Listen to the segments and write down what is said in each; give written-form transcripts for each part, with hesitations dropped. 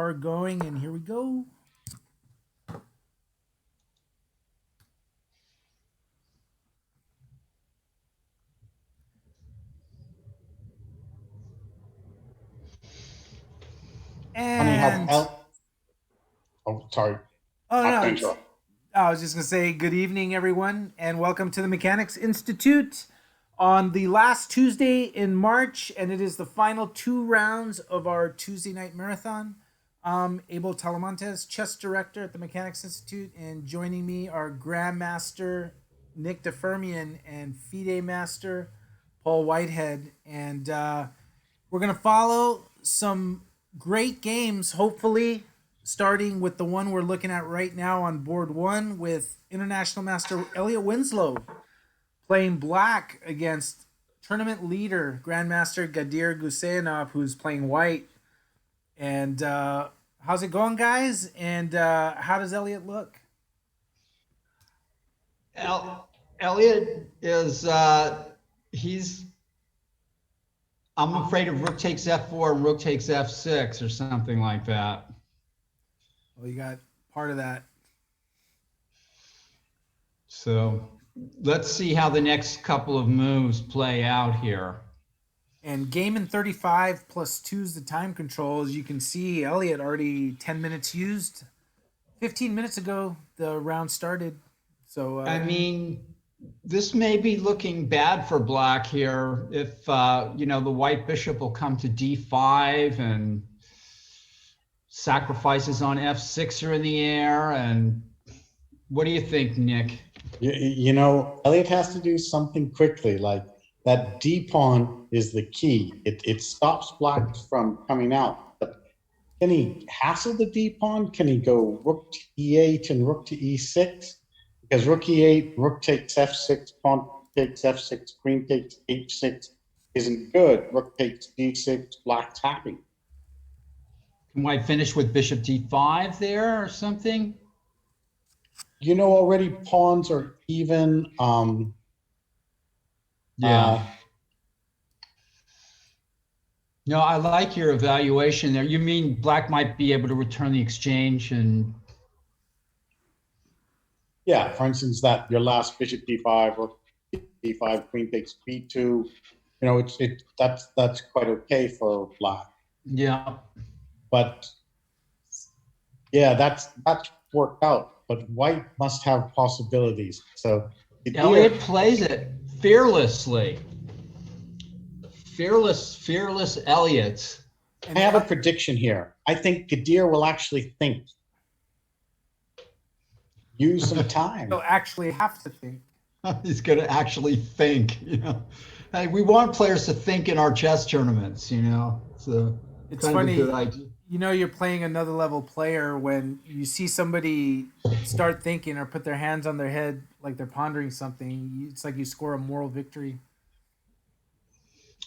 are going, and here we go. Funny how And oh, sorry, oh not no, to interrupt. I was just gonna say good evening, everyone, and welcome to the Mechanics Institute on the last Tuesday in March, and it is the final two rounds of our Tuesday night marathon. Abel Talamontes, chess director at the Mechanics Institute, and joining me are Grandmaster Nick DeFermian and FIDE Master Paul Whitehead, and we're gonna follow some great games, hopefully, starting with the one we're looking at right now on board one with International Master Elliot Winslow playing black against tournament leader Grandmaster Gadir Guseyanov, who's playing white. And how's it going, guys? And how does Elliot look? Elliot is he's I'm afraid of rook takes f4 and rook takes f6 or something like that. Well, you got part of that. So let's see how the next couple of moves play out here. And game in 35 plus 2 is the time control. As you can see, Elliot already 10 minutes used. 15 minutes ago, the round started. So I mean, this may be looking bad for black here if the white bishop will come to d5 and sacrifices on f6 are in the air. And what do you think, Nick? Elliot has to do something quickly. Like that D pawn is the key. It stops black from coming out. But can he hassle the D pawn? Can he go rook to e8 and rook to e6? Because rook e8, rook takes f6, pawn takes f6, queen takes h6 isn't good. Rook takes d6, black tapping. Can white finish with bishop d5 there or something? Already pawns are even. Yeah. No, I like your evaluation there. You mean black might be able to return the exchange and. Yeah, for instance, that your last bishop d5 or d5, queen takes b2. That's quite okay for black. Yeah. But yeah, that's worked out. But white must have possibilities. So Elliot plays it fearlessly. Fearless Elliot. I have a prediction here. I think Gadir will actually think. Use some time. he'll actually have to think. He's going to actually think, Hey, we want players to think in our chess tournaments, So it's funny. You're playing another level player when you see somebody start thinking or put their hands on their head like they're pondering something. It's like you score a moral victory.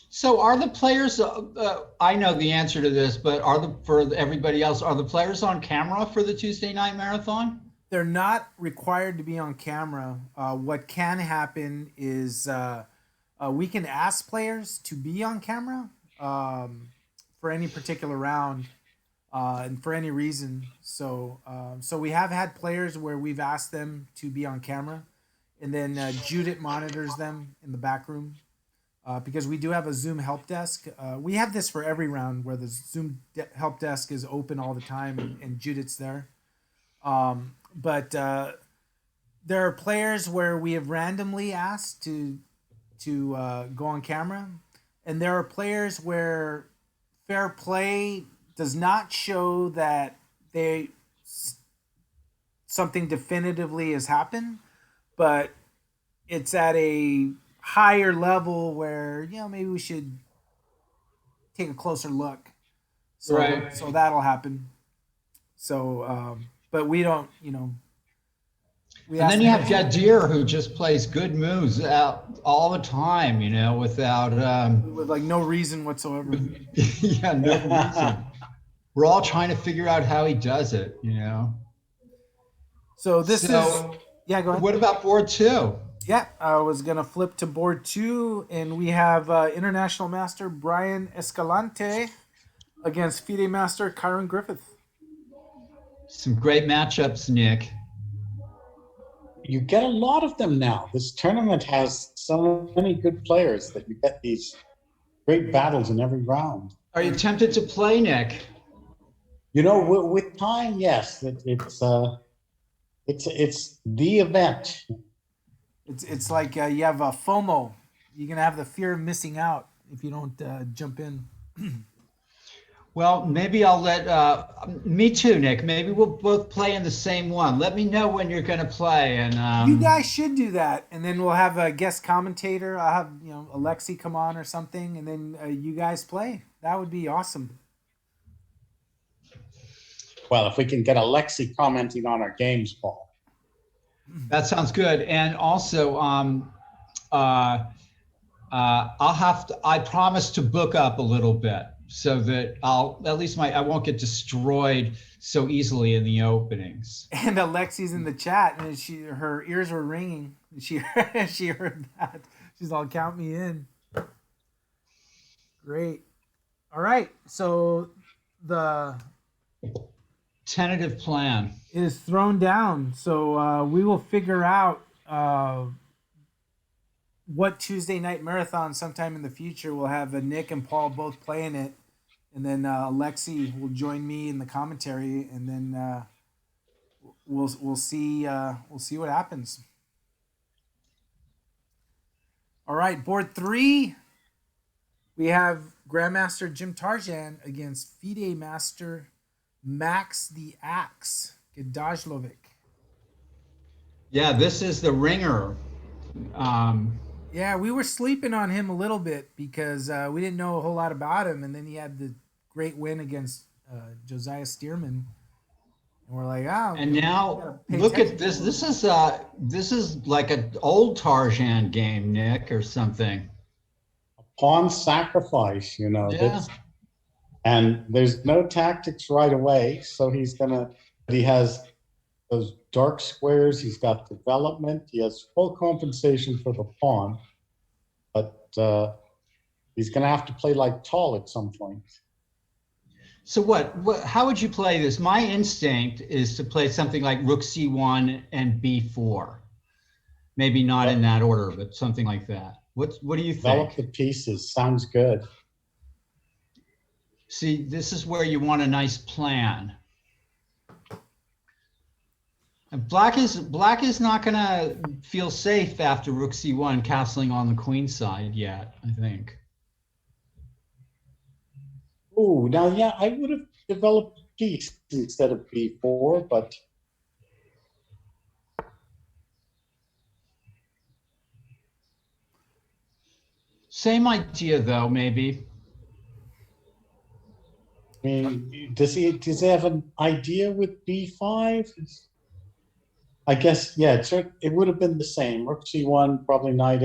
So are the players, I know the answer to this, but for everybody else, are the players on camera for the Tuesday night marathon? They're not required to be on camera. What can happen is we can ask players to be on camera for any particular round and for any reason. So we have had players where we've asked them to be on camera, and then Judith monitors them in the back room because we do have a Zoom help desk. We have this for every round where the Zoom help desk is open all the time and Judith's there. But there are players where we have randomly asked to go on camera, and there are players where fair play does not show that something definitively has happened, but it's at a higher level where maybe we should take a closer look. So right. So that'll happen. So. But we don't, and then you have Gadir, who just plays good moves all the time, without with like no reason whatsoever. Yeah, no reason. We're all trying to figure out how he does it, So go ahead. What about board two? Yeah, I was gonna flip to board two, and we have International Master Brian Escalante against FIDE Master Kyron Griffith. Some great matchups, Nick. You get a lot of them now. This tournament has so many good players that you get these great battles in every round. Are you tempted to play, Nick? You know, with time, yes, it's the event. It's like you have a FOMO. You're gonna have the fear of missing out if you don't jump in. Well, maybe I'll let me too, Nick. Maybe we'll both play in the same one. Let me know when you're going to play, and You guys should do that, and then we'll have a guest commentator. I'll have Alexi come on or something, and then you guys play. That would be awesome. Well, if we can get Alexi commenting on our games, Paul. that sounds good. And also, I'll have to. I promise to book up a little bit so that I won't get destroyed so easily in the openings. And Alexi's in the chat, and her ears were ringing. She heard that. She's all, count me in. Great. All right. So the Tentative plan is thrown down. So we will figure out what Tuesday night marathon sometime in the future. We'll have Nick and Paul both playing it, and then Alexi will join me in the commentary, and then we'll see what happens. All right, board 3. We have Grandmaster Jim Tarjan against FIDE Master Max the Axe Gedajlovic. Yeah, this is the ringer. Yeah, we were sleeping on him a little bit because we didn't know a whole lot about him, and then he had the great win against Josiah Stearman, and we're like, And now look at this. This is like an old Tarjan game, Nick, or something. Pawn sacrifice, Yeah. And there's no tactics right away, so he has those dark squares, he's got development, he has full compensation for the pawn, but he's gonna have to play like tall at some point. So how would you play this? My instinct is to play something like Rook C1 and B4. Maybe not in that order, but something like that. What do you Develop think? the pieces, sounds good. See, this is where you want a nice plan. And black is not going to feel safe after Rook C1 castling on the queen side yet, I think. Oh, now, yeah, I would have developed piece instead of B4, but Same idea though, maybe. I mean, does he have an idea with B5? I guess, yeah, it would have been the same. Rook C1, probably knight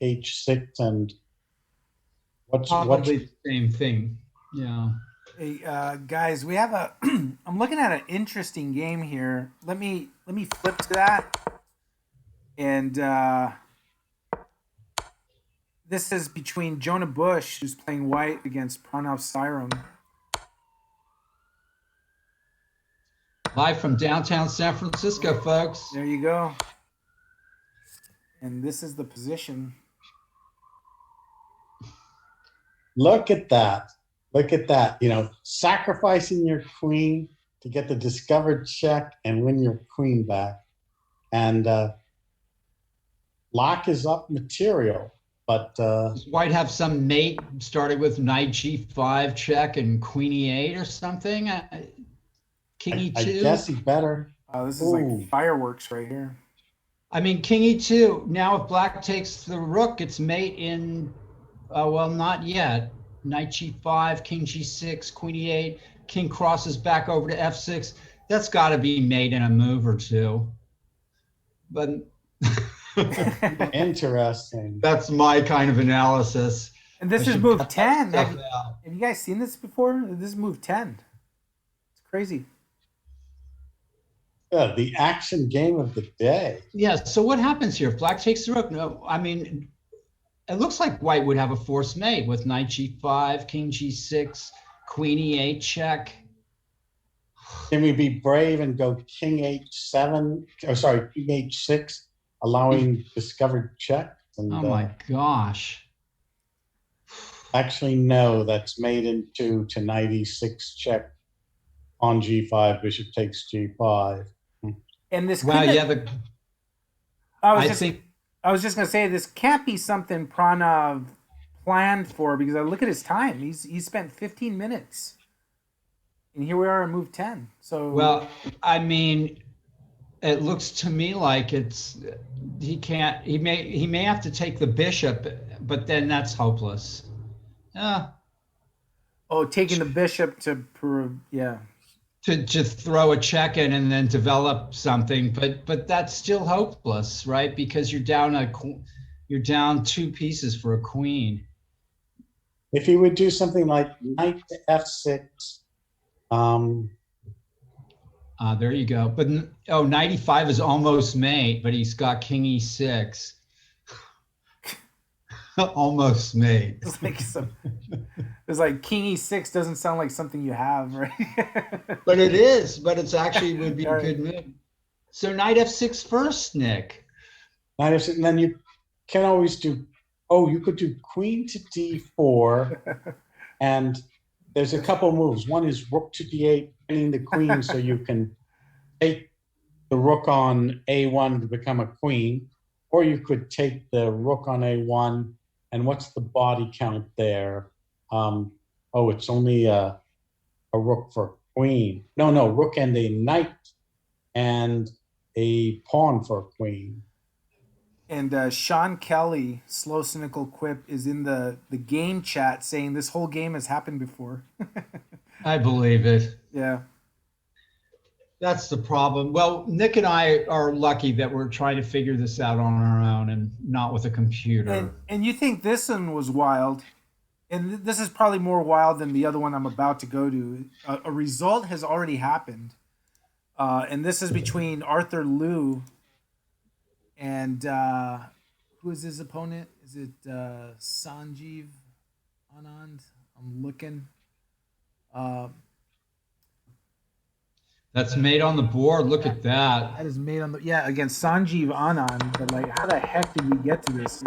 H6, and Probably the same thing. Yeah. Hey, guys, we have I'm looking at an interesting game here. Let me flip to that. And this is between Jonah Bush, who's playing white, against Pranav Sairam. Live from downtown San Francisco, folks. There you go. And this is the position. Look at that. Look at that. Sacrificing your queen to get the discovered check and win your queen back. And Black is up material, but Does White have some mate started with knight G5 check and queen E8 or something? King E2? I guess he better. This is like fireworks right here. I mean, King E2. Now, if Black takes the rook, it's mate in, well, not yet. Knight G5, King G6, Queen E8, King crosses back over to F6. That's got to be mate in a move or two. But Interesting. that's my kind of analysis. And this is move 10. Have you guys seen this before? This is move 10. It's crazy. Yeah, the action game of the day. Yeah, so what happens here? If Black takes the rook, no, I mean, it looks like White would have a forced mate with knight G5, King G6, Queen E8 check. Can we be brave and go king h7? Or sorry, king h6, allowing discovered checks? And Oh my gosh. actually, no, that's made into to knight e6 check on g5, bishop takes g5. And this Wow, couldn't yeah, have- the I think was just gonna say this can't be something Pranav planned for, because I look at his time. He's spent 15 minutes, and here we are at move 10. So well, I mean, it looks to me like he may have to take the bishop, but then that's hopeless. taking the bishop to yeah. To throw a check in and then develop something, but that's still hopeless, right? Because you're down two pieces for a queen. If he would do something like knight to f6, There you go. But 95 is almost mate, but he's got king e6. Almost mate. It's like king e6 doesn't sound like something you have, right? But it is. But it's actually would be a good move. So knight f6 first, Nick. knight f6, and then you can always do. Oh, you could do queen to d4, and there's a couple moves. One is rook to d8, pinning the queen so you can take the rook on a1 to become a queen, or you could take the rook on a1, and what's the body count there? It's only a rook for queen. No, rook and a knight and a pawn for a queen. And Sean Kelly, Slow Cynical Quip, is in the game chat saying this whole game has happened before. I believe it. Yeah. That's the problem. Well, Nick and I are lucky that we're trying to figure this out on our own and not with a computer. And you think this one was wild, and this is probably more wild than the other one I'm about to go to. A result has already happened, and this is between Arthur Liu and who is his opponent? Is it Sanjeev Anand? I'm looking. That's made on the board. Look at that. That is made on the against Sanjeev Anand. But like, how the heck did we get to this?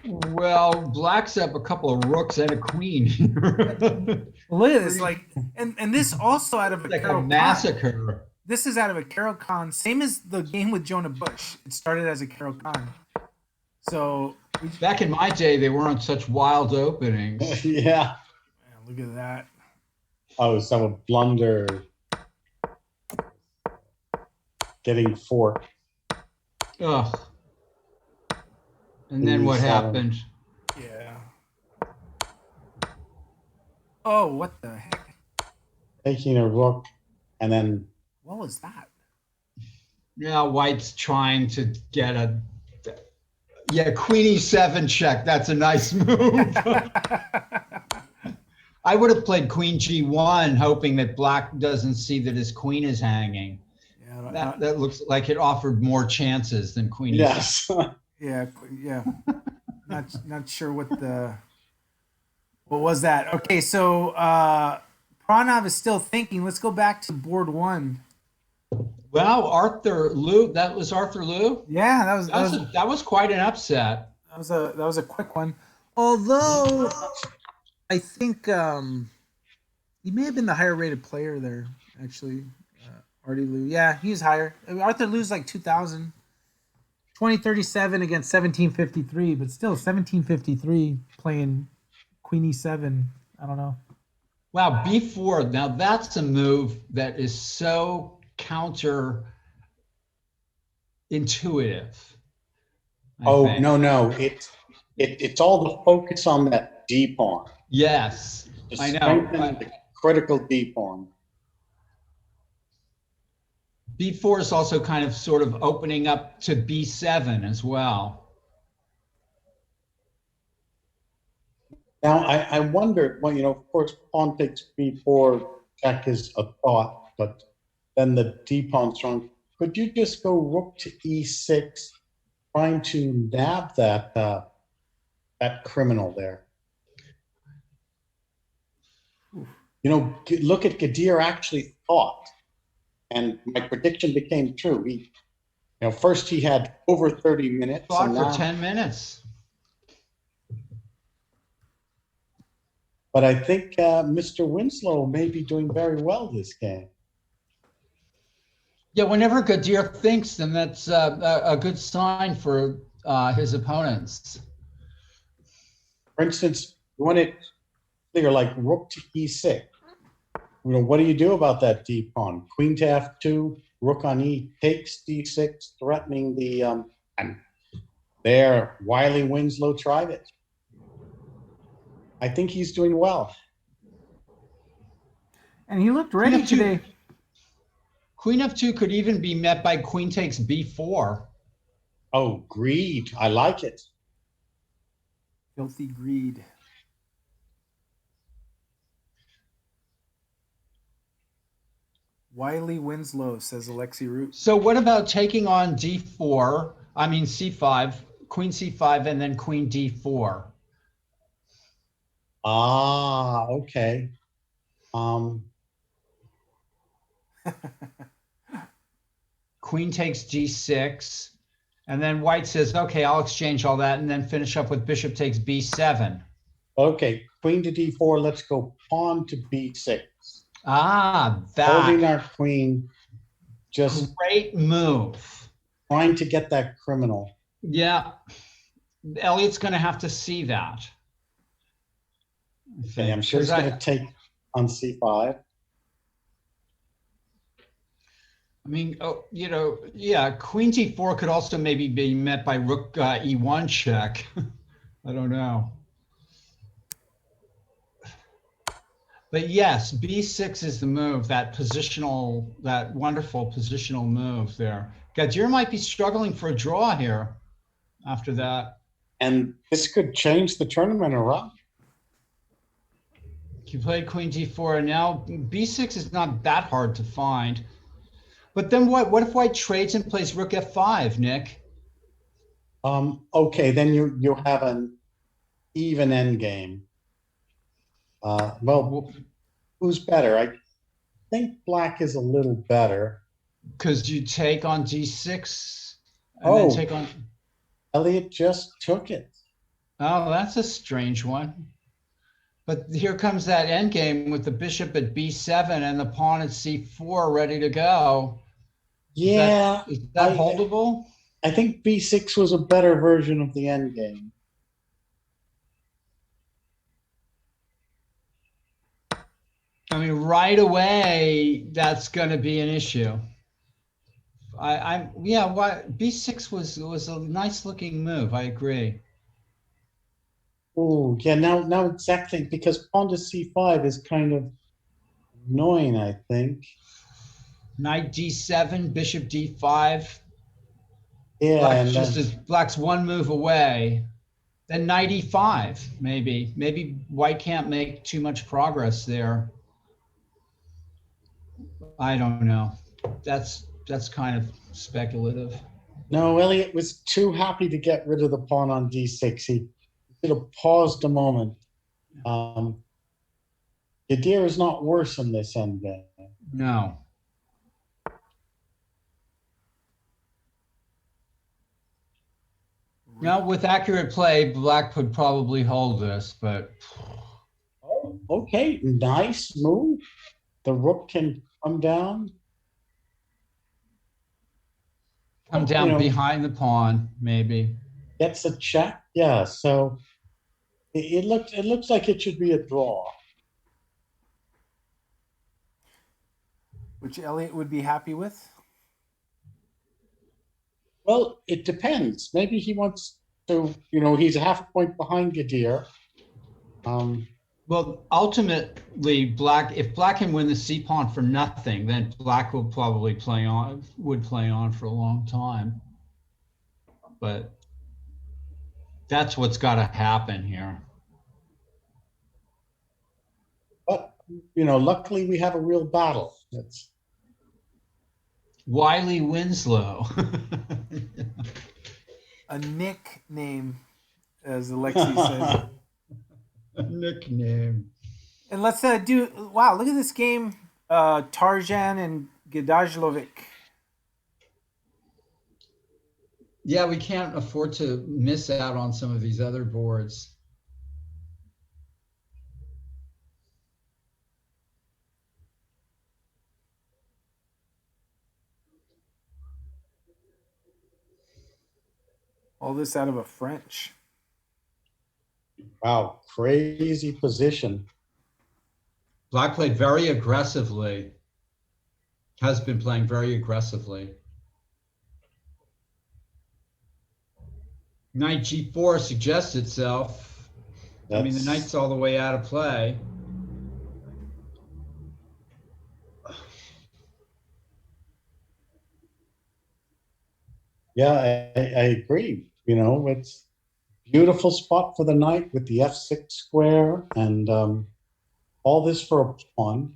Well, Black's up a couple of rooks and a queen. Look at this, like, and this also out of a like Carol a massacre. Khan. This is out of a Carol Khan, same as the game with Jonah Bush. It started as a Carol Khan. So back in my day, they weren't such wild openings. Yeah. Man, look at that. Oh, so a blunder. Getting forked. Ugh. And then what happened? Yeah. Oh, what the heck? Taking a rook, and then. What was that? Yeah, White's trying to get a. Yeah, Queen e7 check. That's a nice move. I would have played Queen g1, hoping that Black doesn't see that his queen is hanging. Yeah, that looks like it offered more chances than Queen Yes. Yeah. Not sure what was that? Okay, so Pranav is still thinking. Let's go back to board one. Wow, Arthur Liu. That was Arthur Liu? Yeah, that was quite an upset. That was a quick one. Although I think he may have been the higher rated player there, actually. Artie Liu. Yeah, he's higher. Arthur Liu's like 2000. 2037 against 1753, but still 1753 playing Queen e7. I don't know. Wow, b4. Now that's a move that is so counter intuitive. No. It's all the focus on that D pawn. Yes, I know. The critical D pawn. b4 is also kind of sort of opening up to b7 as well. Now, I wonder, well, of course, pawn takes b4, check is a thought, but then the d pawn's strong. Could you just go rook to e6, trying to nab that criminal there? Look at Gadir actually thought And my prediction became true. First he had over 30 minutes. Fought and for now, 10 minutes. but I think Mr. Winslow may be doing very well this game. Yeah, whenever Gadir thinks, then that's a good sign for his opponents. For instance, you want it clear, like rook to e6. What do you do about that d pawn? Queen to f2, rook on e takes d6, threatening the and there, Wiley Winslow tried it. I think he's doing well. And he looked ready today. Queen f2 could even be met by queen takes b4. Oh, greed. I like it. Filthy greed. Wiley Winslow, says Alexi Root. So what about taking on d4? I mean c5, queen c5, and then queen d4. Ah, okay. Queen takes g6, and then white says, okay, I'll exchange all that, and then finish up with bishop takes b7. Okay, queen to d4. Let's go pawn to b6. Ah, Holding that our queen, just great move. trying to get that criminal. Yeah, Elliot's going to have to see that. Okay, I'm sure he's going to take on c5. I mean, yeah, queen d4 could also maybe be met by rook e1 check. I don't know. But yes, b6 is the move, that wonderful positional move there. Gadir might be struggling for a draw here after that. And this could change the tournament around. You played queen d4, and now b6 is not that hard to find. But then what if white trades and plays rook f5, Nick? Okay, then you have an even end game. Well, who's better? I think black is a little better. Because you take on d6 and then take on... Elliot just took it. Oh, that's a strange one. But here comes that endgame with the bishop at b7 and the pawn at c4 ready to go. Yeah. Is that holdable? I think b6 was a better version of the endgame. I mean, right away, that's going to be an issue. B6 was a nice looking move. I agree. Oh, yeah, now exactly, because pawn to c5 is kind of annoying, I think. Knight d7, bishop d5. Yeah, Black's one move away. Then knight e5, maybe. Maybe white can't make too much progress there. I don't know. That's kind of speculative. No, Elliot was too happy to get rid of the pawn on d6. He should have paused a moment. Gadir is not worse in this endgame. No. Now, with accurate play, black could probably hold this, but... Oh, okay, nice move. The rook can come down. Come down behind the pawn, maybe. Gets a check, yeah. So it looks like it should be a draw. Which Elliot would be happy with? Well, it depends. Maybe he wants to, he's a half point behind Gadir. Well, ultimately, if black can win the c pawn for nothing, then black will probably play on for a long time. But that's what's got to happen here. But luckily we have a real battle. That's Wiley Winslow. A nickname, as Alexi says. A nickname. And let's wow, look at this game. Tarjan and Gedajlovic. Yeah, we can't afford to miss out on some of these other boards. All this out of a French. Wow, crazy position. Black played very aggressively. Has been playing very aggressively. Knight G4 suggests itself. I mean, the knight's all the way out of play. Yeah, I agree. You know, it's beautiful spot for the knight with the f6 square and all this for a pawn.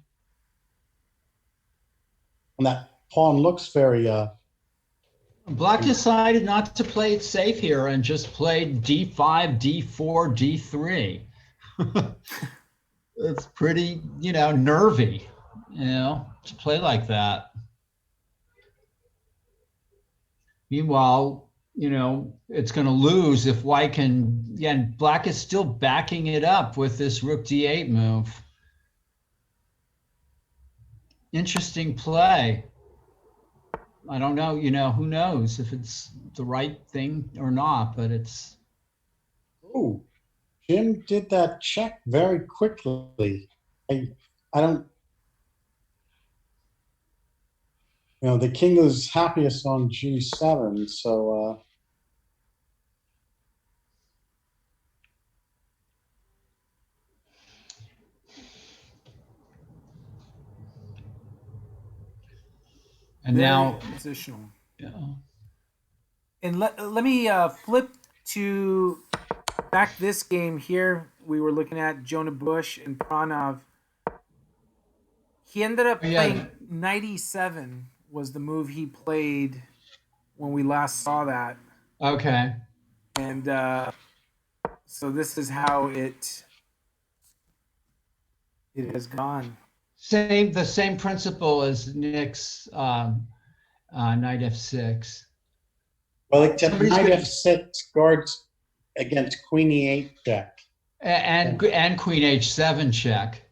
And that pawn looks very Black decided not to play it safe here and just played D5, D4, D3. It's pretty, nervy, to play like that. Meanwhile, it's going to lose if white can, and black is still backing it up with this rook D8 move. Interesting play. I don't know, who knows if it's the right thing or not, but it's. Oh, Jim did that check very quickly. I don't. The king is happiest on G7, so. And Very now. positional. Yeah. And let me flip to back this game here. We were looking at Jonah Bush and Pranav. He ended up playing knight e7 was the move he played when we last saw that. Okay. And so this is how it has gone. The same principle as Nick's knight f6. Well, knight f6 guards against queen e8 check. And queen h7 check.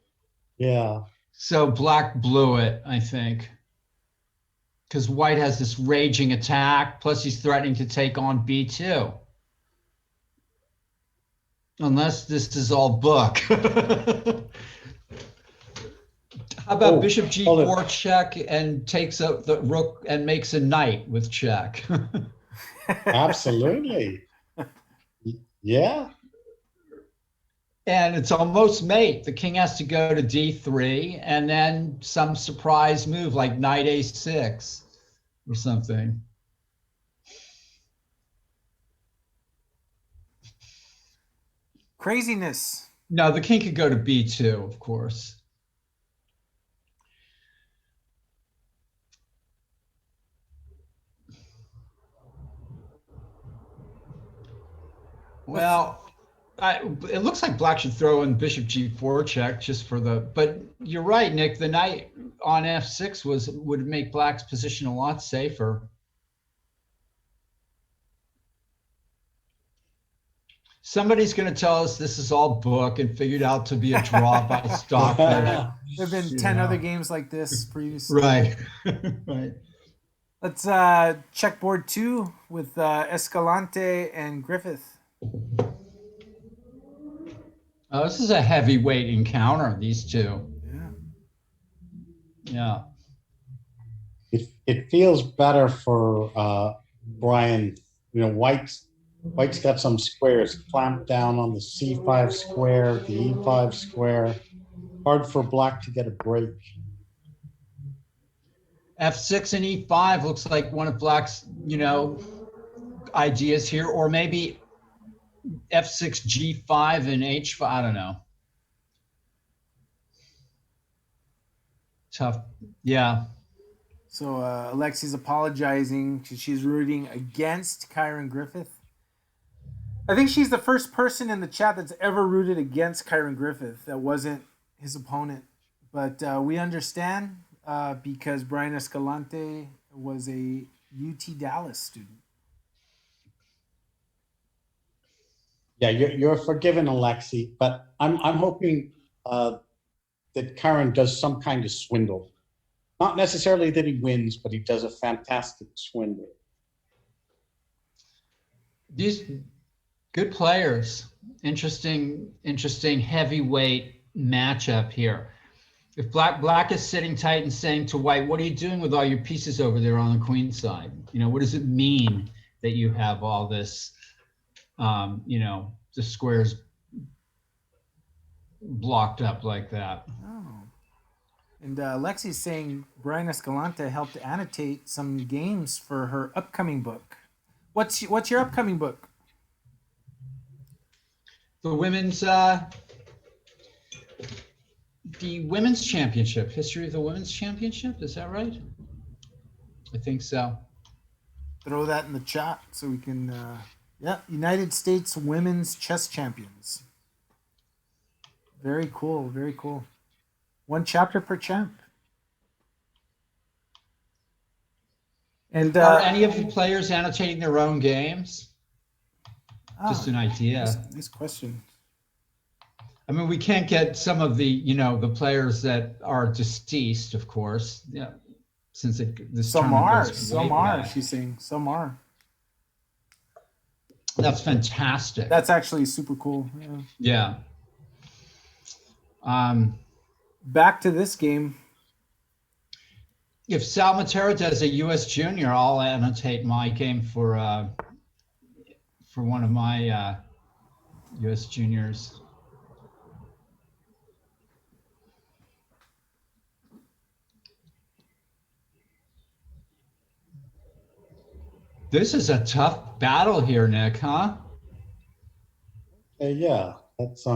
Yeah. So black blew it, I think. Because white has this raging attack, plus he's threatening to take on b2. Unless this is all book. How about bishop g4 check and takes up the rook and makes a knight with check? Absolutely. Yeah. And it's almost mate. The king has to go to d3 and then some surprise move like knight a6 or something. Craziness. No, the king could go to b2, of course. Well, it looks like black should throw in bishop g4 check just for the. But you're right, Nick. The knight on f6 would make black's position a lot safer. Somebody's going to tell us this is all book and figured out to be a draw by Stockfish. There have been 10 other games like this previously. Right. Right. Let's check board 2 with Escalante and Griffith. Oh, this is a heavyweight encounter, these two. Yeah. It feels better for Brian. White's got some squares clamped down on the c5 square, the e5 square. Hard for black to get a break. f6 and e5 looks like one of black's, ideas here, or maybe f6, g5, and h5. I don't know. Tough. Yeah. So Alexi's apologizing. She's rooting against Kyron Griffith. I think she's the first person in the chat that's ever rooted against Kyron Griffith that wasn't his opponent. But we understand, because Brian Escalante was a UT Dallas student. Yeah, you're forgiven, Alexi, but I'm hoping that Curran does some kind of swindle. Not necessarily that he wins, but he does a fantastic swindle. These good players. Interesting heavyweight matchup here. If Black is sitting tight and saying to White, "What are you doing with all your pieces over there on the queen side? What does it mean that you have all this, the squares blocked up like that?" Oh. And Lexi's saying Brian Escalante helped annotate some games for her upcoming book. What's your upcoming book? The women's championship, history of the women's championship. Is that right? I think so. Throw that in the chat so we can. United States Women's Chess Champions. Very cool. Very cool. One chapter per champ. And are any of the players annotating their own games? Just an idea. Nice question. I mean, we can't get some of the, the players that are deceased, of course. Yeah, since some are. She's saying some are. That's fantastic. That's actually super cool. Yeah. Back to this game. If Sal Matera does a U.S. Junior, I'll annotate my game for one of my U.S. Juniors. This is a tough battle here, Nick, huh? Yeah, that's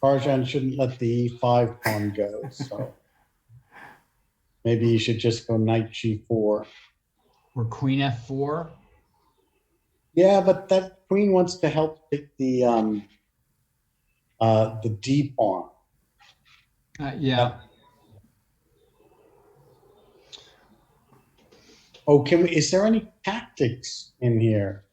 Farjan shouldn't let the E5 pawn go, so maybe you should just go knight G4 or queen F4. Yeah, but that queen wants to help take the D pawn. Yeah. Oh, is there any tactics in here?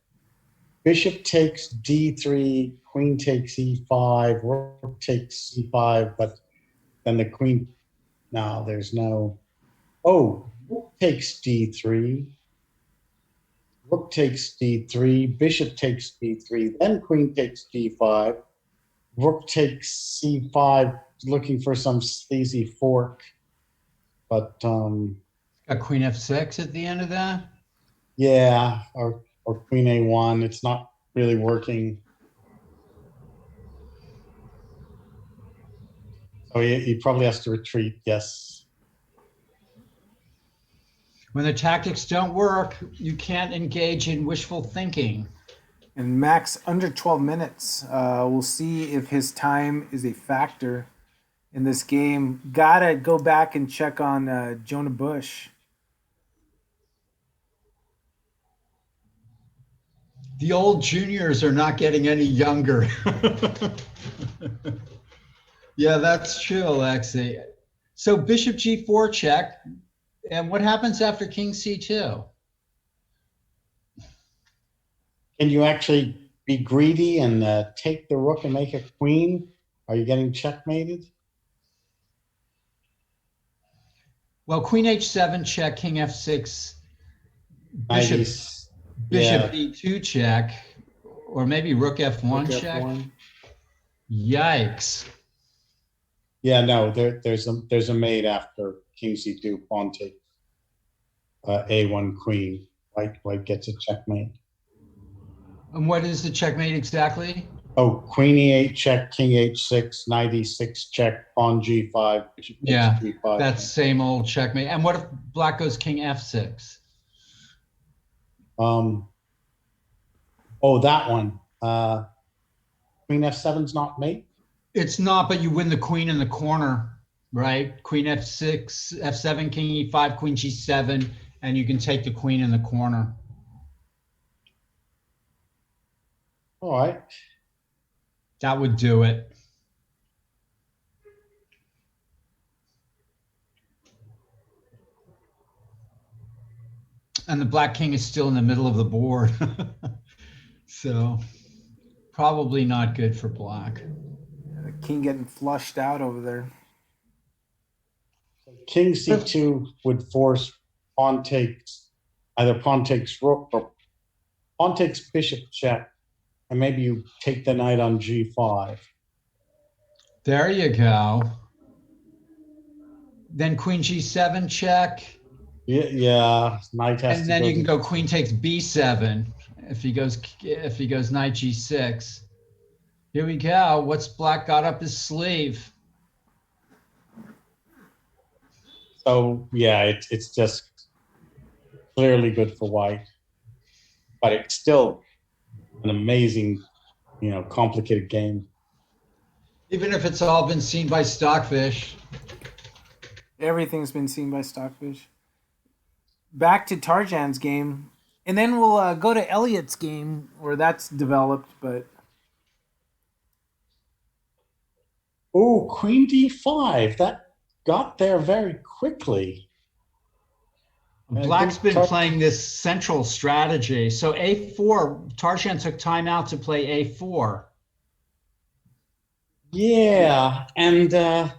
Bishop takes D3, queen takes E5, rook takes C5, but then the queen, no, there's no, rook takes D3, rook takes D3, bishop takes D3, then queen takes D5, rook takes C5, looking for some sleazy fork, but a queen F6 at the end of that? Yeah, or queen A1. It's not really working. So he probably has to retreat, yes. When the tactics don't work, you can't engage in wishful thinking. And Max, under 12 minutes. We'll see if his time is a factor in this game. Gotta go back and check on Jonah Bush. The old juniors are not getting any younger. Yeah, that's true, Alexei. So bishop G4 check. And what happens after king C2? Can you actually be greedy and take the rook and make a queen? Are you getting checkmated? Well, queen H7 check, king F6, bishop E2 check, or maybe rook F1 check. F1. Yikes. Yeah, no, there's a mate after king C2, pawn takes A1 queen. White gets a checkmate. And what is the checkmate exactly? Oh, queen E8 check, king H6, knight E6 check, pawn G5, bishop G5. That's same old checkmate. And what if black goes king F6? That one. Queen F7's not mate? It's not, but you win the queen in the corner, right? Queen F6, F7, king E5, queen G7, and you can take the queen in the corner. All right. That would do it. And the black king is still in the middle of the board. So probably not good for black. The king getting flushed out over there. King c2 would force pawn takes, either pawn takes rook or pawn takes bishop check, and maybe you take the knight on g5. There you go. Then queen g7 check. Yeah, knight has And to then go you can to- go queen takes b7 if he goes knight g6. Here we go. What's black got up his sleeve? So yeah, it's just clearly good for white, but it's still an amazing, complicated game. Even if it's all been seen by Stockfish. Everything's been seen by Stockfish. Back to Tarjan's game, and then we'll go to Elliot's game where that's developed. But Oh, queen d5. That got there very quickly. Black's been playing this central strategy. So a4, Tarjan took time out to play a4. Yeah, and the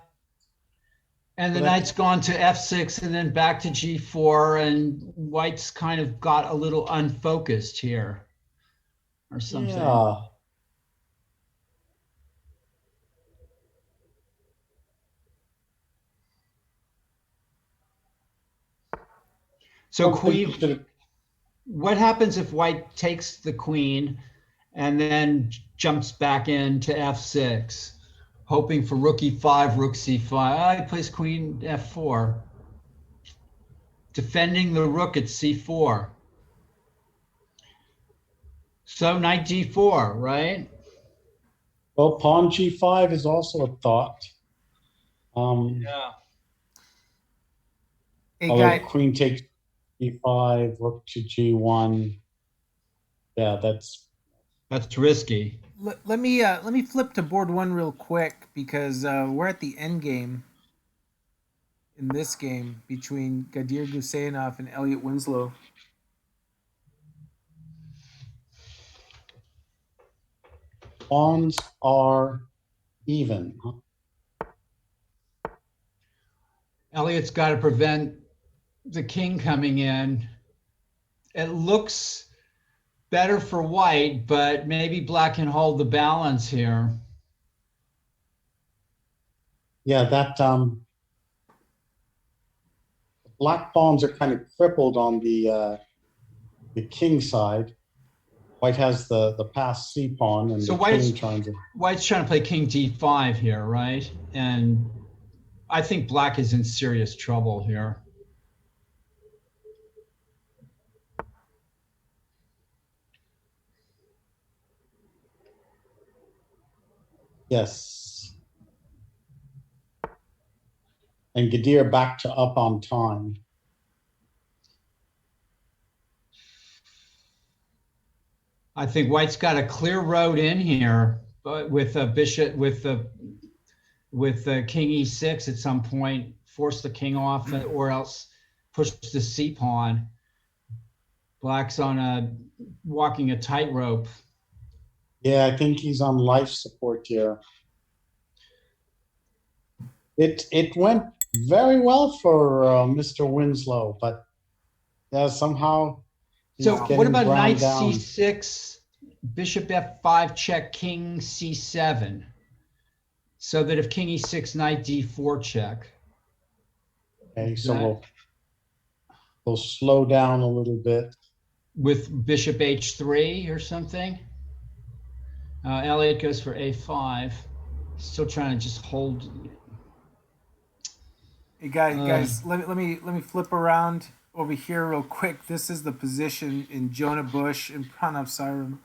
knight's gone to f6 and then back to g4, and white's kind of got a little unfocused here or something. yeah. So queen, what happens if white takes the queen and then jumps back into f6, hoping for rook e5, rook c5? He plays queen f4, defending the rook at c4. So knight d4, right? Well, pawn g5 is also a thought. Yeah. hey, Although guy, queen takes e5, rook to g1. Yeah, that's risky. let me flip to board one real quick because we're at the end game in this game between Gadir Guseyanov and Elliot Winslow. pawns are even. Elliot's got to prevent the king coming in. It looks better for white, but maybe black can hold the balance here. Yeah, that black pawns are kind of crippled on the king side. White has the passed c pawn, and So the king trying to. White's trying to play king d5 here, right? And I think black is in serious trouble here. Yes. And Gadir back to up on time. I think white's got a clear road in here, but with a bishop, with the king e6 at some point, force the king off, or else push the c pawn. Black's on walking a tightrope. Yeah, I think he's on life support here. It went very well for Mr. Winslow, but yeah, somehow. So what about knight down. c6, bishop f5 check, king c7? So that if king e6, knight d4 check. Okay, so we'll slow down a little bit. With bishop h3 or something. Elliot goes for a5. Still trying to just hold. Hey guys, let me flip around over here real quick. This is the position in Jonah Bush and Pranav Sarum.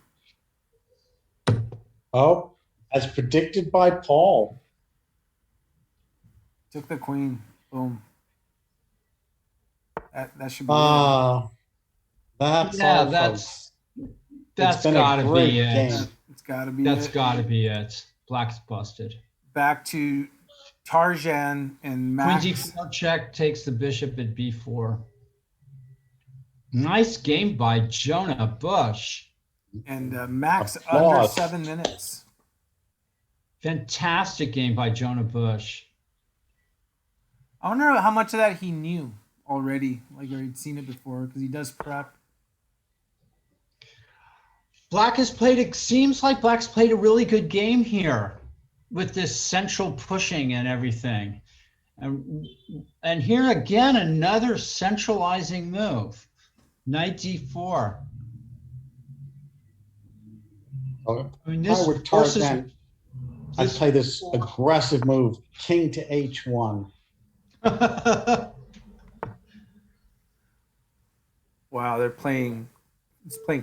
Oh, as predicted by Paul. Took the queen. Boom. That should be That's Yeah, all, that's folks. gotta be it. game. It's gotta be That's it. gotta be it. Black's busted. Back to Tarjan and Queen Max. d4 check takes the bishop at b4. Nice game by Jonah Bush. And Max under Applause. 7 minutes. Fantastic game by Jonah Bush. I wonder how much of that he knew already, like or he'd seen it before, because he does prep. It seems like Black's played a really good game here with this central pushing and everything. And here again, another centralizing move. Knight d4. Oh, I mean, I this would forces. Tarzan. I'd play this aggressive move, king to h1. Wow, it's playing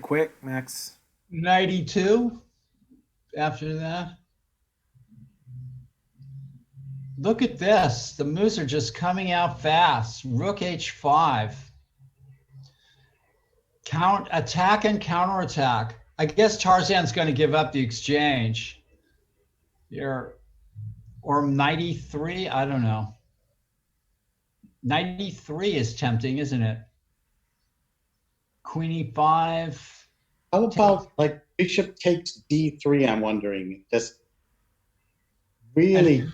quick, Max. Knight e2 after that. Look at this. The moves are just coming out fast. Rook h5. Attack and counterattack. I guess Tarzan's going to give up the exchange here. Or knight e3. I don't know. Knight e3 is tempting, isn't it? Queen e5. How about like bishop takes d3? I'm wondering. Just really.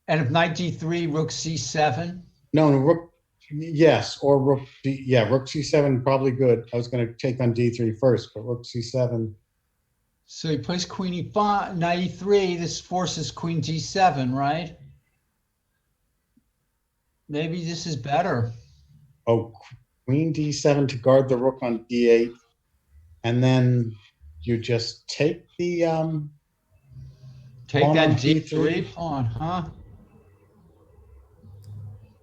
And if knight d3, rook c7. No, rook. Yes, or rook. Yeah, rook c7 probably good. I was going to take on d3 first, but rook c7. So he plays queen e5, knight e3. This forces queen d7, right? Maybe this is better. Oh, queen d7 to guard the rook on d8, and then you just take the Take pawn that on d3 pawn, huh?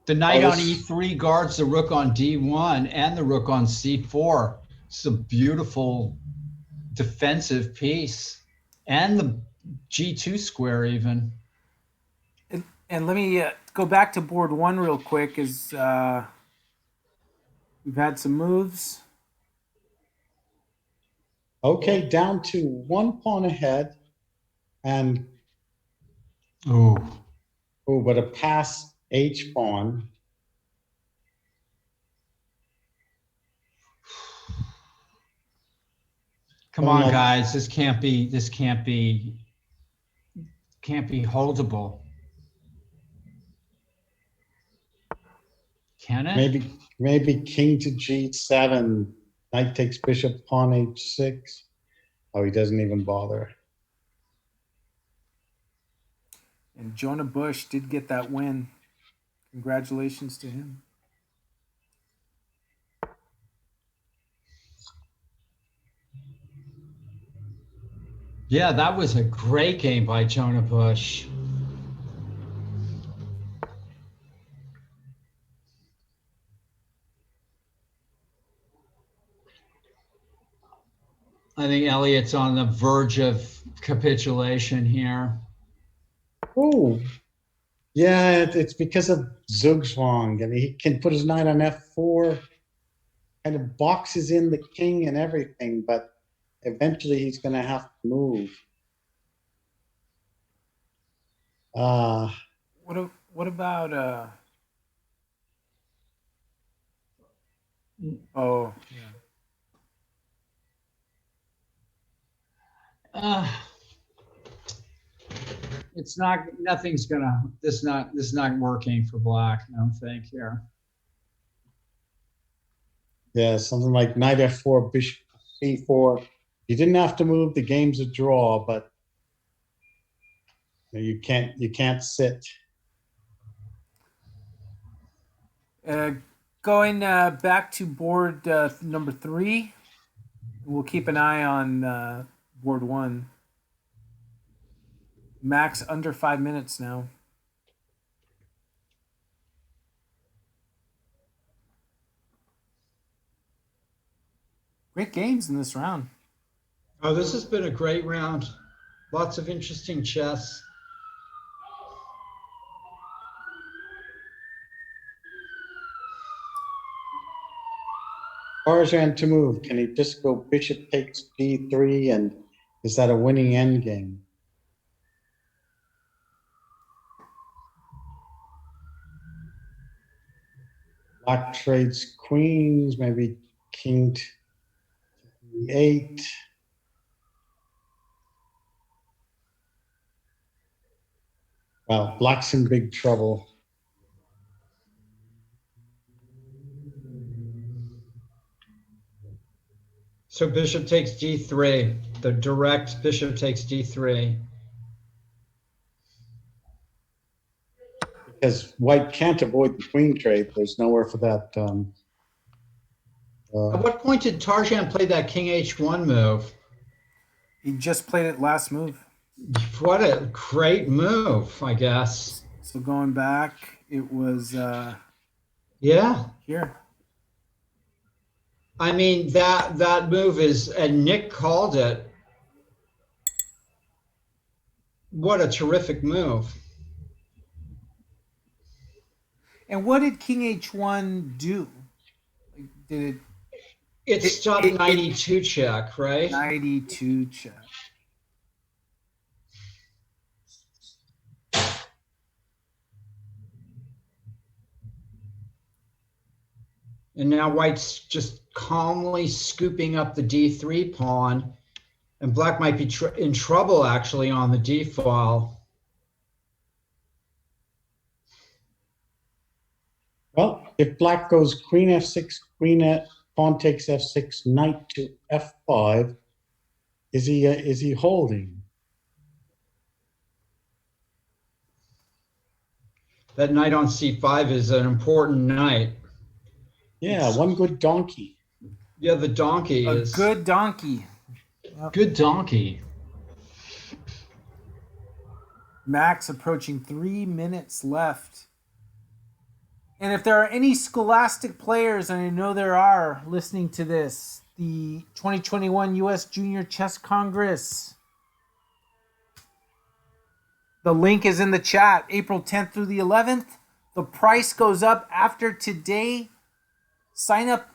The knight on e3 guards the rook on d1 and the rook on c4. It's a beautiful defensive piece. And the g2 square even. And let me go back to board one real quick. As we've had some moves. Okay, down to one pawn ahead, and but a pass h pawn. Come on, guys. This can't be holdable. Can it? Maybe king to g7, knight takes bishop, pawn h6. Oh, he doesn't even bother. And Jonah Bush did get that win. Congratulations to him. Yeah, that was a great game by Jonah Bush. I think Elliot's on the verge of capitulation here. Oh, yeah, it's because of Zugzwang. I mean, he can put his knight on f4, kind of boxes in the king and everything, but eventually he's going to have to move. What about oh yeah. It's not. Nothing's gonna. This is not working for Black. I don't think here. Yeah, something like knight f4, bishop c4. You didn't have to move. The game's a draw, but you can't sit. Going back to board number 3, we'll keep an eye on board 1. Max under 5 minutes now. Great games in this round. Oh, this has been a great round. Lots of interesting chess. Tarzan to move. Can he just go bishop takes d3, and is that a winning endgame? Black trades queens, maybe king to e8. Well, black's in big trouble. So bishop takes d3. The direct bishop takes d3. Because white can't avoid the queen trade. There's nowhere for that. At what point did Tarjan play that king h1 move? He just played it last move. What a great move, I guess. So going back, it was Yeah. here. I mean, that move is, and Nick called it. What a terrific move. And what did king h1 do? Like, did It stopped 92 check, right? 92 check? And now white's just calmly scooping up the d3 pawn, and black might be in trouble actually on the d file. Well, if black goes queen f6, pawn takes f6, knight to f5, is he holding? That knight on c5 is an important knight. Yeah, one good donkey. Yeah, the donkey A is good donkey. good donkey. Max approaching 3 minutes left. And if there are any Scholastic players, and I know there are listening to this, the 2021 U.S. Junior Chess Congress, the link is in the chat, April 10th through the 11th. The price goes up after today. Sign up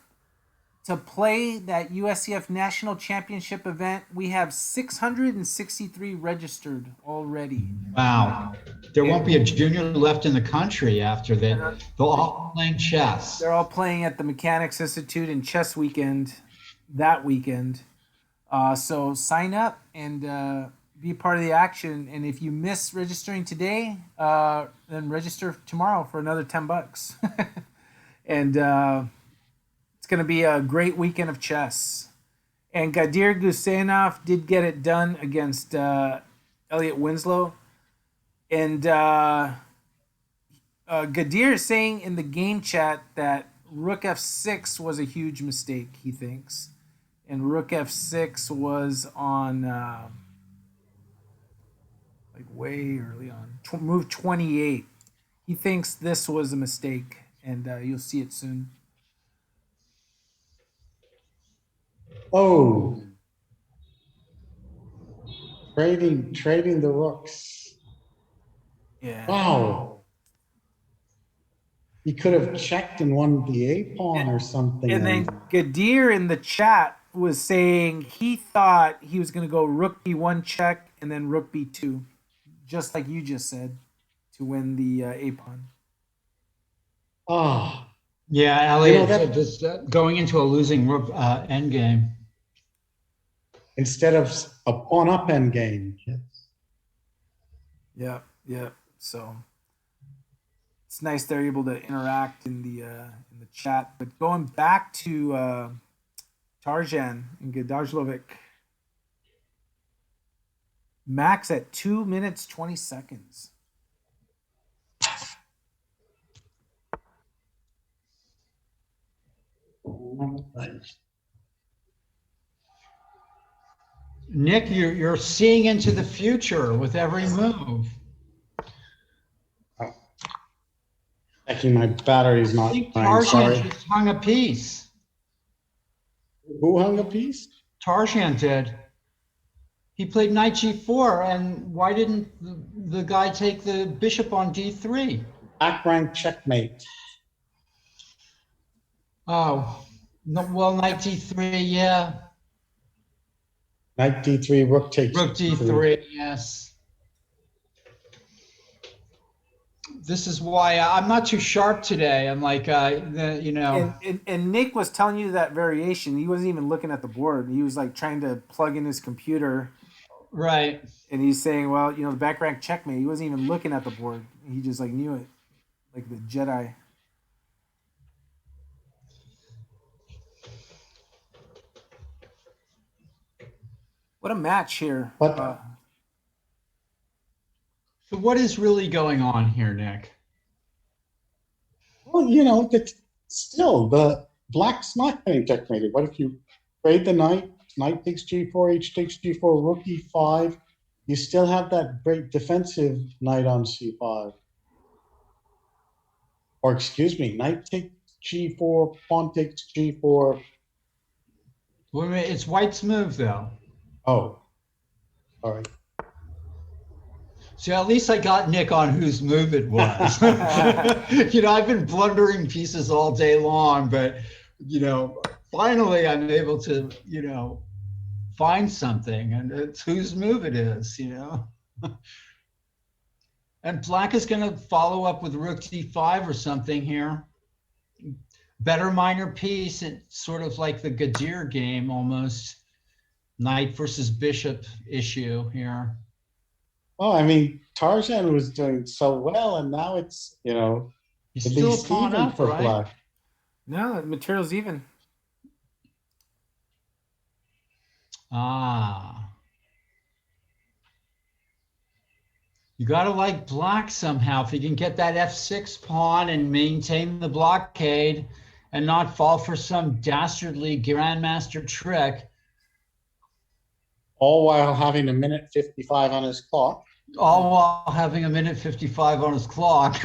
to play that USCF National Championship event. We have 663 registered already. Wow. There won't be a junior left in the country after that. They'll all be playing chess. They're all playing at the Mechanics Institute in Chess Weekend that weekend. So sign up and be part of the action. And if you miss registering today, then register tomorrow for another $10. And it's going to be a great weekend of chess. And Gadir Gusenov did get it done against Elliot Winslow. And Gadir is saying in the game chat that Rook f6 was a huge mistake, he thinks. And Rook f6 was on like way early on. Move 28. He thinks this was a mistake, and you'll see it soon. Oh, trading the rooks. Yeah. Wow. He could have checked and won the A pawn or something. And then Gadir in the chat was saying he thought he was going to go Rook B1 check and then Rook B2, just like you just said, to win the A pawn. Ah. Yeah, Elliot said just going into a losing endgame. Instead of a pawn up endgame. Yeah, yeah. So it's nice they're able to interact in the chat. But going back to Tarjan and Gadajlovic, Max at 2 minutes 20 seconds. Nick, you're seeing into the future with every move. Checking my battery's not I think fine, sorry. Tarjan just hung a piece. Who hung a piece? Tarjan did. He played knight g4, and why didn't the guy take the bishop on d3? Back rank checkmate. Oh, no, well, knight d3, yeah. Knight d3, rook takes Rook d3, yes. This is why I'm not too sharp today. I'm like, And Nick was telling you that variation. He wasn't even looking at the board. He was like trying to plug in his computer, right. and he's saying, "Well, the back rank checkmate." He wasn't even looking at the board. He just like knew it, like the Jedi. What a match here! But So what is really going on here, Nick? well, that still the black's not getting checkmated. What if you trade the knight? Knight takes g4, h takes g4, rook e5. You still have that great defensive knight on c5. Or excuse me, knight takes g4, pawn takes g4. Well, it's White's move, though. Oh, sorry. So at least I got Nick on whose move it was. I've been blundering pieces all day long, but finally I'm able to, find something, and it's whose move it is, And black is going to follow up with rook d5 or something here. Better minor piece. It's sort of like the Gadir game almost. Knight versus bishop issue here. Well, I mean, Tarzan was doing so well, and now it's, He's at still least pawn even up, for right? black. No, the material's even. Ah. You got to like black somehow. If you can get that f6 pawn and maintain the blockade and not fall for some dastardly grandmaster trick. All while having a minute 55 on his clock. All while having a minute 55 on his clock.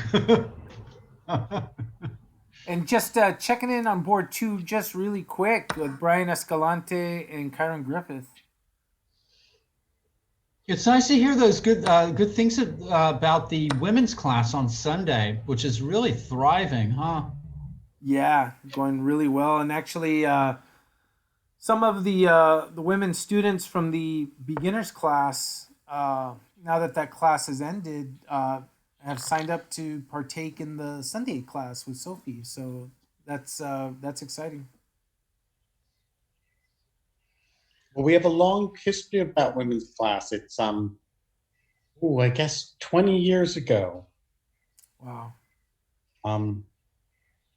And just checking in on board 2 just really quick with Brian Escalante and Kyron Griffith. It's nice to hear those good things about the women's class on Sunday, which is really thriving, huh? Yeah, going really well. And actually, some of the women students from the beginners class, now that class has ended, have signed up to partake in the Sunday class with Sophie. So that's exciting. Well, we have a long history of that women's class. It's I guess 20 years ago. Wow.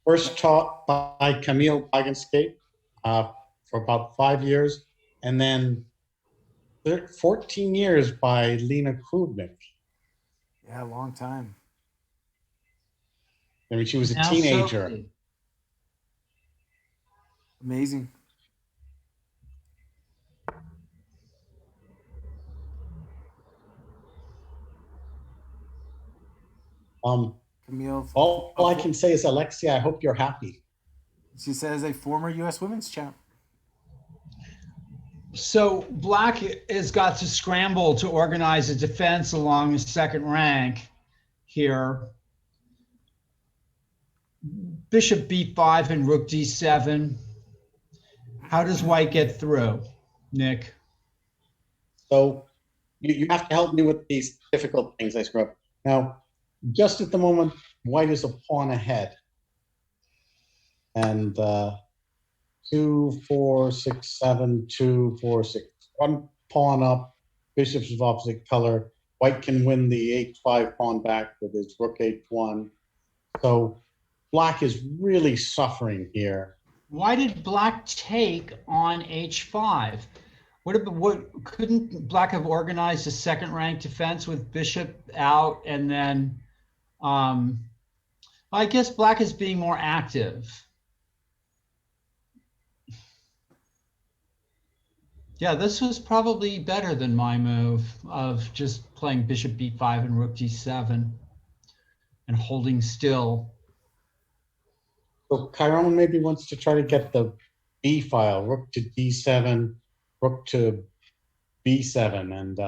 First taught by Camille Bagenscape for about 5 years, and then 14 years by Lena Krubnik. Yeah, a long time. I mean, she was a Now teenager. Sophie. Amazing. Camille. All I can say is, Alexia, I hope you're happy. She says a former U.S. women's champ. So black has got to scramble to organize a defense along the second rank here. Bishop b5 and rook d7. How does white get through, Nick? So you have to help me with these difficult things I screw up. Now, just at the moment, white is a pawn ahead. And 2, 4, 6, 7, 2, 4, 6. One pawn up, bishops of opposite color. White can win the h5 pawn back with his rook h1. So black is really suffering here. Why did black take on h5? What couldn't black have organized a second rank defense with bishop out and then I guess black is being more active. Yeah, this was probably better than my move of just playing bishop b5 and rook d7 and holding still. So Chiron maybe wants to try to get the b file, rook to d7, rook to b7, and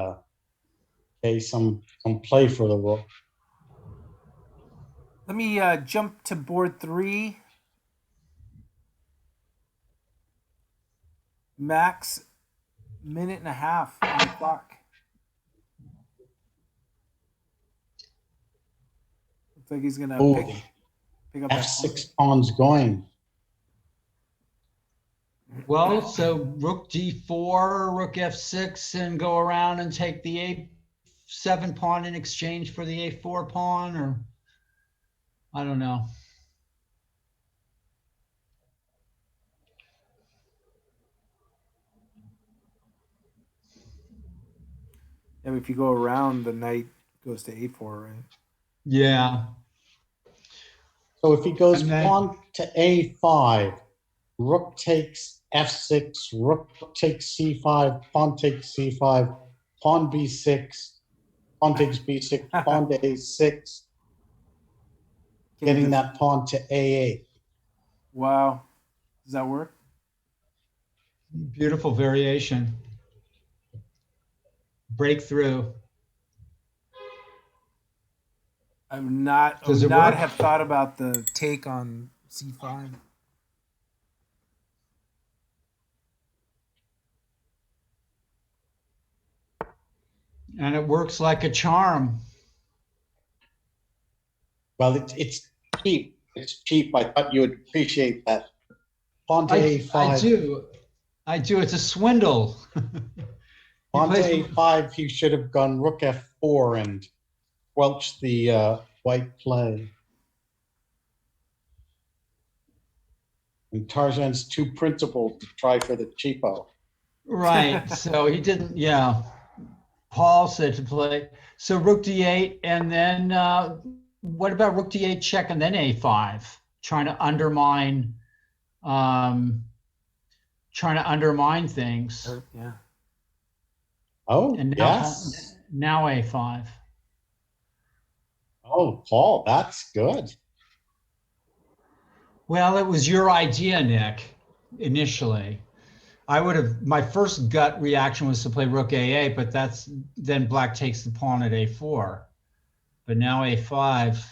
okay, some play for the rook. Let me jump to board 3. Max minute and a half on the clock. Looks like he's gonna Oh, pick up that F6 pawn's going. Well, so rook d4, rook f6, and go around and take the a7 pawn in exchange for the a4 pawn, or I don't know. Yeah, if you go around, the knight goes to a4, right? Yeah. So if he goes And then- pawn to a5, rook takes f6, rook takes c5, pawn takes c5, pawn b6, pawn takes b6, pawn to a6, getting that pawn to a8. Wow. Does that work? Beautiful variation. Breakthrough. I would not Does it work? have thought about the take on c5. And it works like a charm. Well, it's cheap. It's cheap. I thought you would appreciate that. Pawn to I a5. do. I do. It's a swindle. Pawn to plays- a5, he should have gone rook f4 and squelched the white play. And Tarzan's too principled to try for the cheapo. Right. So he didn't, yeah. Paul said to play. So rook d8, and then what about rook d8 check and then a5? Trying to undermine things. Yeah. Oh, And now, yes. now a5. Oh, Paul, that's good. Well, it was your idea, Nick, initially. My first gut reaction was to play rook a8, but then black takes the pawn at a4. But now a5.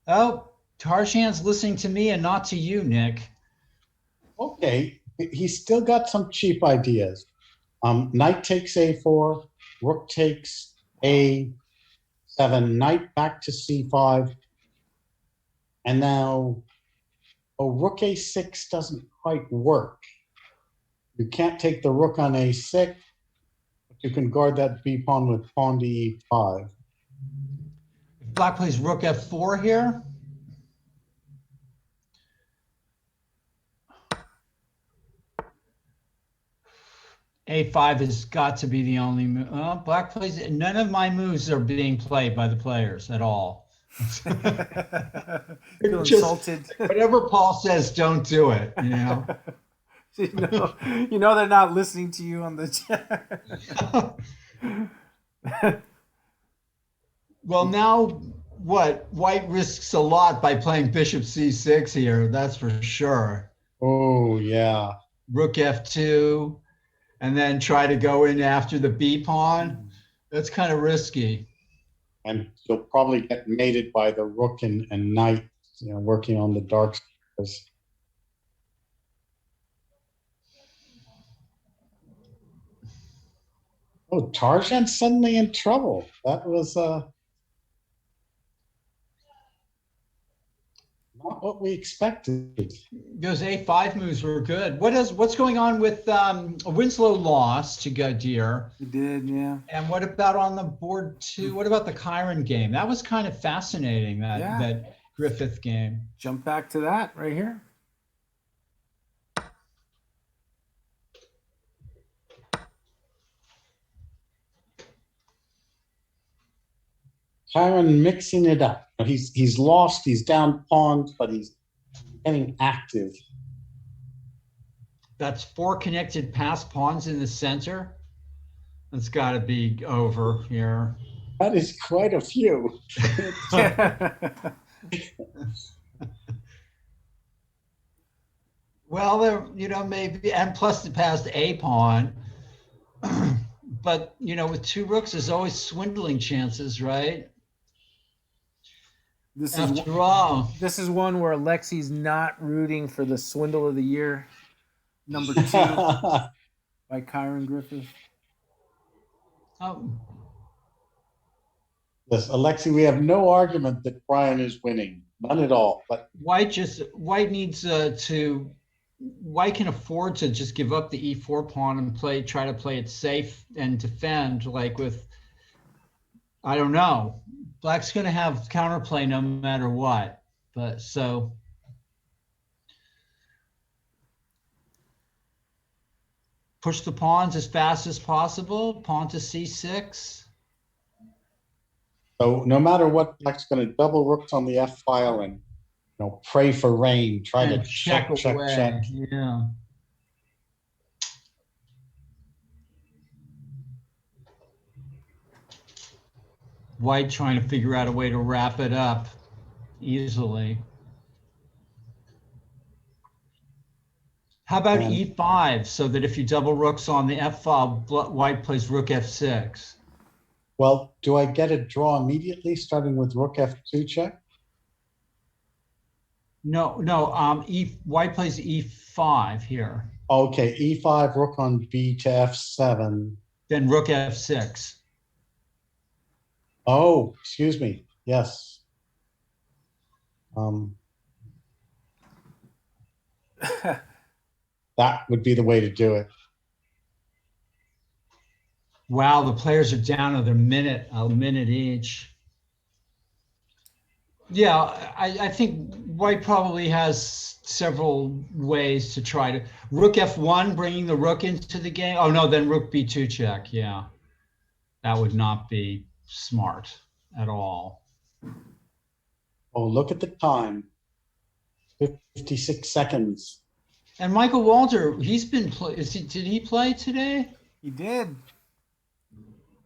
Oh, Tarzan's listening to me and not to you, Nick. Okay, he's still got some cheap ideas. Knight takes a4, rook takes a7, knight back to c5, and now rook a6 doesn't quite work. You can't take the rook on a6, but you can guard that b pawn with pawn to e5. If black plays rook f4 here, a5 has got to be the only move. Oh, black plays, none of my moves are being played by the players at all. Feel Just- insulted. Whatever Paul says, don't do it, you know? you know they're not listening to you on the chat. Well, now what? White risks a lot by playing bishop c6 here, that's for sure. Oh, yeah. Rook f2, and then try to go in after the b pawn. That's kind of risky. And you'll probably get mated by the rook and knight, working on the dark squares. Oh, Tarzan's suddenly in trouble. That was not what we expected. Those a5 moves were good. What's going on with Winslow lost to Gadir? You did, yeah. And what about on the board too? What about the Chiron game? That was kind of fascinating, that Griffith game. Jump back to that right here. Chiron mixing it up. He's lost, he's down pawns, but he's getting active. That's 4 connected passed pawns in the center. That's got to be over here. That is quite a few. Well, there, maybe, and plus the passed a pawn. But, with 2 rooks, there's always swindling chances, right? This is After all. this is one where Alexi's not rooting for the swindle of the year, number 2 by Kyron Griffith. Oh. Yes, Alexi, we have no argument that Brian is winning. None at all. But White needs to. White can afford to just give up the e4 pawn and try to play it safe and defend, like with, I don't know. Black's going to have counterplay no matter what. But so push the pawns as fast as possible. Pawn to c6. so no matter what, Black's going to double rooks on the F file and pray for rain. Try to And check check. away. Yeah. White trying to figure out a way to wrap it up easily. How about And- e5 so that if you double rooks on the f file, White plays rook f6? Well, do I get a draw immediately, starting with rook F2 check? No. White plays e5 here, Okay, E5, rook on B to F7. then rook f6. Oh, excuse me. Yes. That would be the way to do it. Wow, the players are down to a minute each. Yeah, I think White probably has several ways to try to. Rook f1, bringing the rook into the game. Oh, no, then rook b2 check. Yeah, that would not be smart at all. Oh, look at the time. 56 seconds. And Michael Walter, he's been did he play today? He did.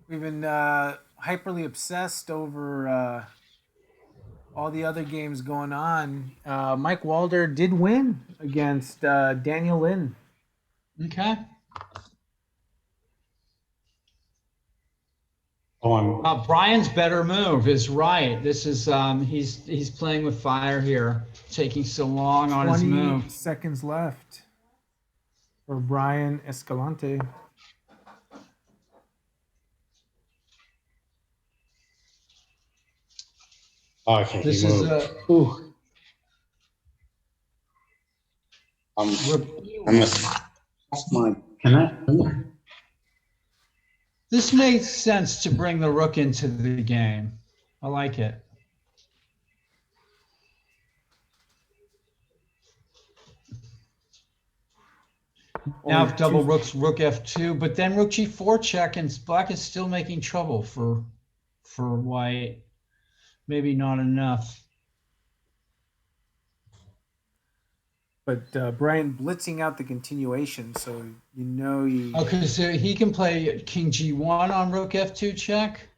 We've been hyperly obsessed over all the other games going on. Mike Walder did win against Daniel Lin. Okay. Oh, Brian's better move is right. This is he's playing with fire here, taking so long on his 20 move. seconds left for Brian Escalante. okay. This he is moved. a I'm gonna that's my connect. this makes sense to bring the rook into the game. I like it. Now if double rooks, rook f2, but then rook g4 check, and Black is still making trouble for White. Maybe not enough. But Brian blitzing out the continuation, so you. Okay, so he can play king g1 on rook f2 check,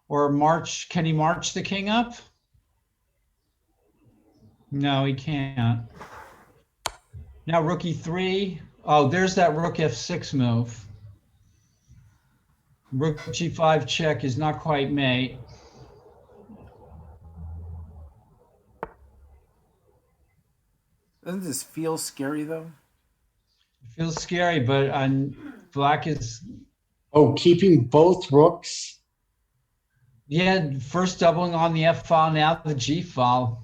or march. Can he march the king up? No, he can't. Now rook e3. Oh, there's that rook f6 move. Rook g5 check is not quite mate. Doesn't this feel scary though? It feels scary, but Black is. Oh, keeping both rooks. Yeah, first doubling on the f file, now the g file.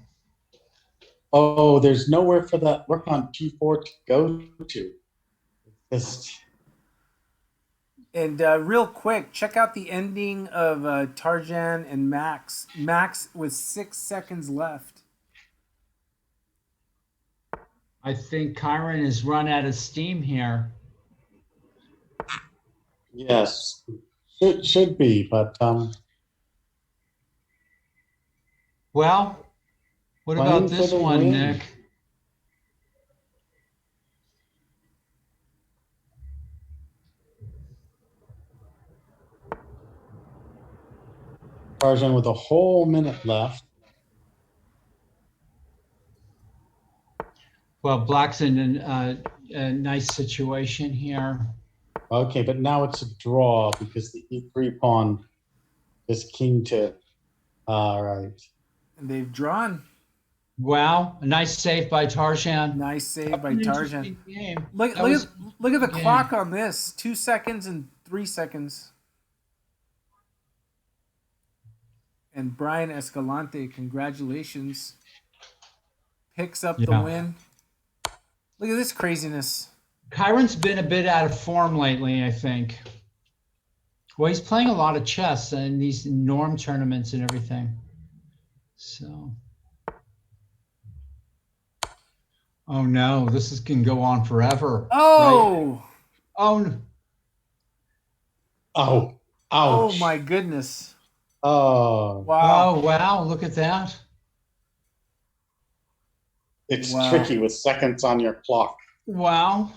Oh, there's nowhere for that rook on G4 to go to. Just And real quick, check out the ending of Tarjan and Max. Max with 6 seconds left. I think Chiron is run out of steam here. yes, should be, but Well, what Playing about for this the one, win. Nick? Tarzan with a whole minute left. Well, Black's in a nice situation here. Okay, but now it's a draw because the E3 pawn is king to. All right. And they've drawn. Wow, a nice save by Tarzan. Nice save by An Tarjan. interesting game. Look That was- at the game. clock on this. 2 seconds and 3 seconds. And Brian Escalante, congratulations. Picks up the Yeah. win. Look at this craziness. Kyron's been a bit out of form lately, I think. Well, he's playing a lot of chess in these norm tournaments and everything. So. Oh no, this is can go on forever. Oh! Right? Oh. Oh, Oh ouch. my goodness. Oh, Wow. Oh wow, look at that. it's Wow. tricky with seconds on your clock. Wow.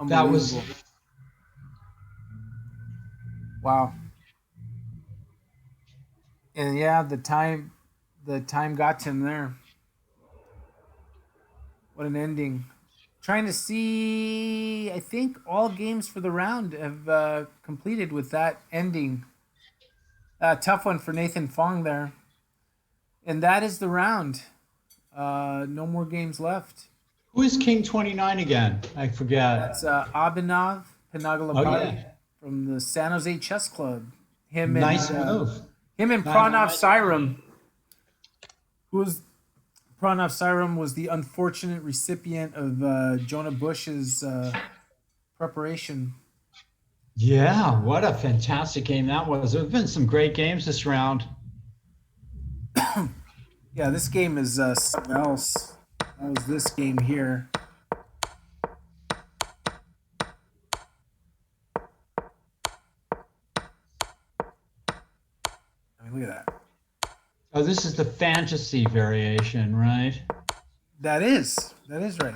That was Unbelievable. Wow. And yeah, the time got to him there. What an ending. Trying to see, I think all games for the round have completed with that ending. Tough one for Nathan Fong there. And that is the round. No more games left. who is King 29 again? I forget. That's Abhinav Panagalapati yeah. from the San Jose Chess Club. Nice move. Him and Nice. Pranav Sairam. Pranav Sairam was the unfortunate recipient of Jonah Bush's preparation. Yeah, what a fantastic game that was. There have been some great games this round. Yeah, this game is something else. That was this game here. I mean, look at that. Oh, this is the fantasy variation, right? That is right.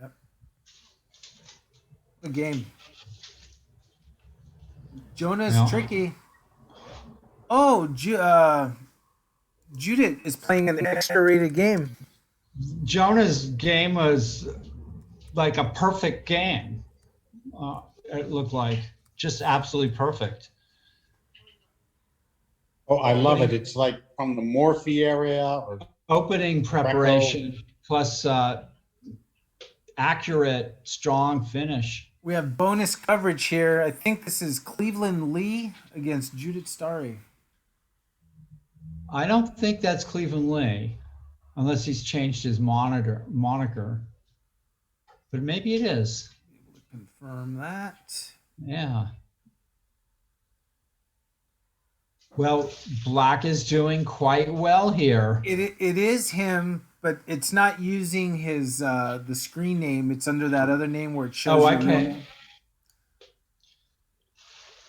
Yep. Good game. Jonah's Yeah. tricky. Oh, Judith is playing an extra rated game. Jonah's game was like a perfect game. It looked like just absolutely perfect. Oh, I love it. It's like from the Morphe area or Opening preparation plus accurate, strong finish. We have bonus coverage here. I think this is Cleveland Lee against Judith Starry. I don't think that's Cleveland Lee, unless he's changed his moniker. But maybe it is. Confirm that. Yeah. Well, Black is doing quite well here. It is him, but it's not using his the screen name. It's under that other name where it shows. Oh, your okay. name.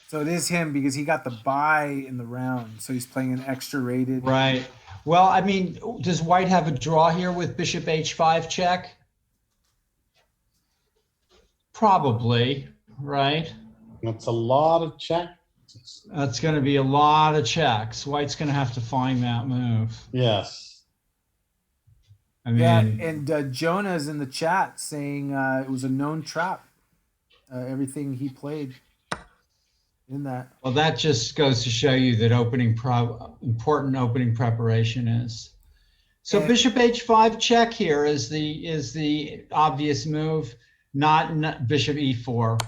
So it is him because he got the bye in the round. So he's playing an extra rated. Right. Well, I mean, does White have a draw here with Bishop H5 check? Probably, right? it's a lot of check. That's going to be a lot of checks. White's going to have to find that move. Yes. I mean, Yeah, and Jonah's in the chat saying it was a known trap. Everything he played in that. well, that just goes to show you that important opening preparation is. So And- Bishop H5 check here is the obvious move, not Bishop E4.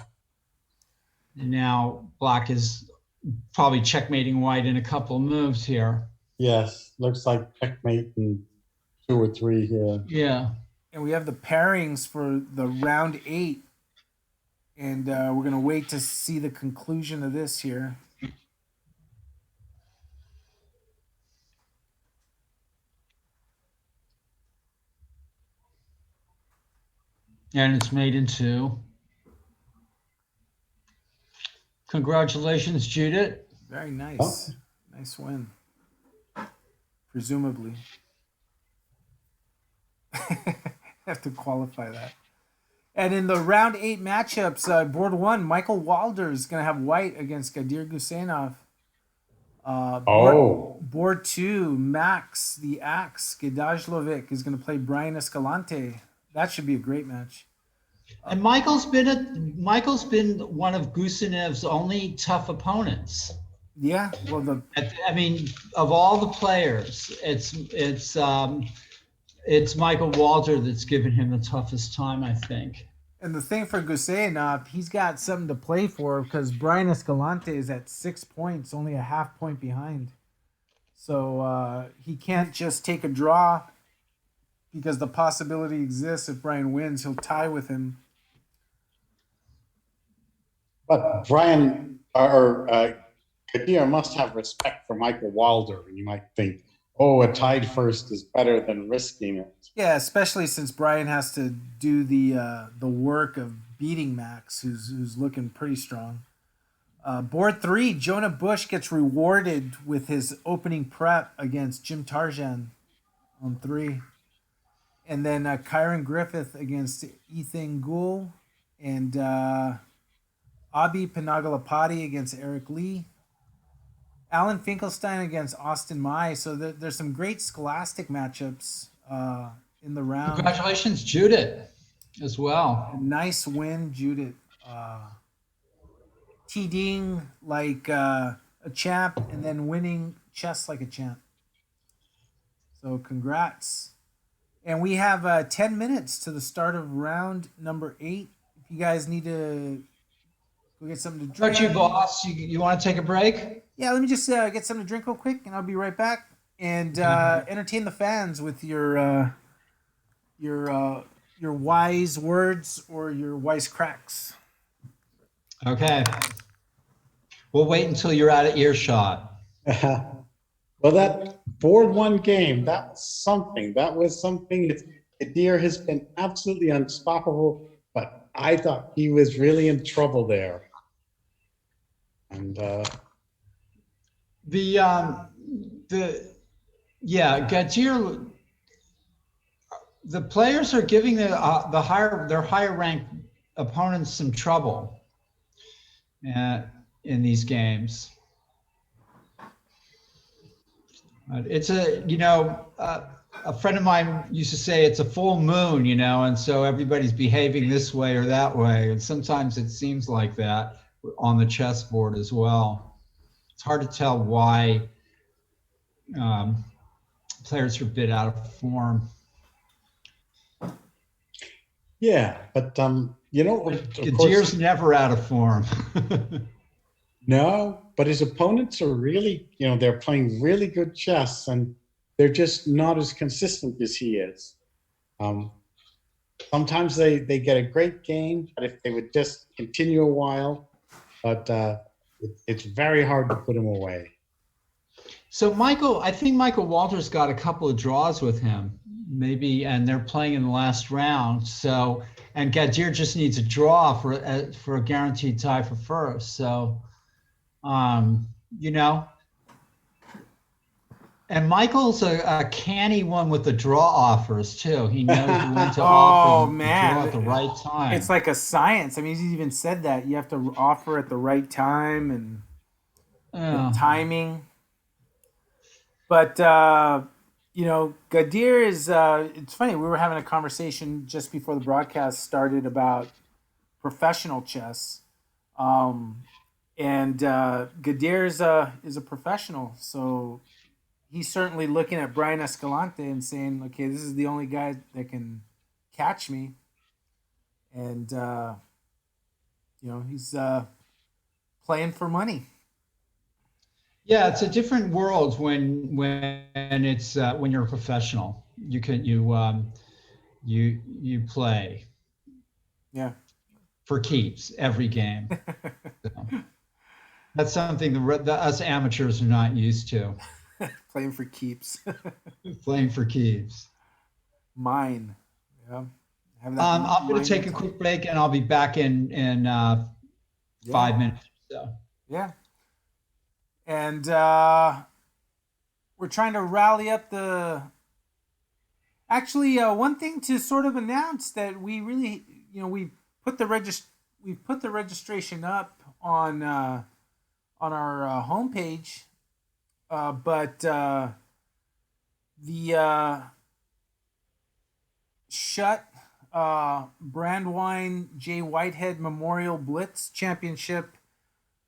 And now Black is probably checkmating White in a couple of moves here. Yes. Looks like checkmate in 2 or 3 here. Yeah. And we have the pairings for the round 8. And we're going to wait to see the conclusion of this here. And it's made in 2. Congratulations, Judith. Very nice. Nice win. Presumably. Have to qualify that. And in the round 8 matchups, board 1, Michael Walder is going to have White against Gadir Gusenov. Board 2, Max the Axe Gedajlovic is going to play Brian Escalante. That should be a great match. And Michael's been one of Gusenev's only tough opponents. Yeah, well, I mean, of all the players, it's Michael Walter that's given him the toughest time, I think. And the thing for Guseyanov, he's got something to play for because Brian Escalante is at 6 points, only a half point behind. So he can't just take a draw because the possibility exists if Brian wins, he'll tie with him. But Brian Kadir must have respect for Michael Wilder, and you might think, oh, a tied first is better than risking it. Yeah, especially since Brian has to do the work of beating Max, who's looking pretty strong. Board 3, Jonah Bush gets rewarded with his opening prep against Jim Tarjan on 3. And then Kyron Griffith against Ethan Gould. And Abi Panagalapati against Eric Lee. Alan Finkelstein against Austin Mai. So there's some great scholastic matchups in the round. Congratulations, Judith, as well. A nice win, Judith. TDing like a champ and then winning chess like a champ. So congrats. And we have 10 minutes to the start of round number 8. If you guys need to go get something to drink. Aren't you, boss? You want to take a break? Yeah, let me just get something to drink real quick, and I'll be right back. And entertain the fans with your wise words or your wise cracks. Okay. We'll wait until you're out of earshot. Well, that board 1 game, that was something. Kadir has been absolutely unstoppable, but I thought he was really in trouble there. And Gadir, the players are giving their higher ranked opponents some trouble in these games. It's a friend of mine used to say it's a full moon, and so everybody's behaving this way or that way, and sometimes it seems like that on the chessboard as well. It's hard to tell why players are a bit out of form. yeah, but Kadir's never out of form. No, but his opponents are really, they're playing really good chess, and they're just not as consistent as he is. Sometimes they get a great game, but if they would just continue a while, but it's very hard to put him away. So I think Michael Walters got a couple of draws with him, maybe, and they're playing in the last round. So, and Gadir just needs a draw for a guaranteed tie for first. So, and Michael's a canny one with the draw offers too. He knows when to offer the draw at the right time. It's like a science. I mean, he's even said that you have to offer at the right time and the timing. But Gadir is. It's funny. We were having a conversation just before the broadcast started about professional chess. And Gadir is a professional, so he's certainly looking at Brian Escalante and saying, okay, this is the only guy that can catch me. And, he's playing for money. Yeah, it's a different world when it's when you're a professional. You play. Yeah. For keeps every game. So. That's something us amateurs are not used to. Playing for keeps. Playing for keeps. Mine. Yeah. I'm going to take a quick break, and I'll be back in 5 minutes or so. Yeah. And we're trying to rally up the. Actually, one thing to sort of announce that we really, we've put the registration up on our homepage, but the Shut Brandwine J. Whitehead Memorial Blitz Championship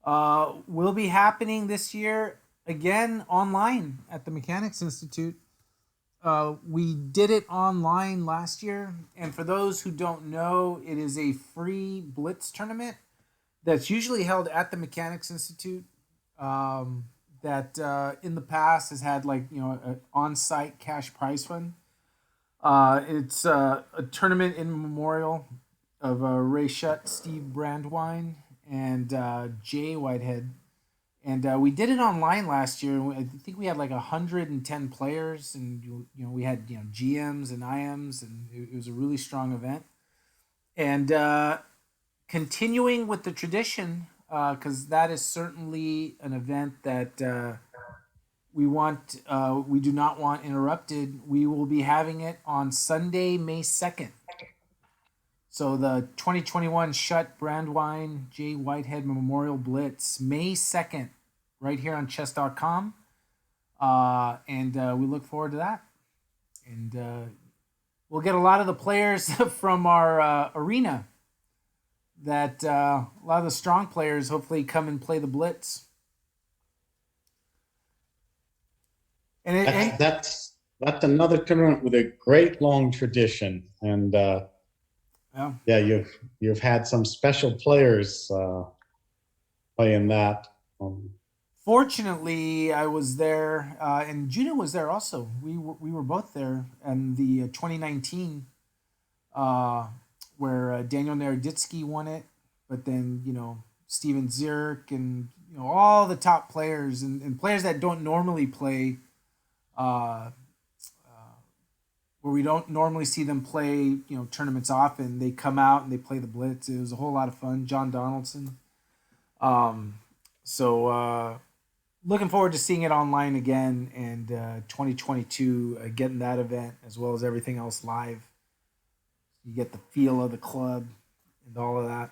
will be happening this year again online at the Mechanics Institute. We did it online last year, and for those who don't know, it is a free blitz tournament that's usually held at the Mechanics Institute. That in the past has had like an on-site cash prize fund. It's a tournament in memorial of Ray Shutt, Steve Brandwine, and Jay Whitehead. And we did it online last year. I think we had like 110 players, and we had GMs and IMs, and it was a really strong event. And continuing with the tradition, because that is certainly an event that we do not want interrupted. We will be having it on Sunday, May 2nd. So the 2021 Shutt Brandwine Jay Whitehead Memorial Blitz, May 2nd, right here on chess.com. And we look forward to that. And we'll get a lot of the players from our arena that a lot of the strong players hopefully come and play the Blitz. And that's another tournament with a great long tradition, and you've had some special players playing that. Fortunately, I was there, and Juno was there also. We were both there, and the 2019, where Daniel Naroditsky won it, but then Steven Zirk and all the top players and players that don't normally play. Where we don't normally see them play, tournaments often. They come out and they play the Blitz. It was a whole lot of fun. John Donaldson. So looking forward to seeing it online again, and 2022 getting that event as well as everything else live. You get the feel of the club and all of that.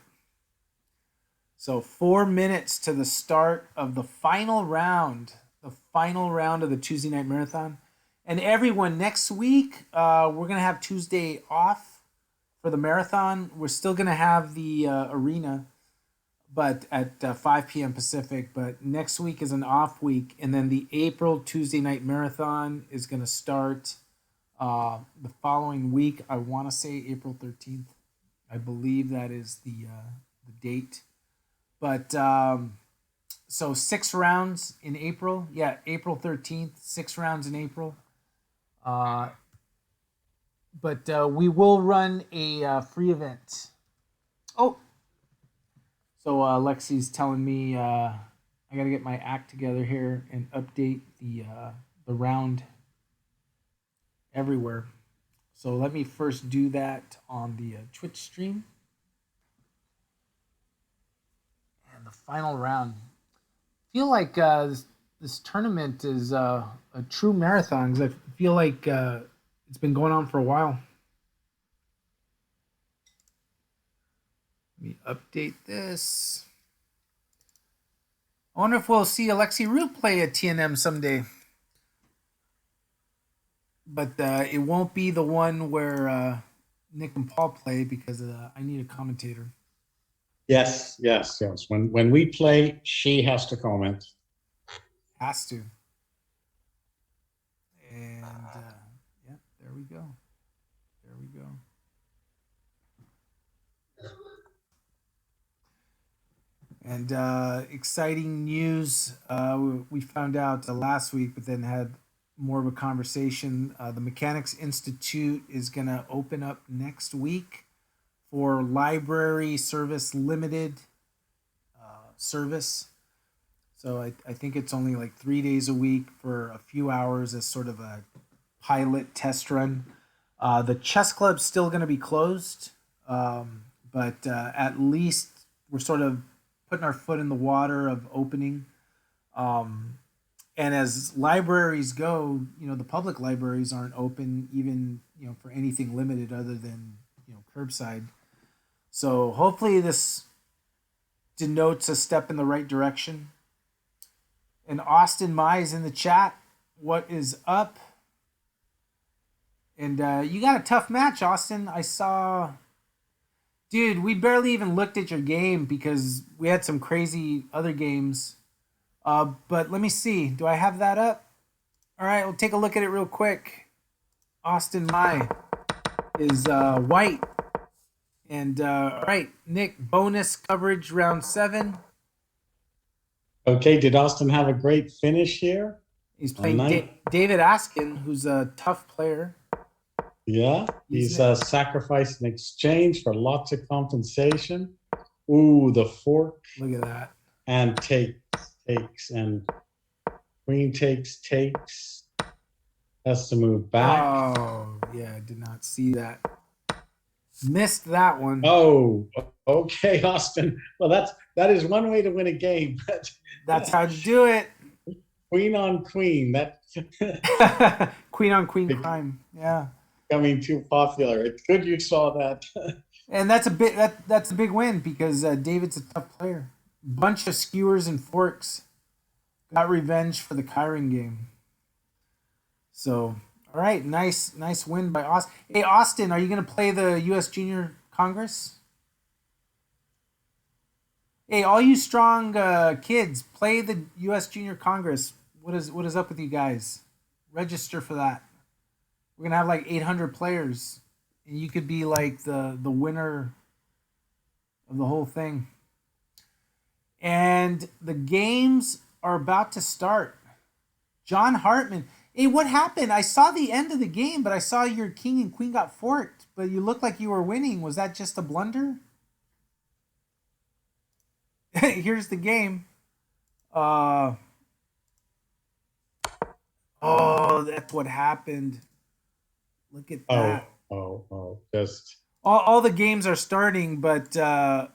So 4 minutes to the start of the final round of the Tuesday Night Marathon. And everyone, next week, we're going to have Tuesday off for the marathon. We're still going to have the arena, but at 5 p.m. Pacific. But next week is an off week. And then the April Tuesday Night Marathon is going to start the following week. I want to say April 13th. I believe that is the date. But so 6 rounds in April. Yeah, April 13th, 6 rounds in April. But we will run a free event. Oh, so Lexi's telling me I got to get my act together here and update the round everywhere. So let me first do that on the Twitch stream. And the final round. I feel like this tournament is a true marathon, because I feel like it's been going on for a while. Let me update this. I wonder if we'll see Alexei Root play at TNM someday. But it won't be the one where Nick and Paul play, because I need a commentator. Yes. When we play, she has to comment. Has to. And there we go. And exciting news. We found out last week, but then had more of a conversation. The Mechanics Institute is going to open up next week for library service limited service. So I think it's only like 3 days a week for a few hours as sort of a pilot test run. The chess club's still going to be closed, but at least we're sort of putting our foot in the water of opening. And as libraries go, the public libraries aren't open even, for anything limited other than, curbside. So hopefully this denotes a step in the right direction. And Austin Mize in the chat. What is up? And you got a tough match, Austin. I saw... Dude, we barely even looked at your game because we had some crazy other games. But let me see. Do I have that up? All right, we'll take a look at it real quick. Austin Mai is white. And all right, Nick, bonus coverage round 7. Okay, did Austin have a great finish here? He's playing Night. David Askin, who's a tough player. Yeah, He's he's sacrificed in exchange for lots of compensation. Ooh, the fork Look at that. and takes, and queen takes. Has to move back. Oh, yeah, I did not see that. Missed that one. Oh, okay, Austin. Well, that is one way to win a game. That's how to do it. Queen on queen. That Queen on queen crime. Yeah. becoming too popular. It's good you saw that. And that's a big win because David's a tough player. Bunch of skewers and forks. Got revenge for the Kyron game. So, all right, nice win by Austin. Hey, Austin, are you going to play the U.S. Junior Congress? Hey, all you strong kids, play the U.S. Junior Congress. What is up with you guys? Register for that. We're gonna have like 800 players, and you could be like the winner of the whole thing. And the games are about to start. John Hartman. Hey, what happened? I saw the end of the game, but I saw your king and queen got forked, but you looked like you were winning. Was that just a blunder? Here's the game. Oh, that's what happened. Look at that. Just All the games are starting, but I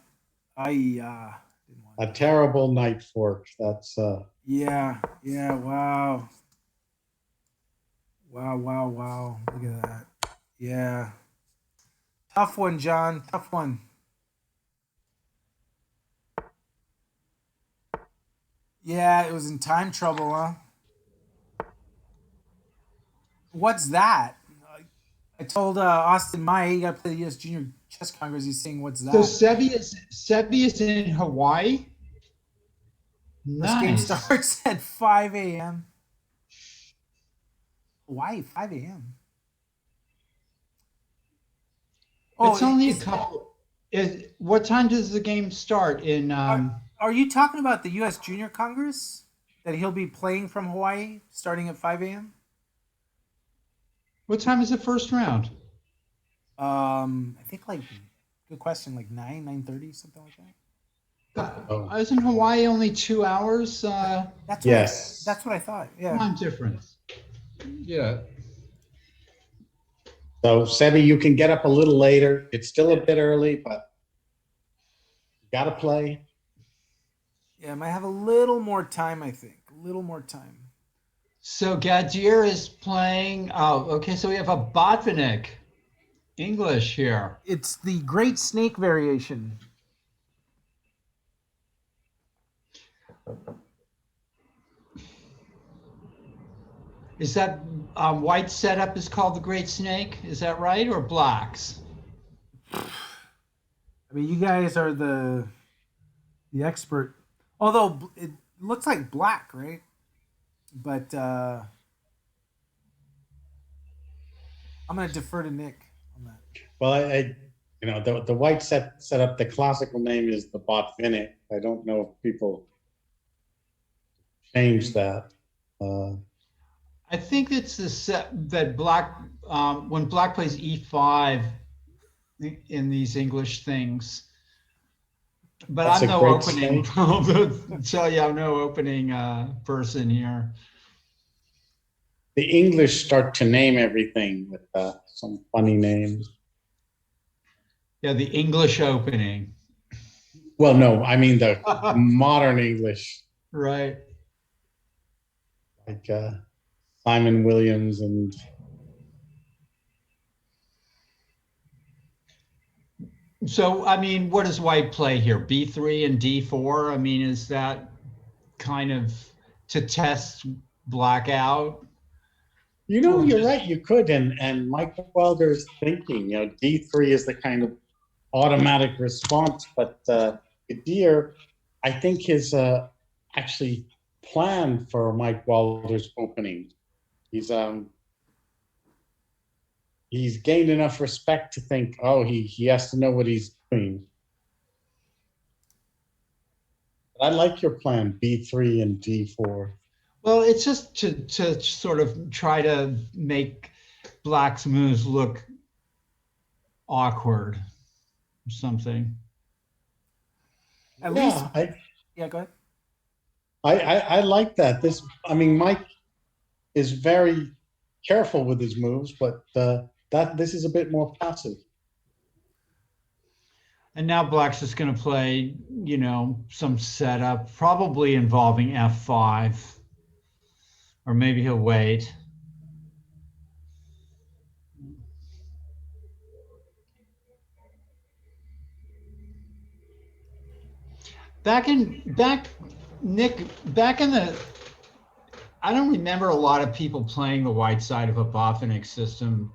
didn't want a terrible night fork. That's Yeah, wow. Wow. Look at that. Yeah. Tough one, John. Tough one. Yeah, it was in time trouble, huh? What's that? I told Austin Maya he got to play the U.S. Junior Chess Congress. He's saying, "What's that?" So Sebi is in Hawaii. This game Nice. starts at 5 a.m. Hawaii, 5 a.m. It's only a couple. What time does the game start in? Are you talking about the U.S. Junior Congress that he'll be playing from Hawaii starting at 5 a.m.? What time is the first round? I think good question, like 9:30, something like that. Isn't Hawaii only 2 hours? That's yes. That's what I thought. Yeah. Time difference. Yeah. So, Sebi, you can get up a little later. It's still a bit early, but you got to play. Yeah, I might have a little more time, I think. A little more time. So Gadir is playing. Oh, okay. So we have a Botvinnik English here. It's the Great Snake variation. Is that white setup is called the Great Snake? Is that right, or blacks? I mean, you guys are the expert. Although it looks like black, right? But I'm gonna defer to Nick on that. Well, the white setup, the classical name is the Botvinnik. I don't know if people change that. I think it's the set that black when black plays e5 in these English things. But That's I'm a no great opening. snake. I'll tell you, I'm no opening person here. The English start to name everything with some funny names. Yeah, the English opening. Well, no, I mean the modern English, Right. like Simon Williams and. So, I mean, what does white play here? B3 and D4? I mean, is that kind of to test black out? You're right. You could, and Michael Wilder's thinking. D3 is the kind of automatic response, but Gadir, I think, is actually planned for Mike Wilder's opening. He's he's gained enough respect to think, oh, he has to know what he's doing. But I like your plan, B3 and D4. Well, it's just to sort of try to make Black's moves look awkward or something. At least, I, yeah, go ahead. I like that. Mike is very careful with his moves, but this is a bit more passive. And now Black's just going to play, some setup, probably involving F5, or maybe he'll wait. Nick, I don't remember a lot of people playing the white side of a Botvinnik system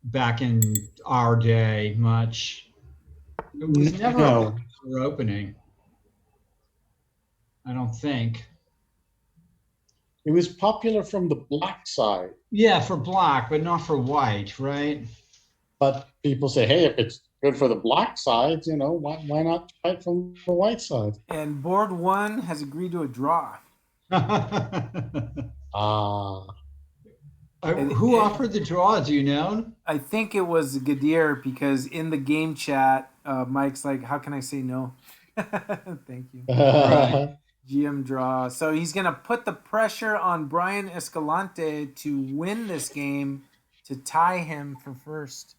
back in our day much. It was never a popular opening, I don't think. It was popular from the black side. Yeah, for black, but not for white, right? But people say, hey, if it's good for the black side, why not try it from the white side? And board one has agreed to a draw. Who offered the draw? Do you know? I think it was Gadir, because in the game chat, Mike's like, how can I say no? Thank you. Right. GM draw. So he's going to put the pressure on Brian Escalante to win this game, to tie him for first.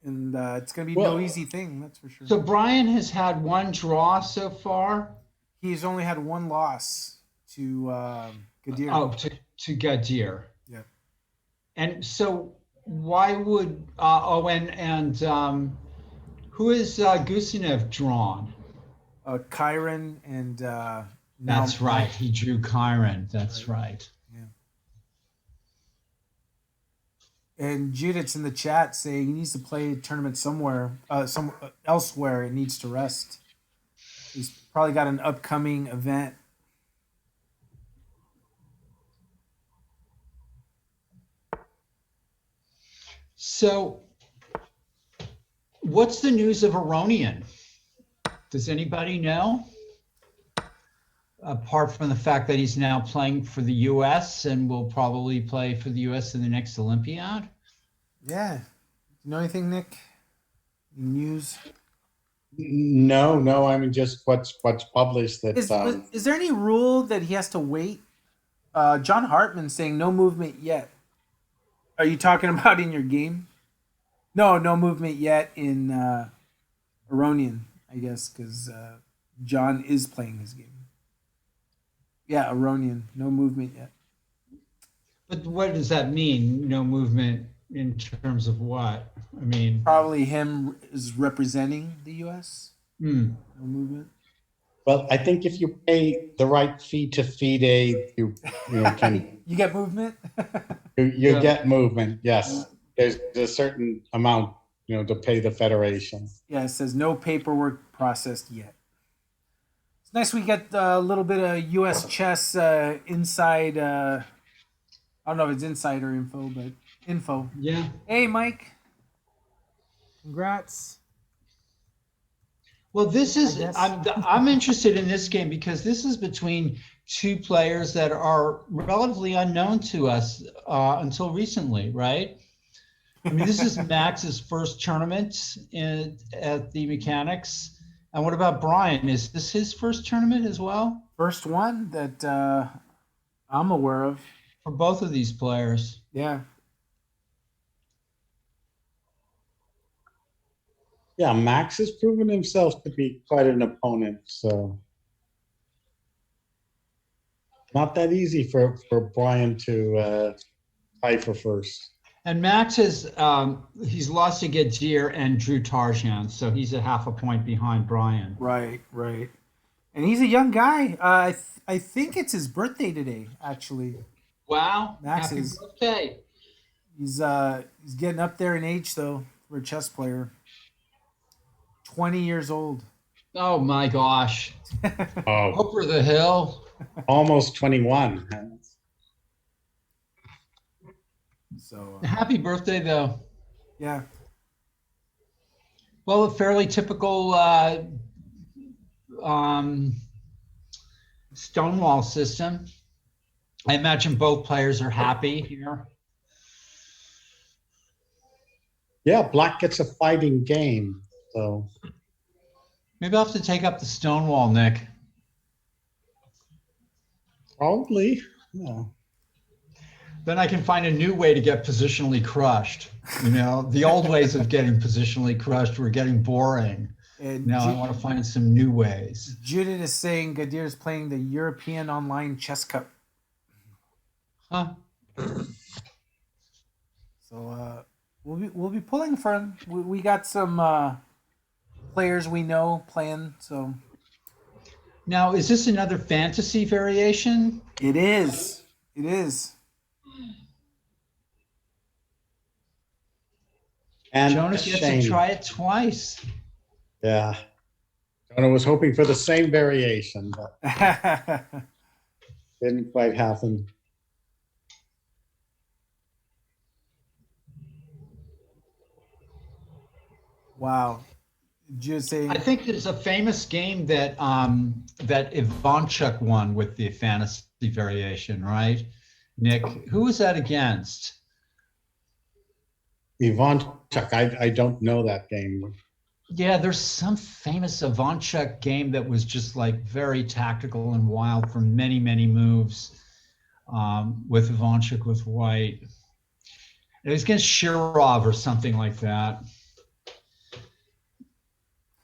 And it's going to be no easy thing, that's for sure. So Brian has had one draw so far. He's only had one loss to Gadir. Oh, to Gadir. Yeah. And so why would who is Gusenev drawn? Chiron and that's right. He drew Chiron. That's right. Yeah. And Judith's in the chat saying he needs to play a tournament somewhere, elsewhere. It needs to rest. He's probably got an upcoming event. So, what's the news of Aronian? Does anybody know? Apart from the fact that he's now playing for the U.S. and will probably play for the U.S. in the next Olympiad? Yeah. You know anything, Nick? News? No. I mean, just what's published. That is there any rule that he has to wait? John Hartman saying no movement yet. Are you talking about in your game? No movement yet in Aronian, I guess, because John is playing his game. Yeah, Aronian, no movement yet. But what does that mean? No movement in terms of what? I mean, probably him is representing the U.S. No movement. Well, I think if you pay the right fee to FIDE, you can you get movement. you get movement. Yes, there's a certain amount to pay the federation. Yeah, it says no paperwork processed yet. It's nice we get a little bit of U.S. chess inside. I don't know if it's insider info, but info. Yeah. Hey, Mike. Congrats. Well, this is I'm interested in this game because this is between two players that are relatively unknown to us until recently, right? I mean, this is Max's first tournament at the Mechanics. And what about Brian? Is this his first tournament as well? First one that I'm aware of. For both of these players. Yeah. Yeah, Max has proven himself to be quite an opponent, so not that easy for Brian to tie for first. And Max has he's lost to Gadir and Drew Tarjan, so he's a half a point behind Brian. Right. And he's a young guy. I think it's his birthday today, actually. Wow! Max Happy is birthday. He's getting up there in age though for a chess player. 20 years old. Oh my gosh! Oh, Over the hill. almost 21. So Happy birthday, though. yeah, Well, a fairly typical um, Stonewall system. I imagine both players are happy here. Yeah, black gets a fighting game. So Maybe I'll have to take up the Stonewall, Nick. probably, yeah. Then I can find a new way to get positionally crushed. You know, the old ways of getting positionally crushed were getting boring. and Now I want to find some new ways. Judith is saying Gadir is playing the European Online Chess Cup. Huh? So we'll be pulling for him. We got some players we know playing. So Now, is this another fantasy variation? it is. It is. And Jonas gets to Shane. try it twice. Yeah. Jonah was hoping for the same variation, but didn't quite happen. Wow. Just saying. I think there's a famous game that that Ivanchuk won with the fantasy variation, right? Nick, who was that against? Ivanchuk, I don't know that game. Yeah, there's some famous Ivanchuk game that was just like very tactical and wild for many, many moves with Ivanchuk with white. It was against Shirov or something like that.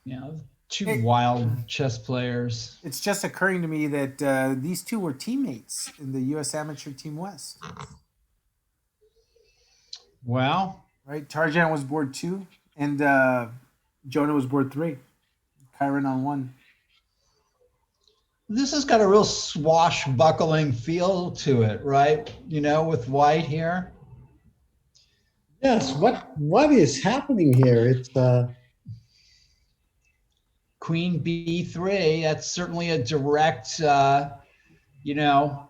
You know, two wild chess players. It's just occurring to me that these two were teammates in the U.S. Amateur Team West. Well, Right? Tarjan was board 2, and Jonah was board 3. Chiron on 1. this has got a real swashbuckling feel to it, right? You know, with white here. Yes, what is happening here? It's Queen B3, that's certainly a direct, you know,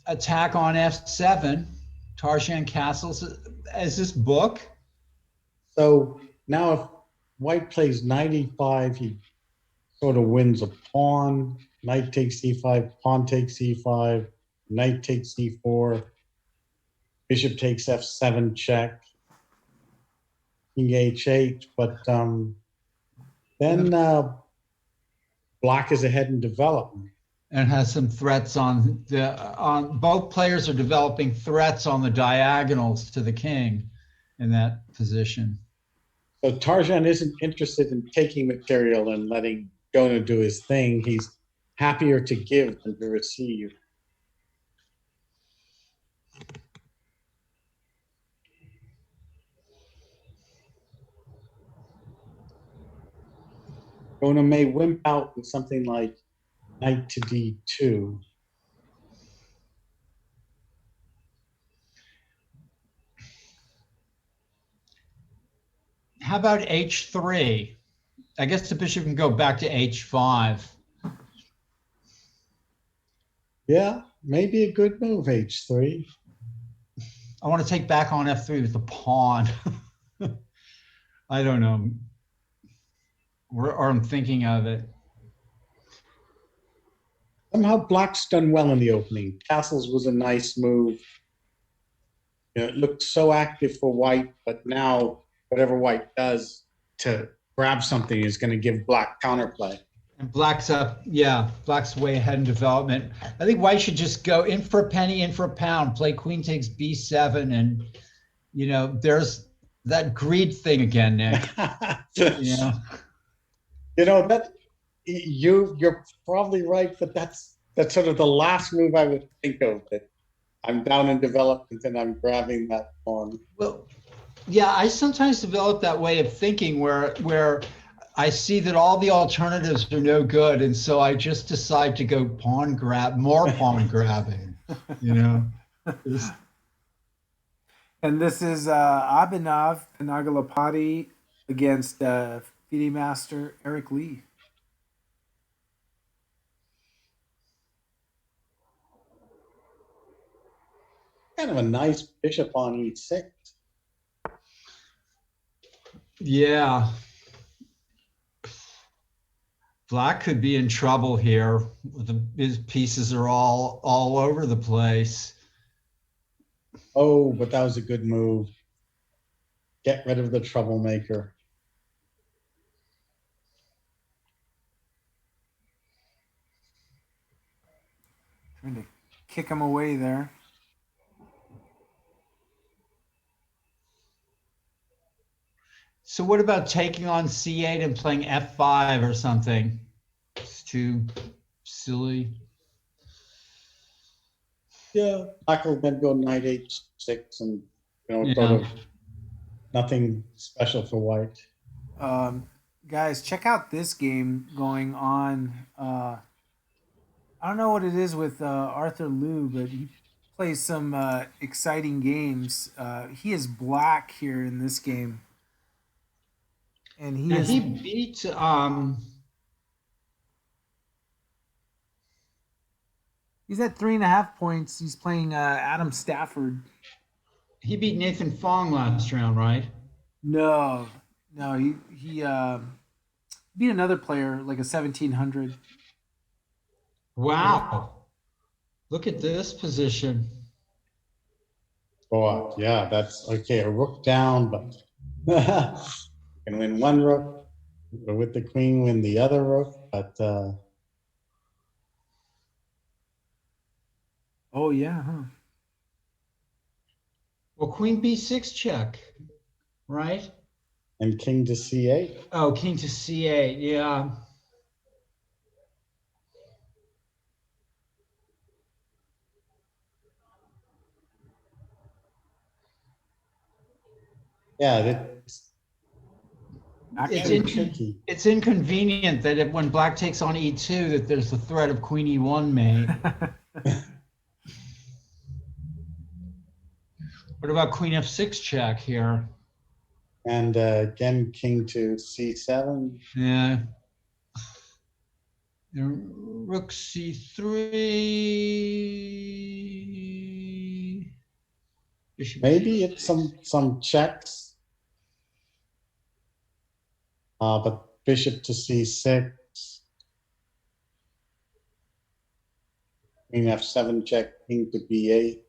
attack on F7. Tarshan Castles, as this book. so now if white plays knight e5, he sort of wins a pawn. Knight takes e5, pawn takes e5, knight takes e4, bishop takes f7 check, king h8, but then black is ahead in development. And has some threats on both players are developing threats on the diagonals to the king in that position. So Tarjan isn't interested in taking material and letting Jonah do his thing. He's happier to give than to receive. Jonah may wimp out with something like knight to d2. How about h3? I guess the bishop can go back to h5. Yeah, maybe a good move, h3. I want to take back on f3 with the pawn. I don't know. Or I'm thinking of it. Somehow black's done well in the opening. Castles was a nice move. You know, it looked so active for white, but now whatever white does to grab something is going to give black counterplay. And black's up, yeah, black's way ahead in development. I think white should just go in for a penny, in for a pound, play queen takes b7, and you know, there's that greed thing again, Nick. You know, You know that you're probably right, but that's sort of the last move I would think of. That I'm down in development and I'm grabbing that pawn. well, yeah, I sometimes develop that way of thinking where I see that all the alternatives are no good, and so I just decide to go pawn grab, more pawn grabbing. You know, And this is Abhinav Panagalapati against FIDE Master Eric Lee. Kind of a nice bishop on e6. Yeah. Black could be in trouble here. His pieces are all over the place. Oh, but that was a good move. Get rid of the troublemaker. Trying to kick him away there. So what about taking on c8 and playing f5 or something? It's too silly. Yeah, Black will then go knight h6 and Yeah. sort of nothing special for white. Guys, check out this game going on. I don't know what it is with Arthur Liu, but he plays some exciting games. He is black here in this game, and he is. He beat He's at 3.5 points. He's playing Adam Stafford. he beat Nathan Fong last round, right? No, he beat another player like a 1700. Wow. Look at this position. Oh, yeah, that's okay. A rook down, but can win one rook. With the queen, win the other rook. But Oh yeah, huh? Well, queen b6 check, right? and king to c8. Oh, king to c8, yeah. Yeah, It's actually tricky. It's inconvenient that when black takes on e2, that there's the threat of queen e1 mate. What about queen f6 check here? And again, king to c7. Yeah. Rook c3. Bishop Maybe it's some checks. But bishop to c6. Queen f7 check, king to b8.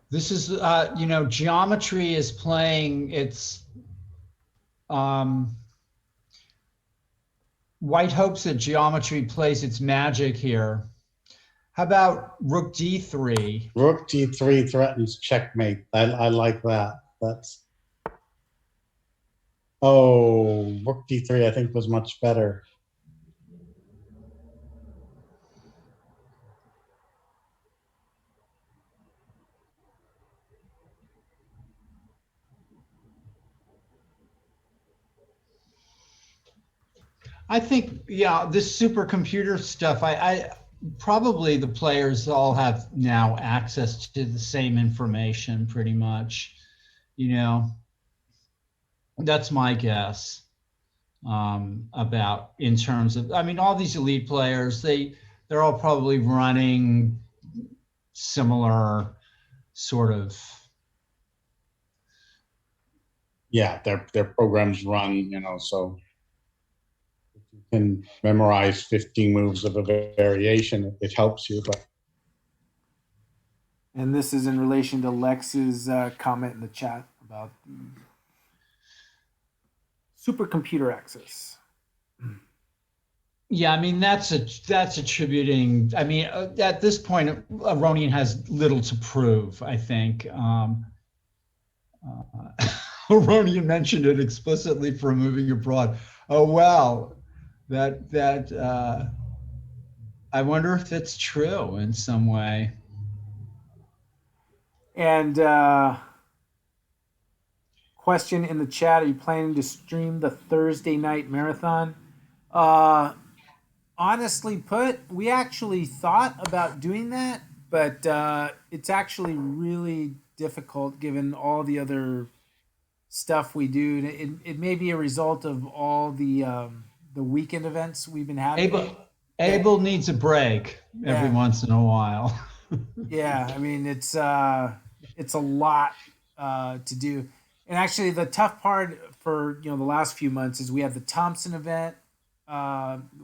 This is, geometry is playing its, white hopes that geometry plays its magic here. How about rook d3? Rook d3 threatens checkmate. I like that. That's. Oh, rook d3 I think was much better. I think, yeah, this supercomputer stuff, I probably the players all have now access to the same information pretty much, that's my guess about in terms of, I mean, all these elite players, they're all probably running similar sort of. Yeah, their programs run, so you can memorize 15 moves of a variation. It helps you, but. And this is in relation to Lex's comment in the chat about the supercomputer access. Yeah, I mean that's attributing. I mean, at this point, Aronian has little to prove. I think Aronian mentioned it explicitly for moving abroad. Oh well, that I wonder if it's true in some way. And question in the chat: are you planning to stream the Thursday night marathon? Honestly put, we actually thought about doing that, but it's actually really difficult given all the other stuff we do. It may be a result of all the weekend events we've been having. Abel needs a break every Yeah. once in a while. Yeah, I mean it's a lot to do, and actually the tough part for the last few months is we had the Thompson event,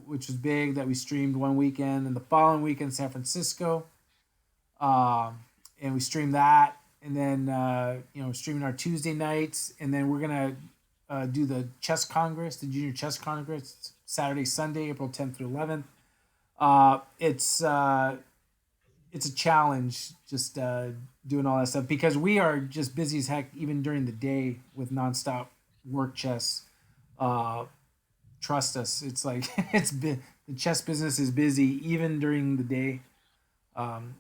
which was big that we streamed one weekend, and the following weekend San Francisco, and we streamed that, and then streaming our Tuesday nights, and then we're gonna do the chess congress, the junior chess congress, Saturday Sunday April 10th through 11th. It's a challenge just doing all that stuff because we are just busy as heck even during the day with nonstop work chess. Trust us, it's like the chess business is busy even during the day.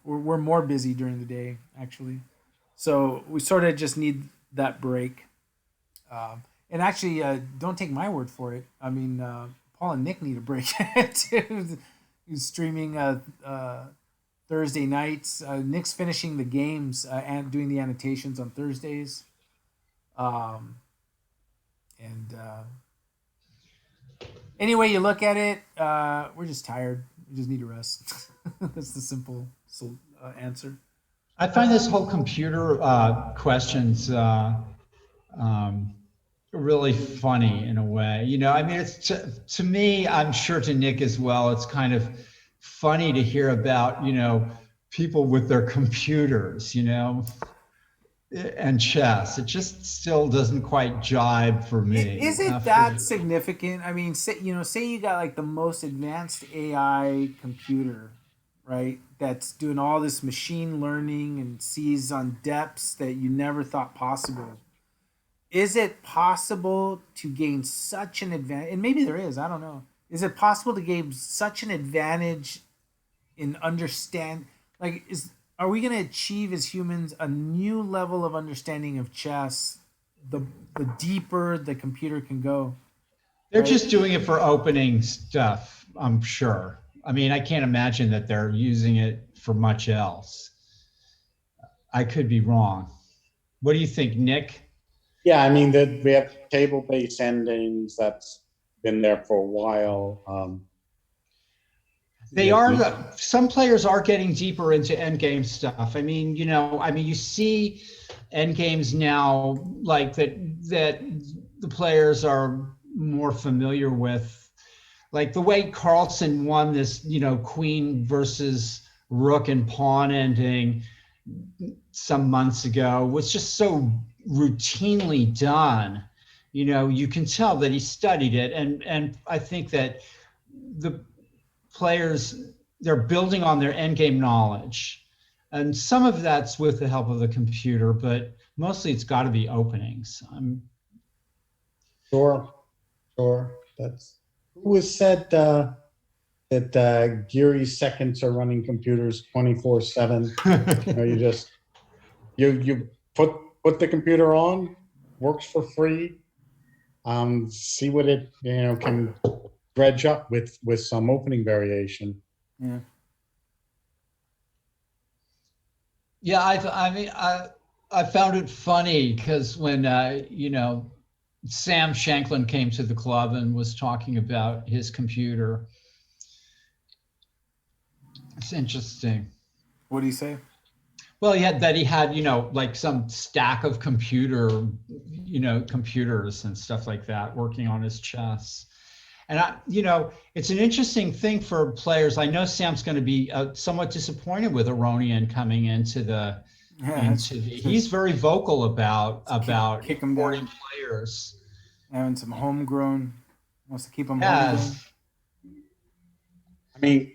We're more busy during the day actually, so we sort of just need that break. And actually, don't take my word for it. I mean, Paul and Nick need a break too. He's streaming Thursday nights. Nick's finishing the games and doing the annotations on Thursdays. And Anyway you look at it, we're just tired. We just need to rest. That's the simple answer. I find this whole computer questions really funny in a way. I mean, it's to me, I'm sure to Nick as well, it's kind of funny to hear about, people with their computers, and chess. It just still doesn't quite jibe for me. Is it that significant? I mean, say you got like the most advanced AI computer, right? That's doing all this machine learning and sees on depths that you never thought possible. Is it possible to gain such an advantage? And maybe there is, I don't know. Is it possible to gain such an advantage in are we going to achieve as humans a new level of understanding of chess the deeper the computer can go? They're just doing it for opening stuff, I'm sure. I mean, I can't imagine that they're using it for much else. I could be wrong. What do you think, Nick? Yeah, I mean, we have table-based endings that's been there for a while. Some players are getting deeper into endgame stuff. I mean, you see endgames now like that the players are more familiar with, like the way Carlsen won this, queen versus rook and pawn ending some months ago was just so routinely done. You can tell that he studied it, and I think that the players, they're building on their endgame knowledge, and some of that's with the help of the computer, but mostly it's got to be openings. Sure. That's who has said that Geary seconds are running computers 24/7. You put the computer on, works for free. See what it can dredge up with some opening variation. Yeah. Yeah, I found it funny because when Sam Shanklin came to the club and was talking about his computer. It's interesting. What do you say? Well, he had like some stack of computers and stuff like that working on his chess. And it's an interesting thing for players. I know Sam's going to be somewhat disappointed with Aronian coming into the. He's very vocal about importing players. Having some homegrown, wants to keep them homegrown. I mean,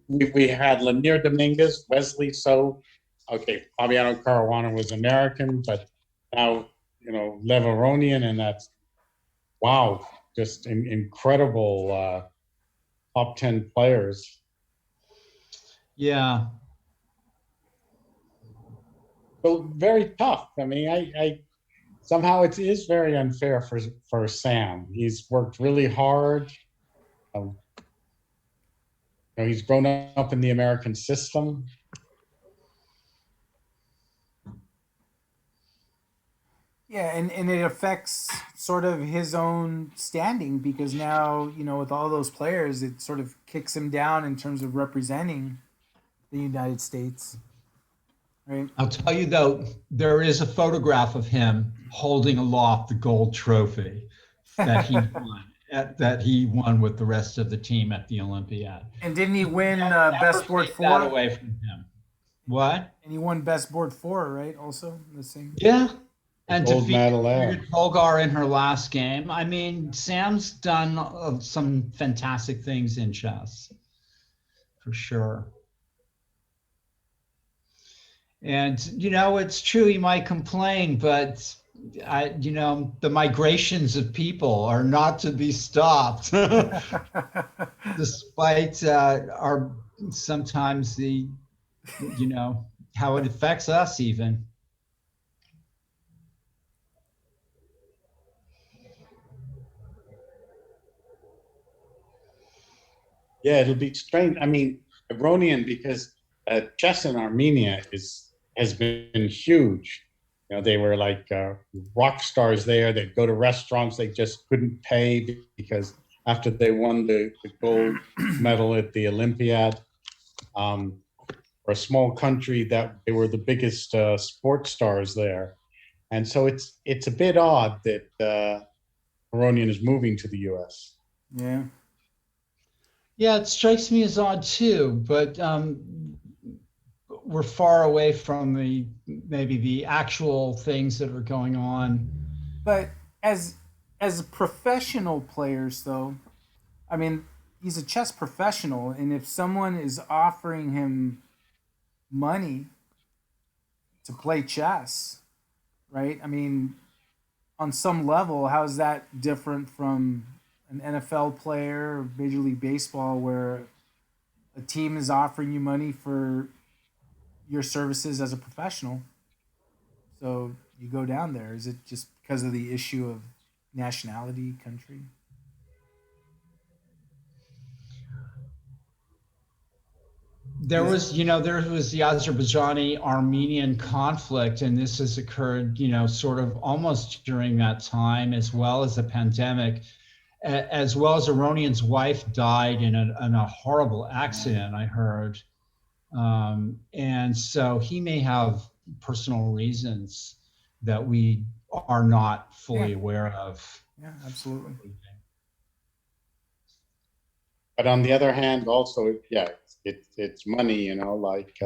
we had Lanier Dominguez, Wesley So. Okay, Fabiano Caruana was American, but now, Lev Aronian, and that's, wow, just incredible top 10 players. Yeah. So very tough. I mean, I somehow it is very unfair for Sam. He's worked really hard. He's grown up in the American system. Yeah, and it affects sort of his own standing because now, with all those players, it sort of kicks him down in terms of representing the United States, right? I'll tell you though, there is a photograph of him holding aloft the gold trophy that he won, that he won with the rest of the team at the Olympiad. And didn't he win Never best board take that four? away from him. What? And he won best board four, right? Also the same. Yeah. And Gold defeated medal there. Judith Polgar in her last game. I mean, Sam's done some fantastic things in chess, for sure. And it's true he might complain, but the migrations of people are not to be stopped, despite our sometimes how it affects us even. Yeah, it'll be strange. I mean, Iranian, because chess in Armenia has been huge. They were like rock stars there. They'd go to restaurants they just couldn't pay because after they won the gold medal at the Olympiad, for a small country, that they were the biggest sports stars there. And so it's a bit odd that Iranian is moving to the U.S. Yeah. Yeah, it strikes me as odd too, but we're far away from maybe the actual things that are going on. But as professional players, though, I mean, he's a chess professional, and if someone is offering him money to play chess, right? I mean, on some level, how is that different from an NFL player or Major League Baseball where a team is offering you money for your services as a professional? So you go down there. Is it just because of the issue of nationality, country? There was the Azerbaijani Armenian conflict, and this has occurred, sort of almost during that time, as well as the pandemic, as well as Iranian's wife died in a horrible accident, I heard. And so he may have personal reasons that we are not fully aware of. Yeah, absolutely. But on the other hand, also, yeah, it's money, like.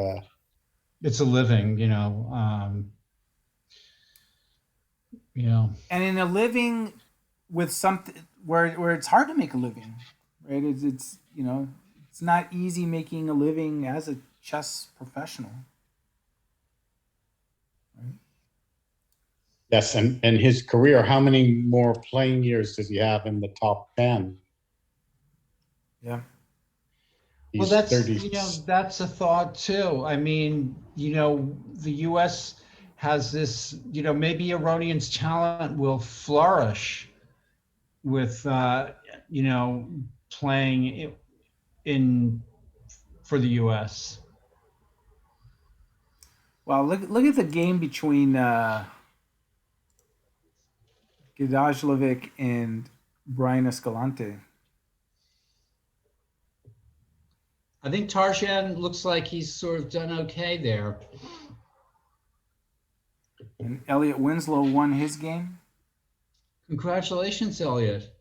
It's a living, And in a living with something where it's hard to make a living, right? It's it's not easy making a living as a chess professional. Right? Yes, and his career, how many more playing years does he have in the top 10? Yeah. Well, that's a thought too. I mean, the U.S. has this, maybe Iranian's talent will flourish with, playing for the U.S. Well, look at the game between Gidajlovic and Brian Escalante. I think Tarjan looks like he's sort of done okay there. And Elliot Winslow won his game. Congratulations, Elliot.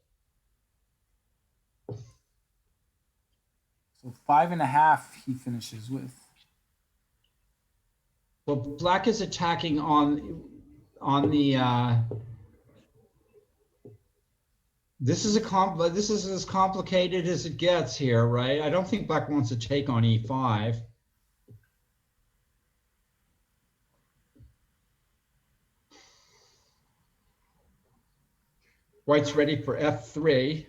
So 5.5 he finishes with. Well, Black is attacking on the. This is as complicated as it gets here, right? I don't think Black wants to take on E5. White's ready for F3.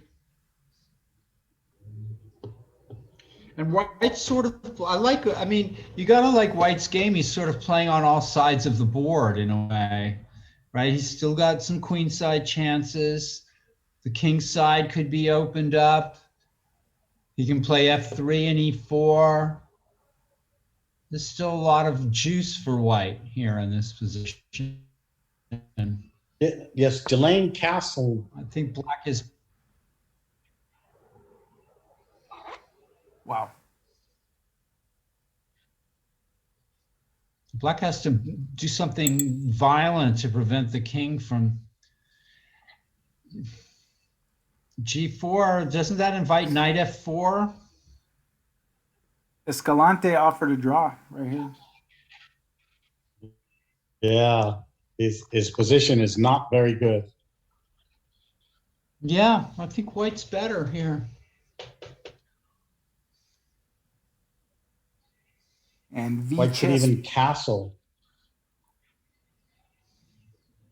And White's sort of, you gotta like White's game. He's sort of playing on all sides of the board in a way, right? He's still got some queen side chances. The king side could be opened up. He can play F3 and E4. There's still a lot of juice for White here in this position. Yes, Delane Castle. I think black is, Wow. black has to do something violent to prevent the king from G4. Doesn't that invite knight F4? Escalante offered a draw right here. Yeah, his position is not very good. Yeah, I think white's better here. And White could even castle.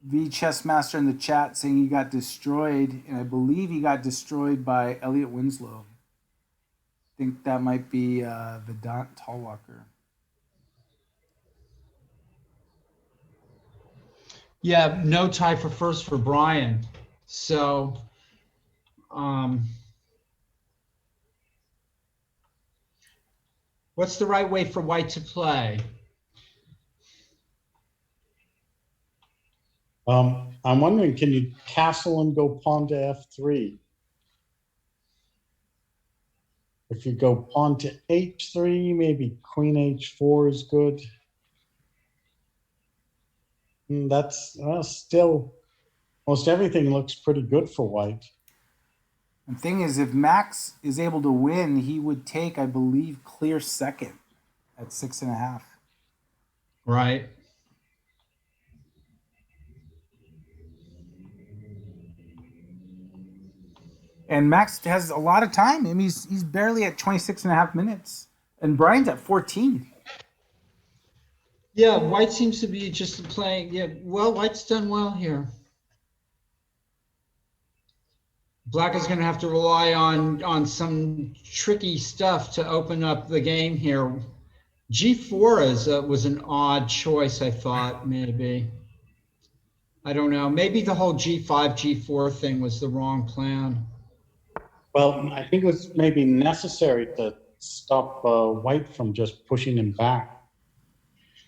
V Chessmaster in the chat saying he got destroyed, and I believe he got destroyed by Elliot Winslow. I think that might be Vedant Talwalkar. Yeah, no tie for first for Brian. So, what's the right way for white to play? I'm wondering, can you castle and go pawn to F3? If you go pawn to H3, maybe queen H4 is good. That's still, most everything looks pretty good for white. The thing is, if Max is able to win, he would take, I believe, clear second at 6.5. Right. And Max has a lot of time. I mean, he's barely at 26.5 minutes. And Brian's at 14. Yeah, white seems to be just playing. Yeah, well, white's done well here. Black is going to have to rely on some tricky stuff to open up the game here. G4 was an odd choice, I thought, maybe. I don't know. Maybe the whole G5, G4 thing was the wrong plan. Well, I think it was maybe necessary to stop white from just pushing him back.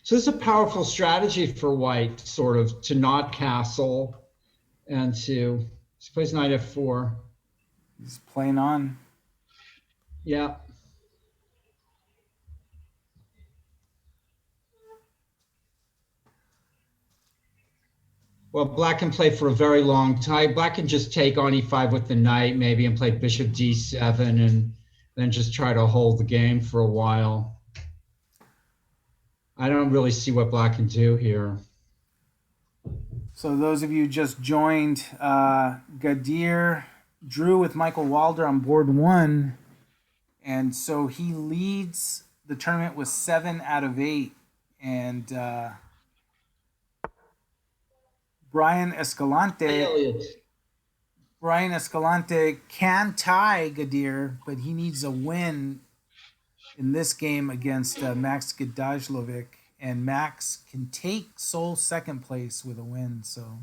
So this is a powerful strategy for white, sort of, to not castle and to, he plays knight F4. He's playing on. Yeah. Well, black can play for a very long time. Black can just take on E5 with the knight maybe and play bishop D7 and then just try to hold the game for a while. I don't really see what black can do here. So those of you just joined, Gadir drew with Michael Wilder on board 1. And so he leads the tournament with 7 out of 8. And Brian Escalante can tie Gadir, but he needs a win in this game against Max Gadajlovic. And Max can take sole second place with a win. So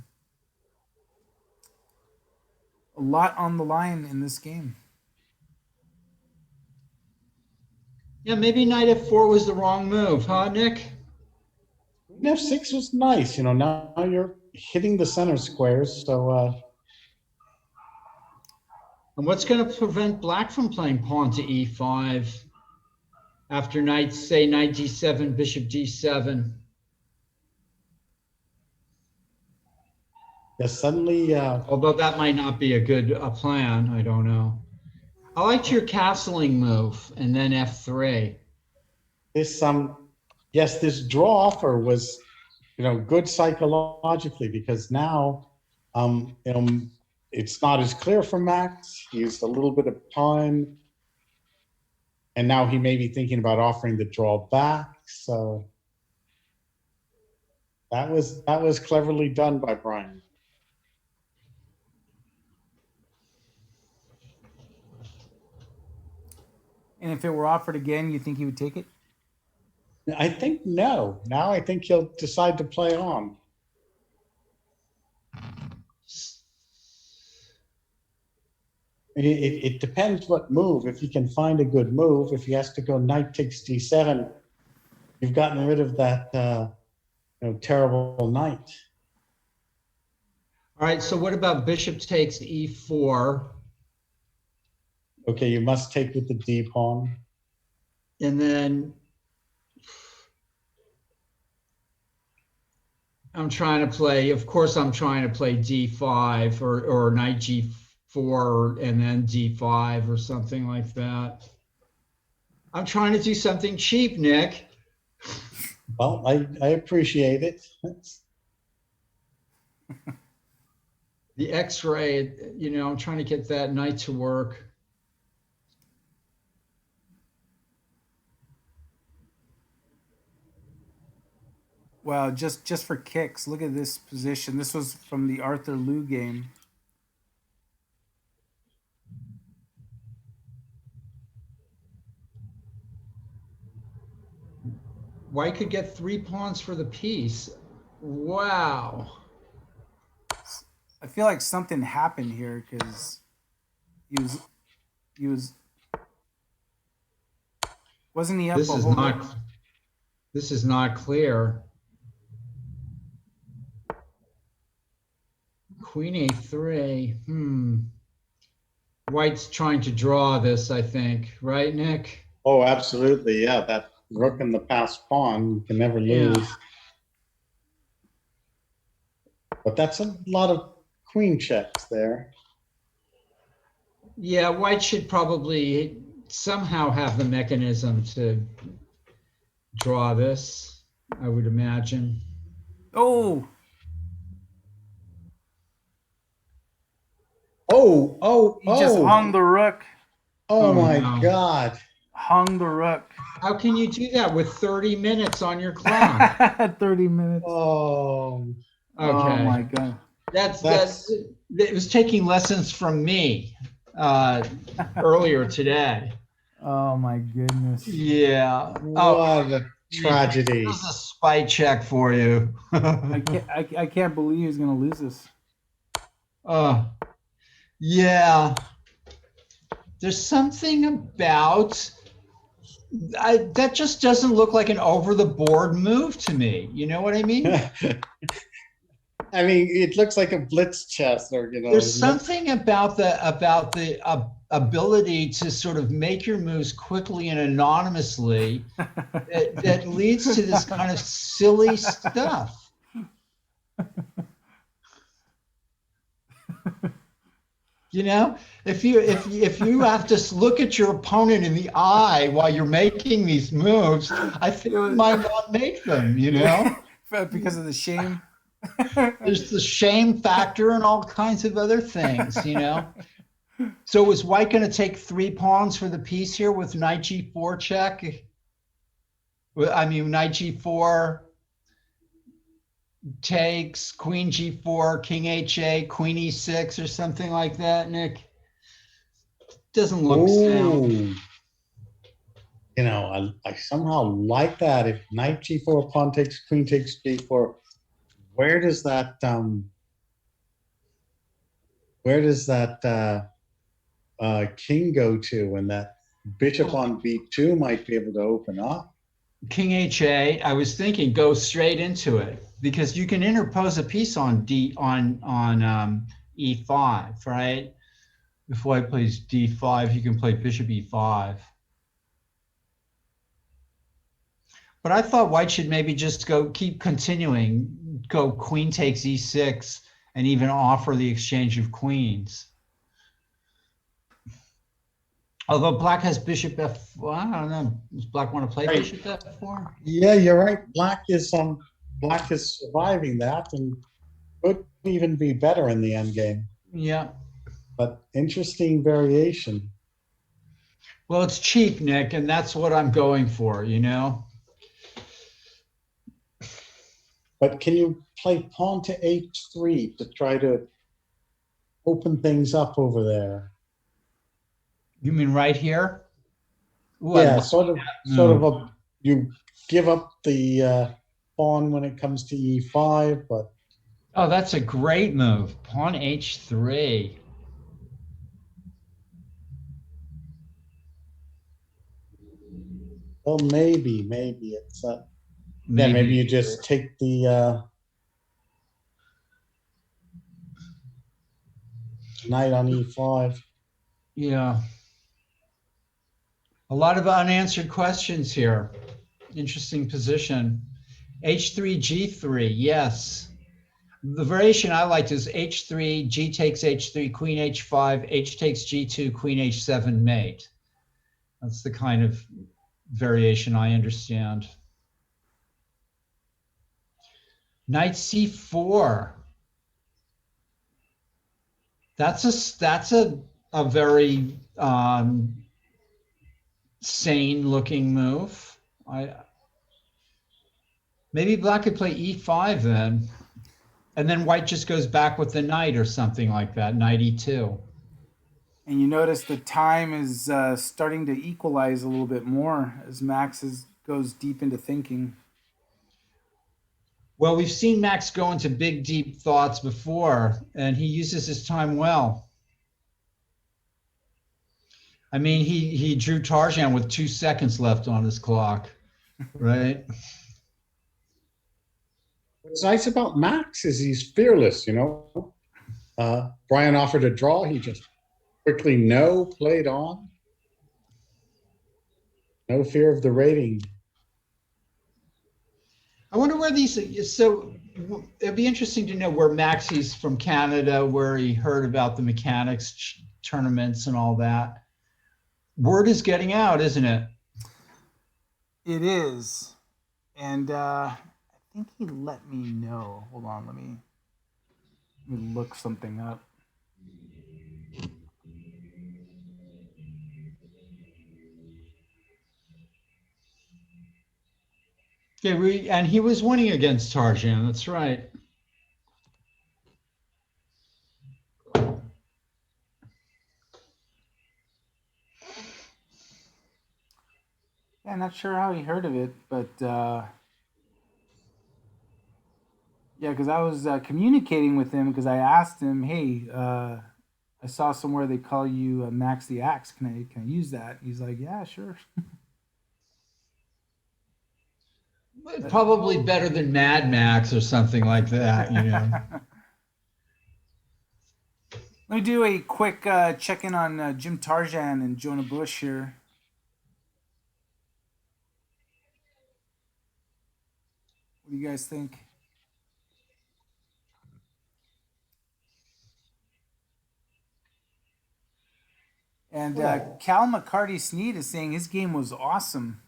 a lot on the line in this game. Yeah, maybe knight F4 was the wrong move, huh, Nick? F6 was nice. You know, now you're hitting the center squares. So, and what's going to prevent black from playing pawn to E5 after knight, say, knight D7, bishop D7? yeah, suddenly. Although that might not be a good plan, I don't know. I liked your castling move and then F3. This draw offer was, you know, good psychologically because now, you know, it's not as clear for Max. He used a little bit of time, and now he may be thinking about offering the draw back. So that was cleverly done by Brian. And if it were offered again, you think he would take it? I think no. Now I think he'll decide to play on. It depends what move. If he can find a good move, if he has to go knight takes d7, you've gotten rid of that terrible knight. All right, so what about bishop takes e4? Okay, you must take with the d pawn. And then I'm trying to play, of course, I'm trying to play d5 or knight g4 and then d5 or something like that. I'm trying to do something cheap, Nick. Well, I appreciate it. The X-ray, you know, I'm trying to get that knight to work. Well, just for kicks, look at this position. This was from the Arthur Liu game. White could get 3 pawns for the piece. Wow. I feel like something happened here because he was wasn't he up This a is whole not this is not clear. Queen a3. White's trying to draw this, I think, right, Nick? Oh, absolutely. Yeah, that rook and the passed pawn, you can never lose. Yeah. But that's a lot of queen checks there. Yeah, White should probably somehow have the mechanism to draw this, I would imagine. Oh, Oh, he just hung the rook. Oh Oh, my no. God. Hung the rook. How can you do that with 30 minutes on your clock? 30 minutes. Oh, Okay. Oh my god. That's it was taking lessons from me earlier today. Oh my goodness. Yeah. what a tragedy. This is a spy check for you. I can't believe he's gonna lose this. Yeah. There's something about that just doesn't look like an over the board move to me. You know what I mean? I mean, it looks like a blitz chess, or There's something about the ability to sort of make your moves quickly and anonymously that leads to this kind of silly stuff. You know, if you have to look at your opponent in the eye while you're making these moves, I think you might not make them. You know, because of the shame. There's the shame factor and all kinds of other things. You know. So is White going to take 3 pawns for the piece here with knight g4 check? I mean, knight g4 takes, queen g4, king ha, queen e6 or something like that, Nick? Doesn't look sound. You know, I somehow like that. If knight g4, pawn takes, queen takes g4, where does that king go to? And that bishop on b2 might be able to open up. King ha, I was thinking go straight into it because you can interpose a piece on e5, right? If White plays d5, you can play bishop e5. But I thought White should maybe just keep continuing, go queen takes e6, and even offer the exchange of queens. Although Black has bishop f4, I don't know. Does Black want to play bishop f4? Yeah, you're right. Black is surviving that and could even be better in the end game. Yeah. But interesting variation. Well, it's cheap, Nick, and that's what I'm going for, you know? But can you play pawn to h3 to try to open things up over there? You mean right here? Ooh, Yeah, sort of you give up the pawn when it comes to e5, but oh, that's a great move. Pawn h3. well, maybe it's maybe you just take the Knight on e5. Yeah. A lot of unanswered questions here. Interesting position. H3, G3, yes. The variation I liked is H3, G takes H3, Queen H5, H takes G2, Queen H7 mate. That's the kind of variation I understand. Knight C4. That's a very sane looking move. Maybe black could play E5 then. And then white just goes back with the knight or something like that, knight E2. And you notice the time is starting to equalize a little bit more as goes deep into thinking. Well, we've seen Max go into big, deep thoughts before, and he uses his time well. I mean, he drew Tarzan with 2 seconds left on his clock, right? What's nice about Max is he's fearless, you know. Brian offered a draw. He just quickly played on. No fear of the rating. I wonder where so it'd be interesting to know where Max, he's from Canada, where he heard about the mechanics tournaments and all that. Word is getting out, isn't it? It is. And I think he let me know. Hold on, let me look something up. Yeah, and he was winning against Tarzan. That's right. Yeah, not sure how he heard of it, but yeah, because I was communicating with him because I asked him, "Hey, I saw somewhere they call you Max the Axe. Can I use that?" He's like, "Yeah, sure." Probably better than Mad Max or something like that, you know. Let me do a quick check in on Jim Tarzan and Jonah Bush here. What do you guys think? And Cal McCarty Sneed is saying his game was awesome.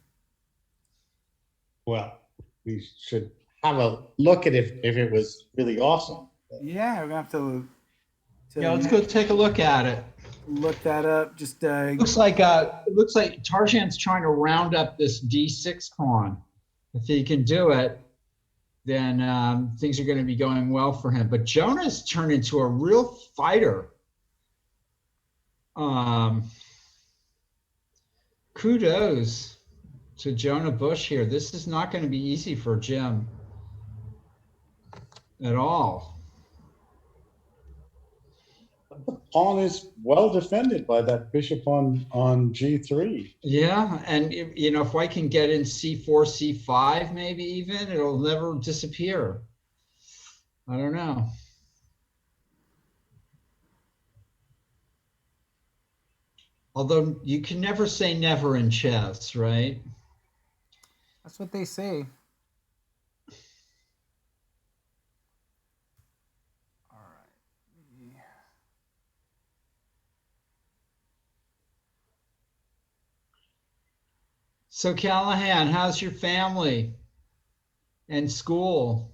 Well, we should have a look at if it was really awesome. Yeah, we're gonna have to Yeah, let's go take a look at it. Look that up. Just it looks like Tarzan's trying to round up this D6 pawn. If he can do it, then things are going to be going well for him. But Jonah's turned into a real fighter. Kudos to Jonah Bush here. This is not going to be easy for Jim at all. The pawn is well defended by that bishop on G3. Yeah, and you know, if white can get in C4, C5, maybe even, it'll never disappear. I don't know. Although you can never say never in chess, right? That's what they say. All right. So Callahan, how's your family and school?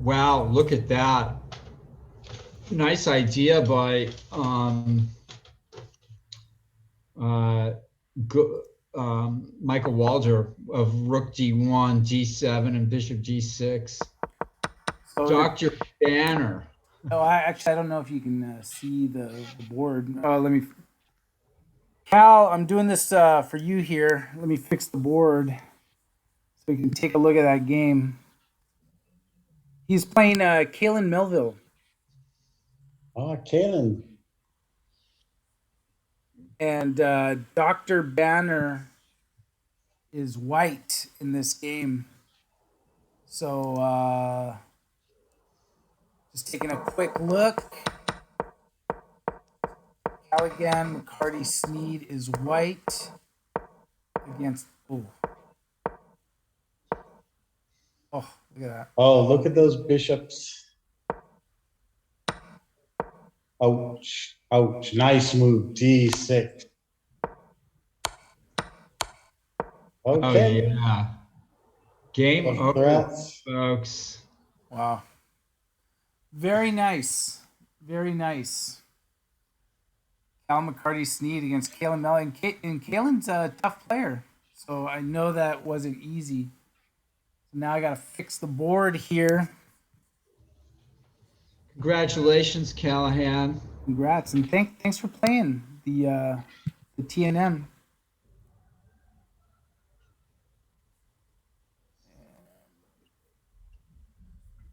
Wow, look at that. Nice idea by Michael Walder of Rook D1, D7, and Bishop G6. So Dr. Banner. Oh, I don't know if you can see the board. Let me. Cal, I'm doing this for you here. Let me fix the board so we can take a look at that game. He's playing Kalen Melville. Oh, Kalen. And Dr. Banner is white in this game. So just taking a quick look. Callaghan, McCarty, Sneed is white against. Oh, look at that. Oh, look at those bishops. Ouch. Ouch. Nice move. D6. Oh, Okay. yeah. Game Of over, threats. folks. Wow. Very nice. Very nice. Cal McCarty Sneed against Kalen Mellon. And Kalen's a tough player. So I know that wasn't easy. So now I got to fix the board here. Congratulations, Callahan. Congrats. And thanks for playing the TNM.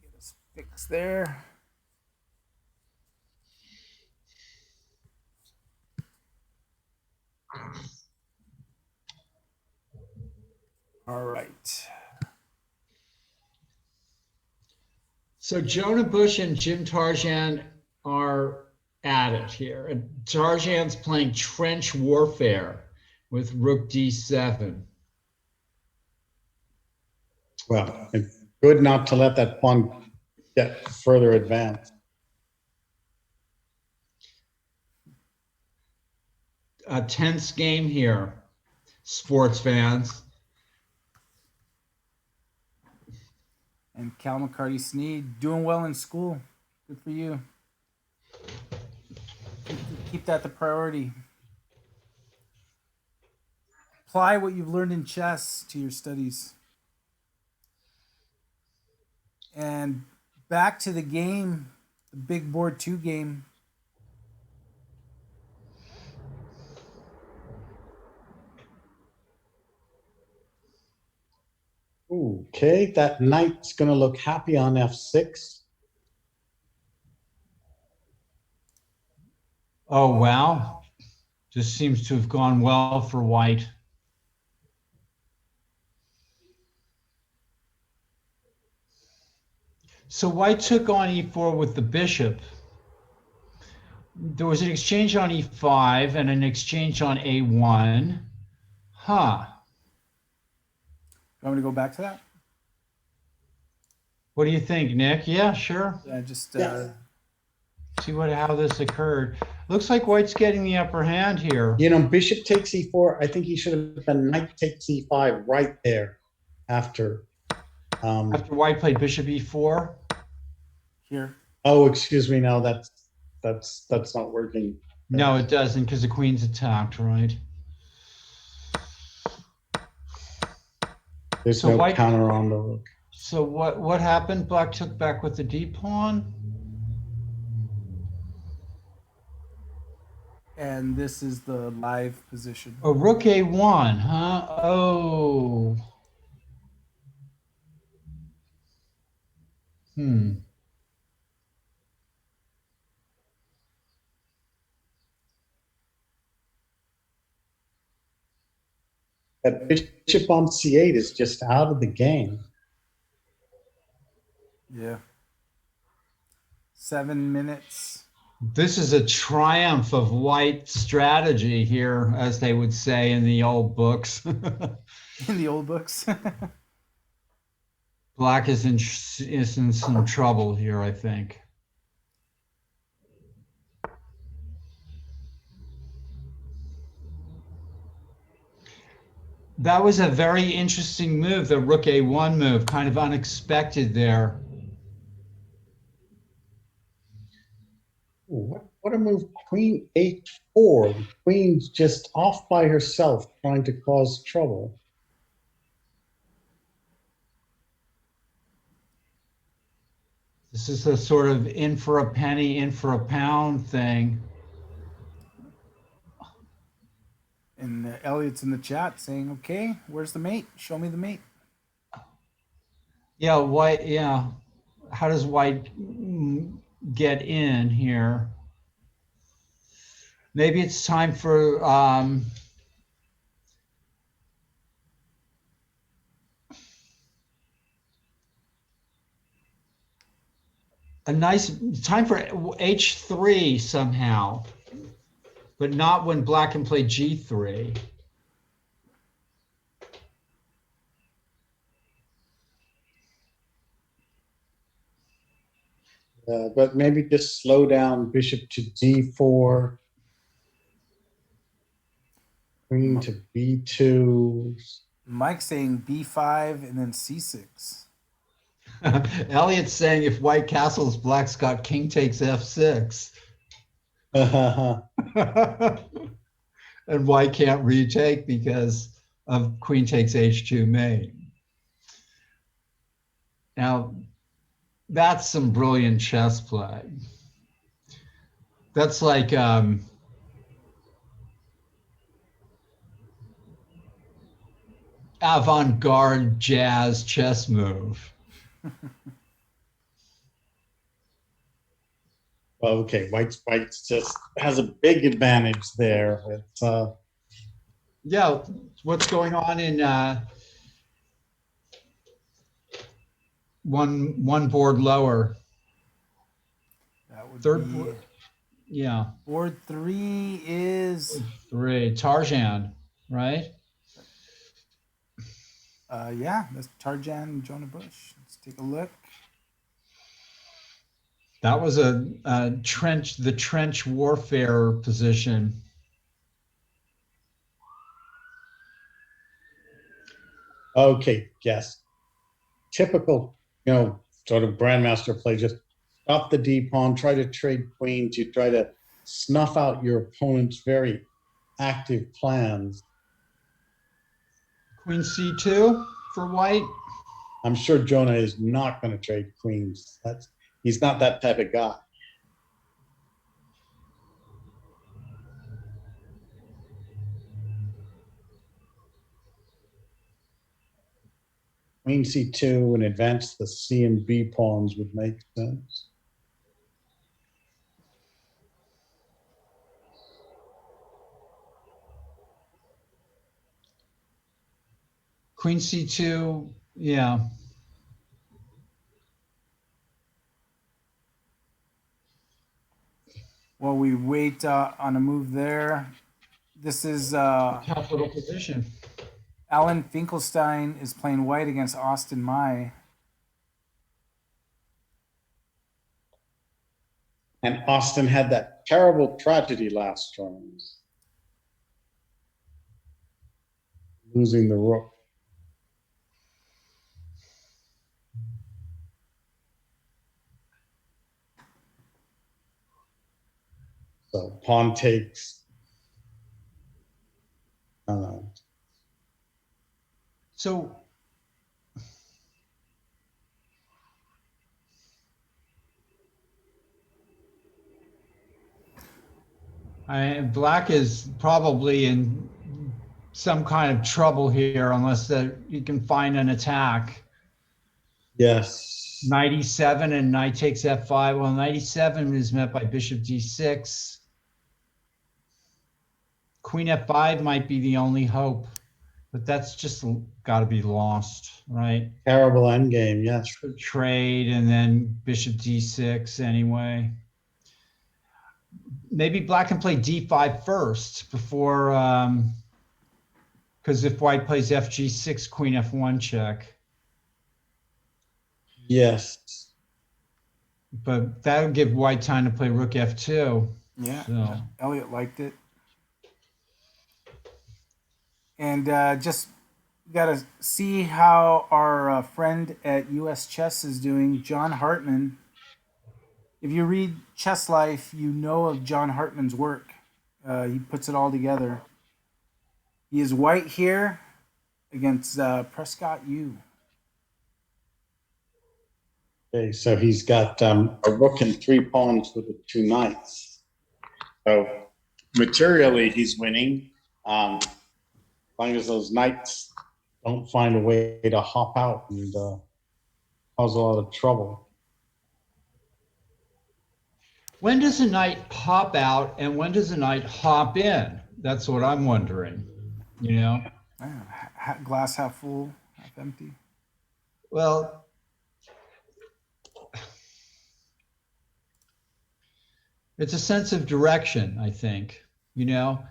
Get us fixed there. All right. So Jonah Bush and Jim Tarjan are at it here. And Tarjan's playing trench warfare with Rook D7. Well, it's good not to let that pawn get further advanced. A tense game here, sports fans. And Cal McCarty Sneed doing well in school. Good for you. Keep that the priority. Apply what you've learned in chess to your studies. And back to the game, the big board 2 game. Okay, that knight's going to look happy on F6. Oh, wow. This seems to have gone well for white. So white took on E4 with the bishop. There was an exchange on E5 and an exchange on A1. Huh. You want me to go back to that? What do you think, Nick? Yeah, sure. Yeah, just Yeah. See how this occurred. Looks like white's getting the upper hand here. You know, bishop takes E4. I think he should have done knight takes E5 right there after. After white played bishop E4. here. Oh, excuse me. No, that's not working. No, it doesn't because the queen's attacked, right? There's So no white- counter on the rook. So what happened? Black took back with the D pawn. And this is the live position. Oh, rook A1, huh? Oh. That bishop on C8 is just out of the game. Yeah. 7 minutes. This is a triumph of white strategy here, as they would say in the old books. In the old books. Black is in some trouble here, I think. That was a very interesting move, the rook A1 move, kind of unexpected there. Ooh, what a move. Queen H4. The queen's just off by herself trying to cause trouble. This is a sort of in for a penny, in for a pound thing. And Elliot's in the chat saying, okay, where's the mate? Show me the mate. Yeah, white, yeah. How does white get in here? Maybe it's time for a nice time for h3 somehow, but not when black can play g3. But maybe just slow down bishop to d4, queen to b2. Mike's saying b5 and then c6. Elliot's saying if white castles, black's got king takes f6. And white can't retake because of queen takes h2 mate. Now, that's some brilliant chess play. That's like avant-garde jazz chess move. Okay, white's just has a big advantage there. It's Yeah, what's going on in one board lower? That would Third be board, yeah, board 3 is 3. Tarjan, right? yeah, that's Tarjan and Jonah Bush. Let's take a look. That was the trench warfare position. okay, yes. Typical, sort of grandmaster play. Just stop the d pawn, try to trade queens. You try to snuff out your opponent's very active plans. Queen c2 for white. I'm sure Jonah is not going to trade queens. He's not that type of guy. Queen c2 and advance the c and b pawns would make sense. Queen c2, yeah. While we wait on a move there, this is Tough little position. Alan Finkelstein is playing white against Austin Mai. And Austin had that terrible tragedy last round, losing the rook. So pawn takes. So black is probably in some kind of trouble here unless you can find an attack. Yes. Knight e7 and knight takes f5. Well, knight e7 is met by bishop d6. Queen f5 might be the only hope, but that's just got to be lost, right? Terrible endgame, yes. Trade and then bishop d6 anyway. Maybe black can play d5 first before, because if white plays fg6, queen f1 check. Yes. But that'll give white time to play rook f2. Yeah, So. Elliot liked it. And just got to see how our friend at US Chess is doing, John Hartman. If you read Chess Life, you know of John Hartman's work. He puts it all together. He is white here against Prescott Yu. Okay, so he's got a rook and 3 pawns with the 2 knights. So materially, he's winning. As long as those knights don't find a way to hop out and cause a lot of trouble. When does a knight hop out and when does a knight hop in? That's what I'm wondering, Glass half full, half empty. Well, It's a sense of direction, I think, you know?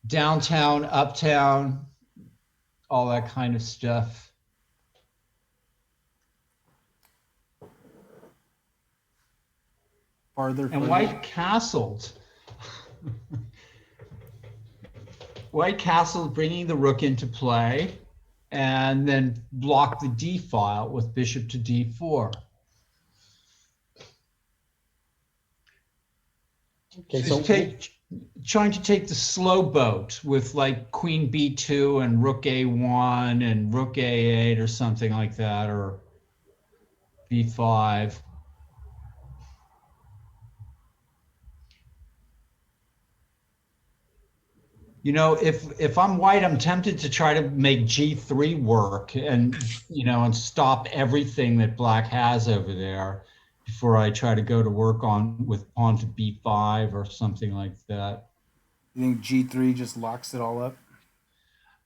Downtown, uptown, all that kind of stuff. Farther, And farther. White castled. White castled bringing the rook into play and then block the d file with bishop to d4. Okay, She's so trying to take the slow boat with like queen b2 and rook a1 and rook a8 or something like that, or b5. You know, if I'm white, I'm tempted to try to make g3 work and, you know, and stop everything that black has over there before I try to go to work on with pawn to b5 or something like that. You think G3 just locks it all up?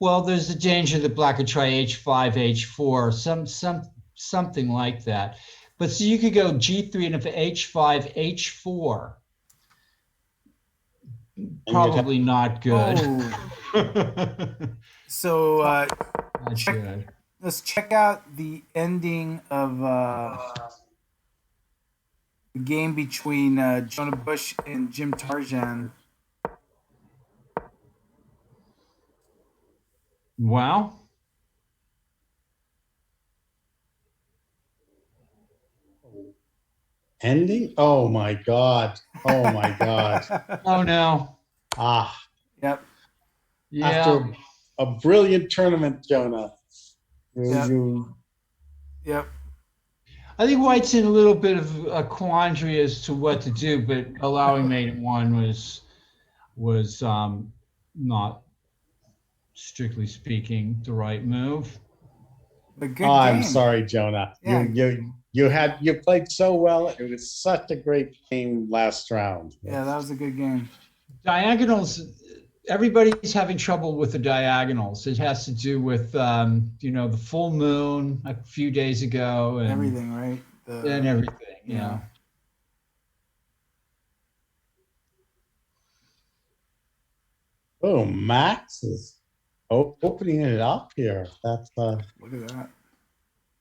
Well, there's the danger that black could try h5, h4, something like that. But so you could go g3 and if h5, h4, probably not good. Oh. So Not good. let's check out the ending of the game between Jonah Bush and Jim Tarjan. Wow. ending? Oh my God. Oh my God. Oh no. Ah, Yep. Yeah. after a brilliant tournament, Jonah. Yeah. You Yep. I think White's in a little bit of a quandary as to what to do, but allowing mate in one was not strictly speaking the right move. But good Oh, I'm game. sorry, Jonah. Yeah. You played so well. It was such a great game last round. Yeah, that was a good game. Diagonals. Everybody's having trouble with the diagonals. It has to do with you know, the full moon a few days ago and Everything, right? and everything. Yeah. Oh, Max is opening it up here. That's Look at that.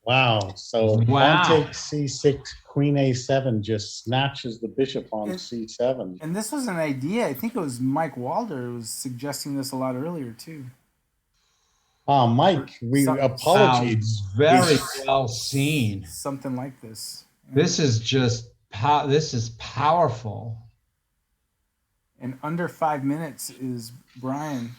wow. So Wow. pawn takes c6, queen a7 just snatches the bishop on c7. And this was an idea. I think it was Mike Walder who was suggesting this a lot earlier too. Mike, we apologies. Very well seen. Something like this. This is just this is powerful. And under 5 minutes is Brian.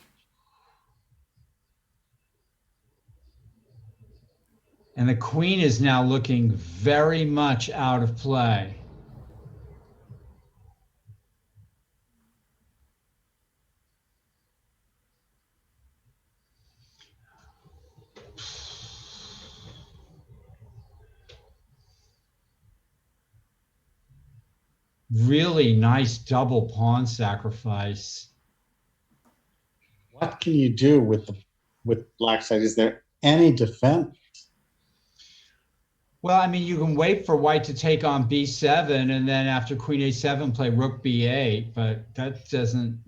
And the queen is now looking very much out of play. Really nice double pawn sacrifice. What can you do with black side? Is there any defense? Well, I mean, you can wait for white to take on b7 and then after queen a7 play rook b8, but that doesn't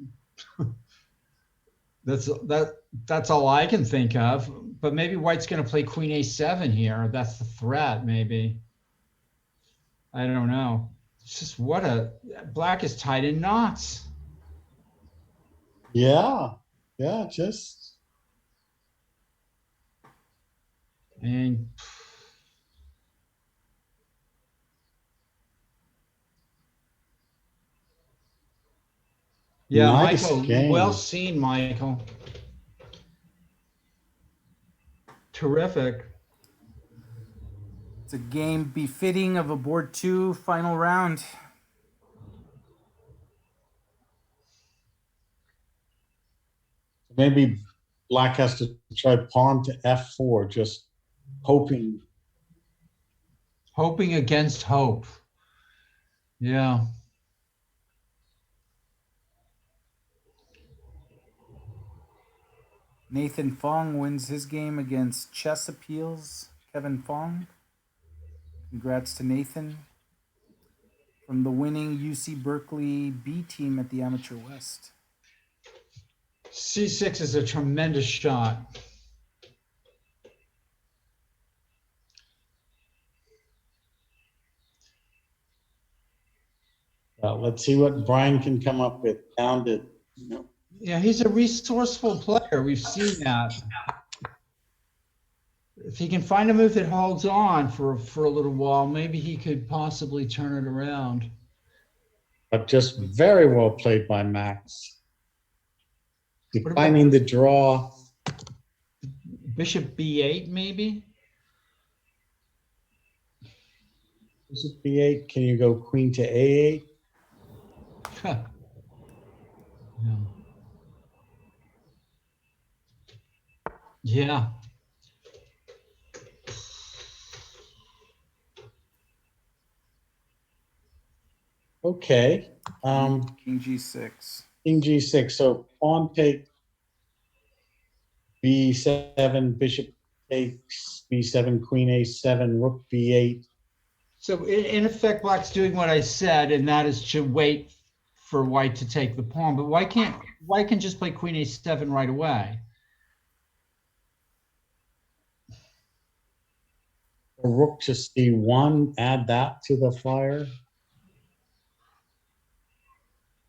that's all I can think of. But maybe white's going to play queen a7 here. That's the threat, maybe. I don't know. It's just black is tied in knots. Yeah, just And yeah, nice Michael, game. well seen, Michael. Terrific. It's a game befitting of a board 2 final round. Maybe black has to try pawn to f4, just hoping. Hoping against hope. Yeah. Nathan Fong wins his game against Chess Appeals, Kevin Fong. Congrats to Nathan. from the winning UC Berkeley B team at the Amateur West. C6 is a tremendous shot. Let's see what Brian can come up with. Down to, Yeah, he's a resourceful player. We've seen that. If he can find a move that holds on for a little while, maybe he could possibly turn it around. but just very well played by Max. Declining the draw. Bishop B8, maybe? Bishop B8. Can you go queen to A8? Yeah. Yeah. Okay. King G6. King G6. So pawn take B7, bishop takes B7, queen A7, rook B8. So in effect, Black's doing what I said, and that is to wait for White to take the pawn. But White can just play queen A7 right away. Rook to C1, add that to the fire.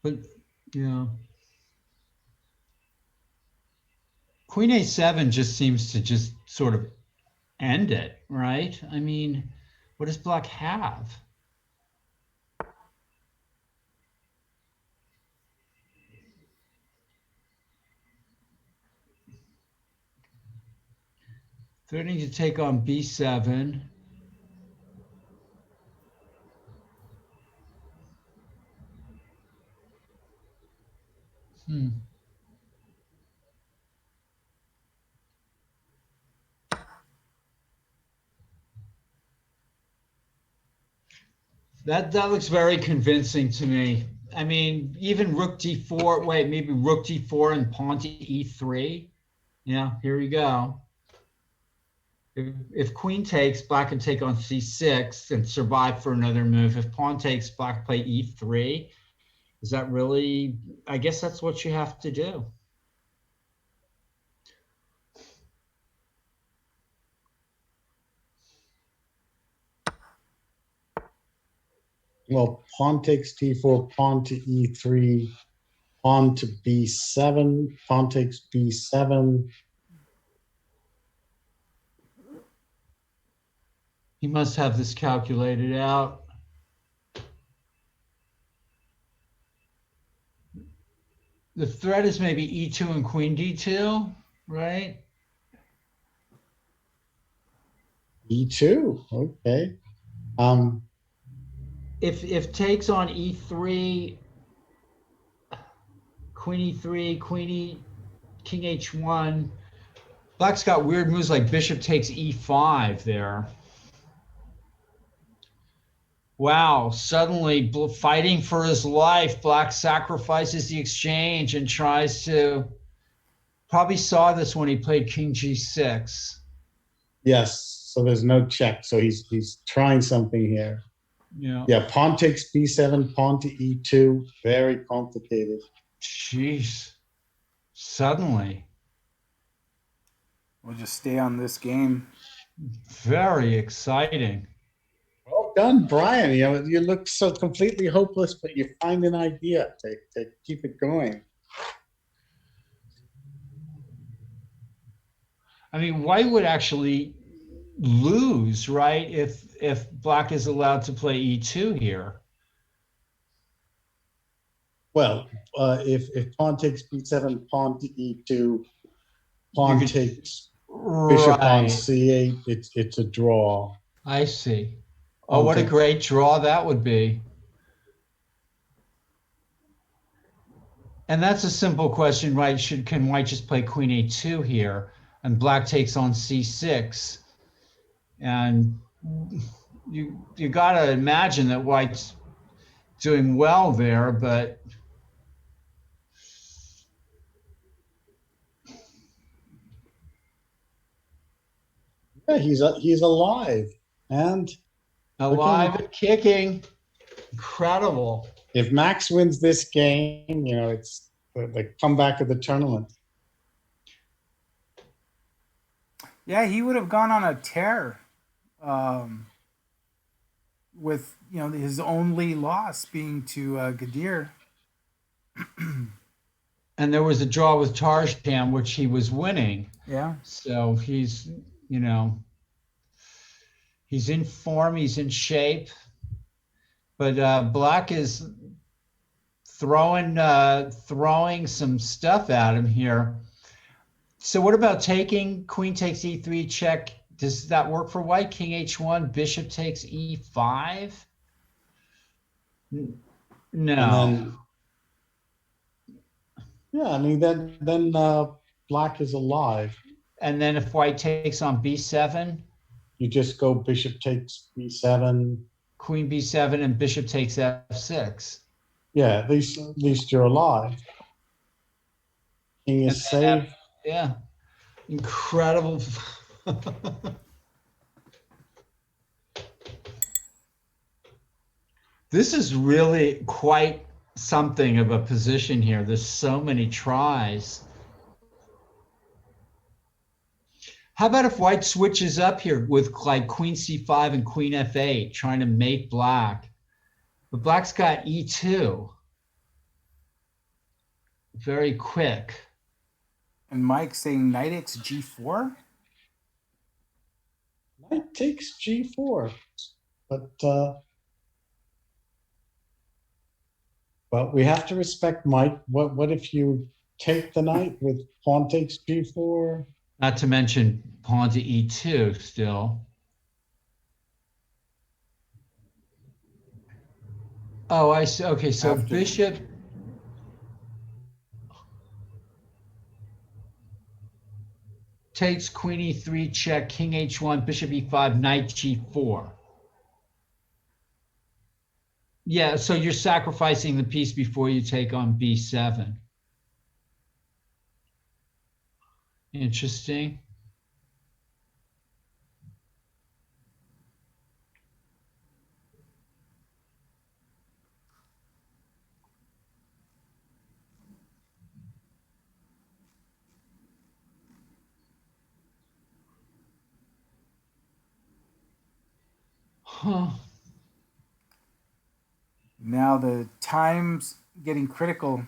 But yeah. Queen A7 just seems to just sort of end it, right? I mean, what does Black have? Threatening to take on B7. That looks very convincing to me. I mean, even rook d4, wait, maybe rook d4 and pawn to e3. Yeah, here we go. If queen takes, Black can take on c6 and survive for another move. If pawn takes, Black play e3. Is that really, I guess that's what you have to do. Well, pawn takes T4, pawn to E3, pawn to B7, pawn takes B7. He must have this calculated out. The threat is maybe E2 and queen D2, right? E2, okay. If takes on E3, queen E3, king H1, Black's got weird moves like bishop takes E5 there. Wow, suddenly fighting for his life, Black sacrifices the exchange and tries to, probably saw this when he played king G6. Yes, so there's no check, so he's trying something here. Yeah, pawn takes B7, pawn to E2, very complicated. Jeez, suddenly. We'll just stay on this game. Very exciting. Well done, Brian. You look so completely hopeless, but you find an idea to keep it going. I mean, White would actually lose, right? If Black is allowed to play E2 here. Well, if pawn takes B7, pawn to E2, pawn takes bishop on C8, it's a draw. I see. Oh, what a great draw that would be. And that's a simple question, right? Can White just play queen A2 here? And Black takes on C6. And you got to imagine that White's doing well there, but yeah, he's alive and alive and kicking. Incredible. If Max wins this game, it's the comeback of the tournament. Yeah, he would have gone on a tear, with his only loss being to Gadir. And there was a draw with Tarjam, which he was winning. Yeah. So he's in form, he's in shape. But Black is throwing some stuff at him here. So what about taking? Queen takes e3 check. Does that work for white? King h1, bishop takes e5. No. Then Black is alive. And then if white takes on b7, you just go bishop takes b7, queen b7, and bishop takes f6. Yeah, at least you're alive. King is safe. Yeah, incredible. This is really quite something of a position here. There's so many tries. How about if white switches up here with like queen c5 and queen f8, trying to mate black? But black's got e2. Very quick. And Mike saying knight takes g4? Knight takes g4. But we have to respect Mike. What if you take the knight with pawn takes g4? Not to mention pawn to e2 still. Oh, I see. Okay, so bishop. Takes queen e3 check, king h1, bishop e5, knight g4. Yeah, so you're sacrificing the piece before you take on b7. Interesting. Huh. Now the time's getting critical.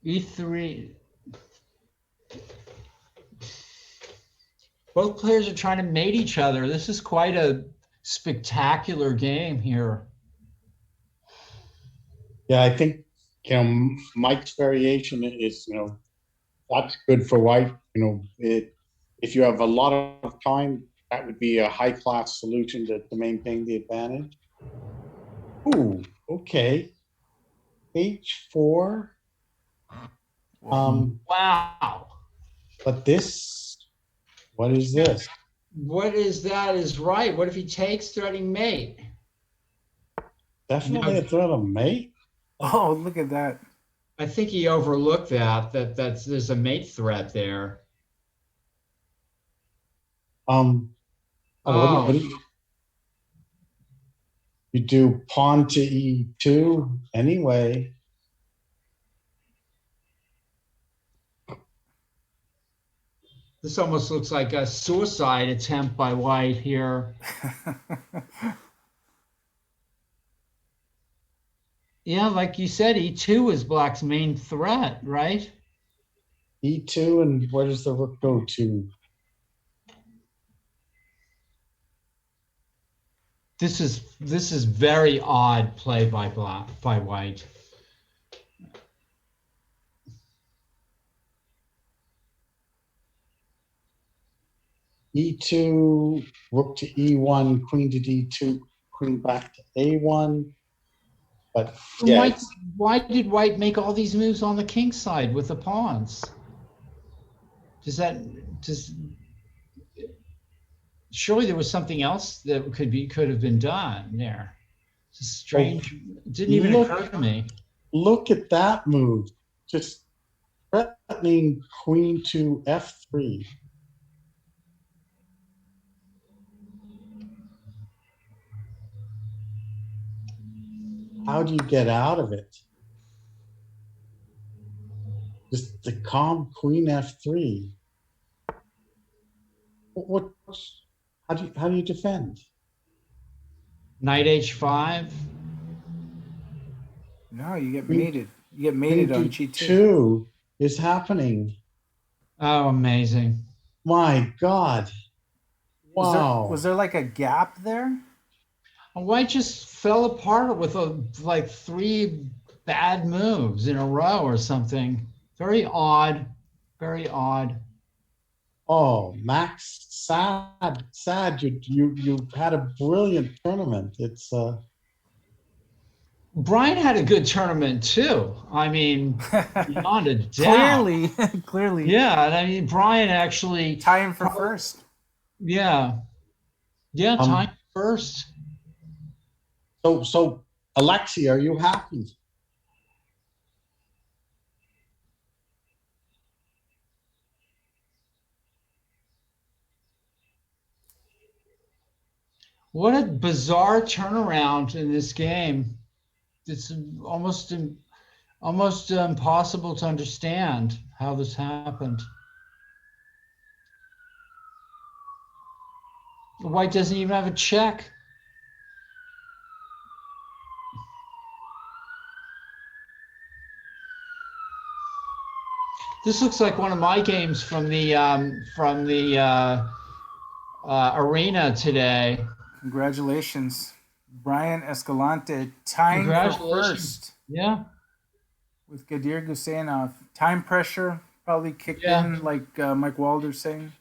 E3. Both players are trying to mate each other. This is quite a spectacular game here. Yeah, I think Mike's variation is that's good for white. If you have a lot of time, that would be a high class solution to maintain the advantage. Ooh, okay. H4. Wow. But this, what is this? What is that is right. What if he takes threatening mate? Definitely a threat of mate. Oh, look at that. I think he overlooked that there's a mate threat there. What do you do pawn to e2 anyway. This almost looks like a suicide attempt by white here. Yeah, like you said, e2 is black's main threat, right? E2, and where does the rook go to? This is very odd play by white. E2, rook to E1, queen to D2, queen back to A1. But yeah, why did white make all these moves on the king side with the pawns? Surely there was something else that could have been done there. It's strange. It didn't even occur to me. Look at that move. Just threatening queen to F3. how do you get out of it? Just the calm queen f3. What how do you defend? Knight h5. No, you get Queen- mated. You get mated on Queen g2. d2 is happening. Oh, amazing. My God. Wow. Was there like a gap there? White just fell apart with like 3 bad moves in a row or something. Very odd. Very odd. Oh, Max, sad. You had a brilliant tournament. It's Brian had a good tournament too. I mean, beyond a doubt. Clearly, clearly. Yeah, and I mean, Brian actually. Tying for first. Yeah. Yeah, time first. so Alexi, are you happy? What a bizarre turnaround in this game. It's almost impossible to understand how this happened. White doesn't even have a check. This looks like one of my games from the arena today. Congratulations, Brian Escalante tying for first. Yeah. With Gadir Gusainov. Time pressure probably kicked Yeah. in, like Mike Walder's saying.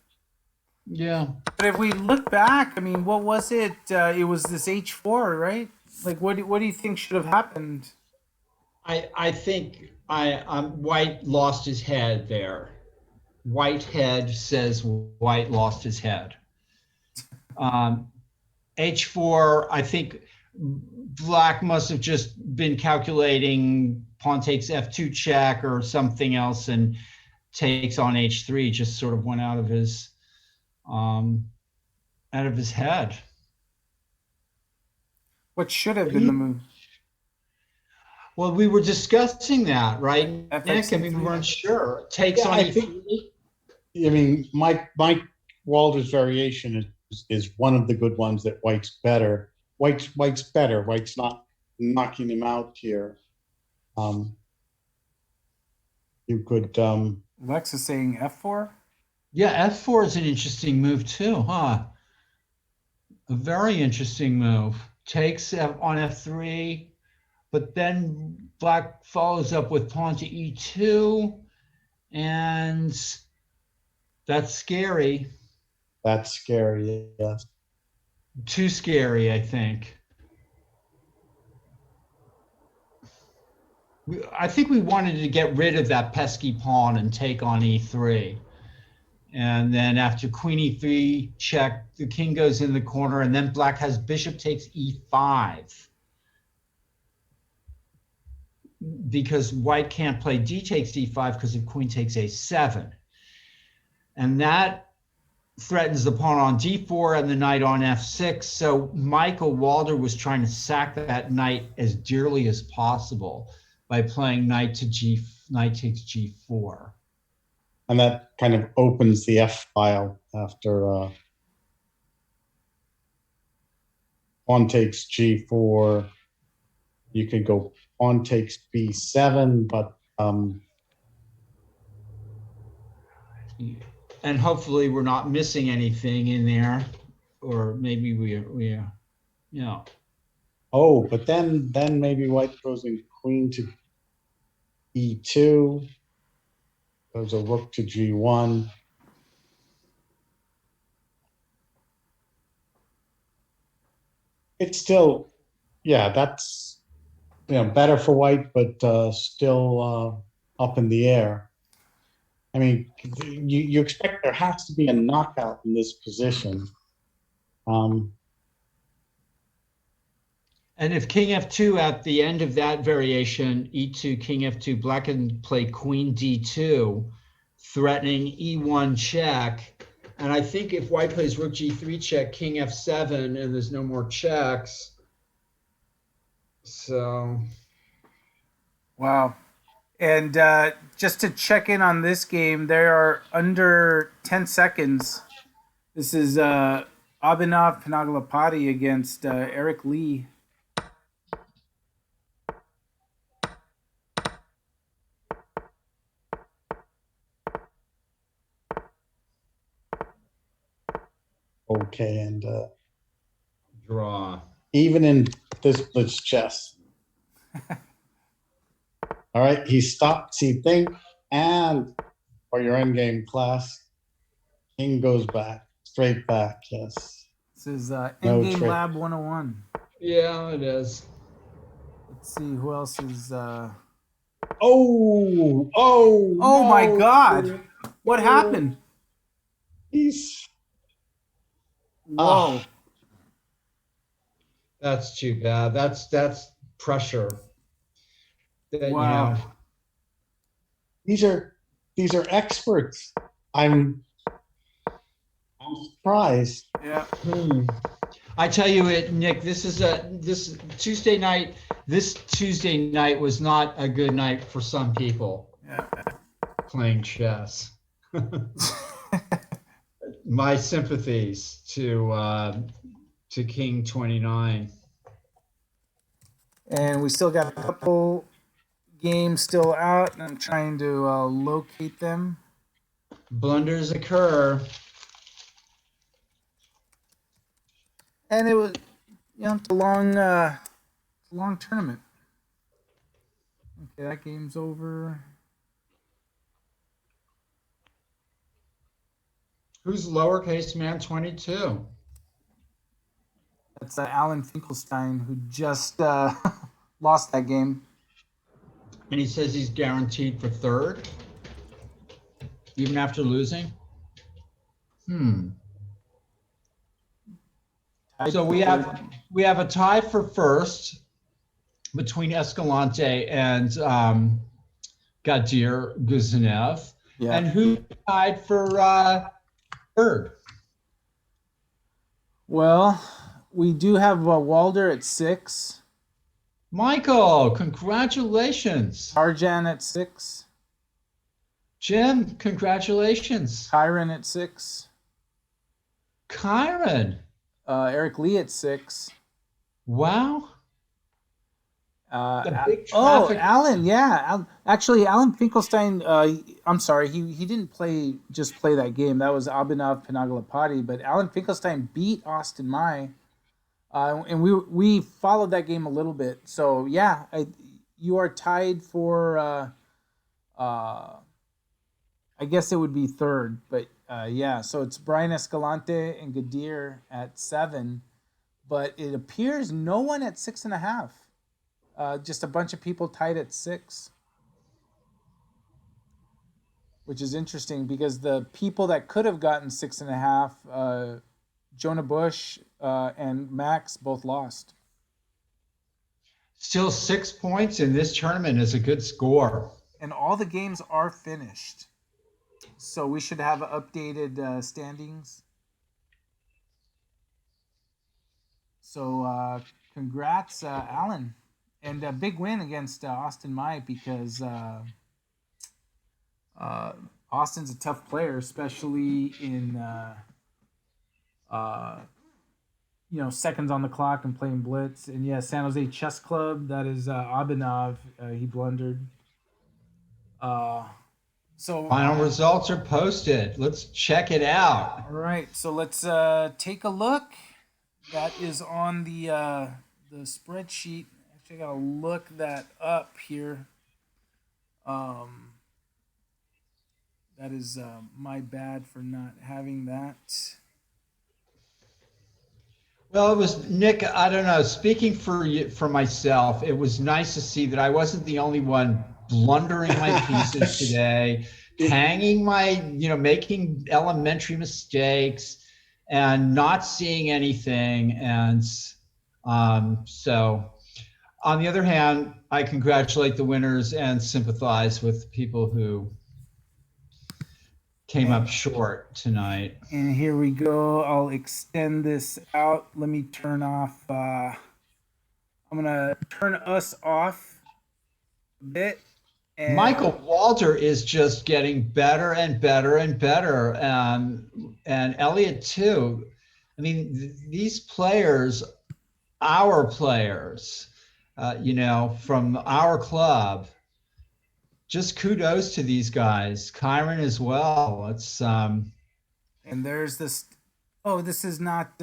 Yeah. But if we look back, I mean, what was it? It was this h4, right? Like, what do you think should have happened? I think White lost his head there. Whitehead says White lost his head. H4, I think Black must have just been calculating pawn takes f2 check or something else and takes on h3, just sort of went out of his head. What should have been the move? Well, we were discussing that, right, FX Nick? I mean, we weren't sure. Takes Yeah, on I e3. think- I mean, Mike Walder's variation is one of the good ones that White's better. White's better. White's not knocking him out here. You could Lex is saying f4. Yeah, f4 is an interesting move too, huh? A very interesting move. Takes on f3, but then Black follows up with pawn to e2, and that's scary. that's scary. Yes. Too scary, I think. I think we wanted to get rid of that pesky pawn and take on e3. And then after queen e3 check, the king goes in the corner, and then Black has bishop takes e5. Because White can't play d takes d5 because if queen takes a7. And that threatens the pawn on d4 and the knight on f6. So Michael Walder was trying to sack that knight as dearly as possible by playing knight takes g4. And that kind of opens the F file after pawn takes G4. You could go pawn takes B7, but and hopefully we're not missing anything in there, or maybe we are, you know. oh, but then maybe White goes in queen to E2. There's a rook to G1. It's still, yeah, that's better for White, but still up in the air. I mean, you expect there has to be a knockout in this position. And if king f2 at the end of that variation, e2, king f2, Black can play queen d2, threatening e1 check. And I think if White plays rook g3 check, king f7, and there's no more checks, So Wow. And just to check in on this game, there are under 10 seconds. This is Abhinav Panaglapati against Eric Lee. Okay, and draw. even in this blitz chess. All right, he stops, he thinks, and for your endgame class, king goes back, straight back, yes. This is No Endgame trick. Lab 101. Yeah, it is. Let's see who else is. Oh, Oh my no. God! What happened? He's Whoa! That's too bad. That's pressure. That, Wow. You know, these are experts. I'm surprised. Yeah. I tell you it, Nick, this Tuesday night, this Tuesday night was not a good night for some people Yeah. playing chess. My sympathies to King 29. And we still got a couple games still out, and I'm trying to locate them. Blunders occur. And it was, it's a long tournament. Okay, that game's over. Who's lowercase man 22? That's Alan Finkelstein, who just lost that game. And he says he's guaranteed for third, even after losing. So we have a tie for first between Escalante and Gadir Guzanev. Yeah. And who tied for third? Well, we do have Walder at 6. Michael, congratulations. Arjan at 6. Jim, congratulations. Kyron at 6. Kyron. Eric Lee at 6. Wow. The big Oh, traffic. Alan, yeah. Actually, Alan Finkelstein, I'm sorry, he didn't play that game. That was Abhinav Panaglapati, but Alan Finkelstein beat Austin Mai. And we followed that game a little bit. So, yeah, you are tied for, I guess it would be third. But, yeah, so it's Brian Escalante and Gadir at 7. But it appears no one at 6.5. Just a bunch of people tied at 6. Which is interesting because the people that could have gotten 6.5, Jonah Bush and Max both lost. Still 6 points in this tournament is a good score. And all the games are finished. So we should have updated standings. So congrats, Alan. And a big win against Austin Mai because Austin's a tough player, especially in seconds on the clock and playing blitz. And yeah, San Jose Chess Club, that is Abhinav. He blundered. So final results are posted. Let's check it out. All right, so let's take a look. That is on the spreadsheet. Actually, I gotta look that up here. That is my bad for not having that. Well, it was Nick. I don't know. Speaking for myself, it was nice to see that I wasn't the only one blundering my pieces today, hanging making elementary mistakes, and not seeing anything. And so, on the other hand, I congratulate the winners and sympathize with people who came up short tonight. And here we go. I'll extend this out. Let me turn off. I'm I'm gonna turn us off a bit. And Michael Walter is just getting better and better and better, and Elliot too. I mean, these players, our players, from our club. Just kudos to these guys, Kyron as well. It's and there's this. Oh, this is not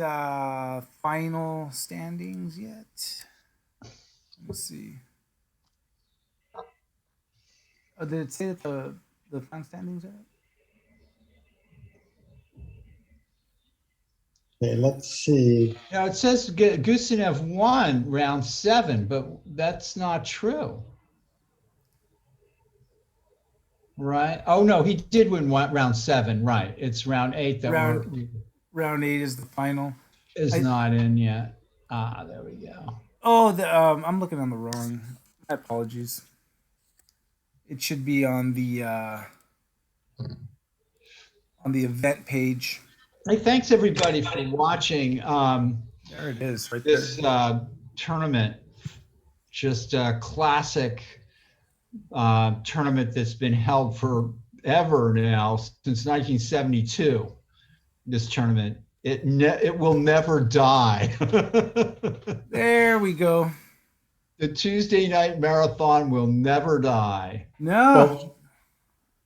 final standings yet. Let's see. Oh, did it say that the final standings are? Okay, let's see. it says Gusenev won round 7, but that's not true. Right? Oh no, he did win round 7. Right? It's round 8 that Round 8 is the final. Is not in yet. Ah, there we go. Oh, I'm looking on the wrong. My apologies. It should be on the event page. Hey, thanks everybody for watching. There it is, right this there. Tournament. Just a classic tournament that's been held forever now, since 1972. This tournament, it will never die. There we go. The Tuesday Night Marathon will never die. No. Well,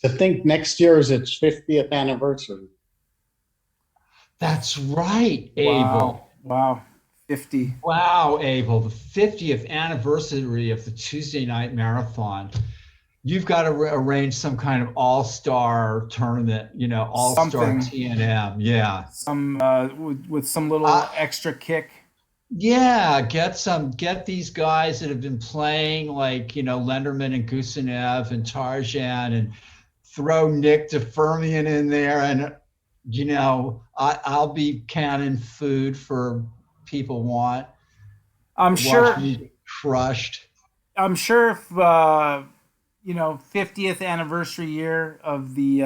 to think next year is its 50th anniversary. That's right, Abel. Wow. 50. Wow, Abel. The 50th anniversary of the Tuesday Night Marathon. You've got to arrange some kind of all-star tournament, all-star TNM. Yeah. Some with some little extra kick. Yeah, get these guys that have been playing, like, Lenderman and Gusenev and Tarjan, and throw Nick DeFermian in there, and I'll be canning food for people want. I'm sure me crushed. I'm sure if 50th anniversary year of the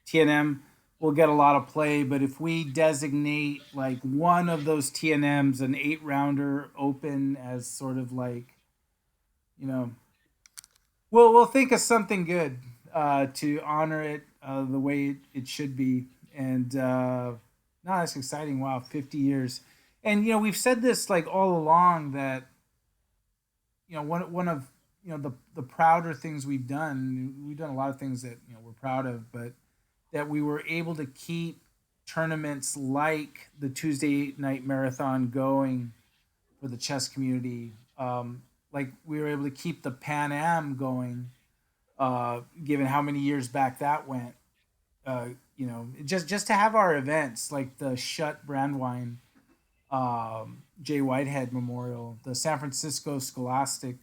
TNM will get a lot of play, but if we designate like one of those TNMs an 8-rounder open as sort of like, we'll think of something good to honor it the way it should be. And no, that's exciting. Wow, 50 years. And we've said this like all along that one of the prouder things we've done a lot of things that we're proud of, but that we were able to keep tournaments like the Tuesday Night Marathon going for the chess community. Like we were able to keep the Pan Am going, given how many years back that went. Just to have our events like the Schutt Brandwein, Jay Whitehead Memorial, the San Francisco Scholastic,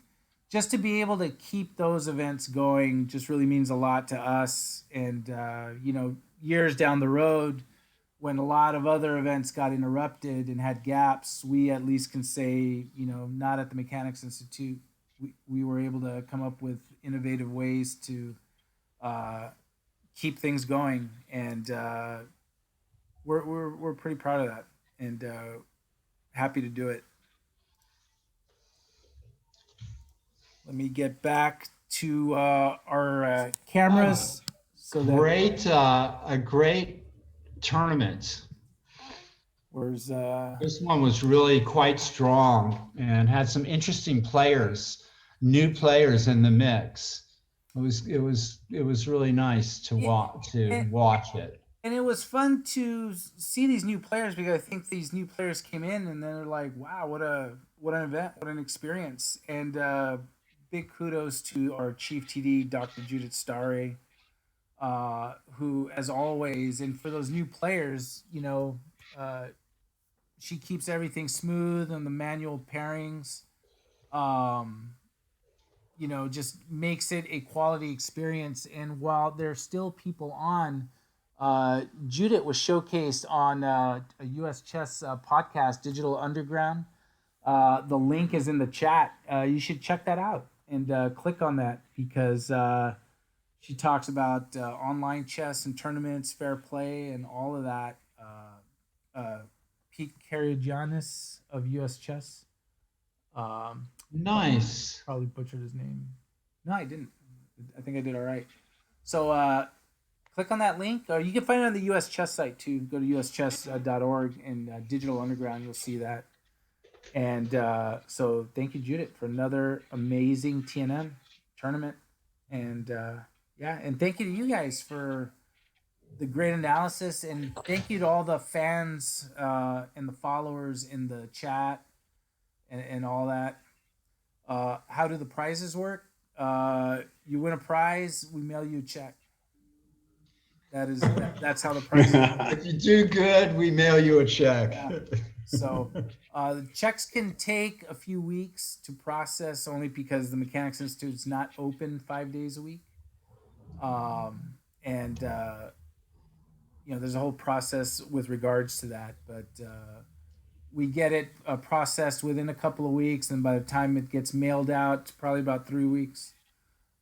just to be able to keep those events going just really means a lot to us. And years down the road, when a lot of other events got interrupted and had gaps, we at least can say, not at the Mechanics Institute, we were able to come up with innovative ways to keep things going, and we're pretty proud of that, and happy to do it. Let me get back to our cameras. So that a great tournament. Where's This one was really quite strong and had some interesting players, new players in the mix. It was really nice to watch it. And it was fun to see these new players, because I think these new players came in and they're like, wow, what an event, what an experience. And big kudos to our chief TD, Dr. Judith Stare, who, as always, and for those new players, she keeps everything smooth and the manual pairings. Just makes it a quality experience. And while there's still people on, Judith was showcased on a US Chess podcast, Digital Underground. The link is in the chat. You should check that out and click on that, because she talks about online chess and tournaments, fair play, and all of that. Pete Karagiannis of US Chess Nice. Probably butchered his name. No, I didn't. I think I did all right. So click on that link, or you can find it on the US Chess site too. Go to uschess.org and Digital Underground. You'll see that. And so thank you, Judith, for another amazing TNM tournament. And yeah, and thank you to you guys for the great analysis. And thank you to all the fans and the followers in the chat and all that. How do the prizes work? You win a prize, we mail you a check. That's how the prizes work. If you do good, we mail you a check. Yeah. So the checks can take a few weeks to process, only because the Mechanics Institute is not open 5 days a week. And there's a whole process with regards to that, but we get it processed within a couple of weeks, and by the time it gets mailed out, it's probably about 3 weeks.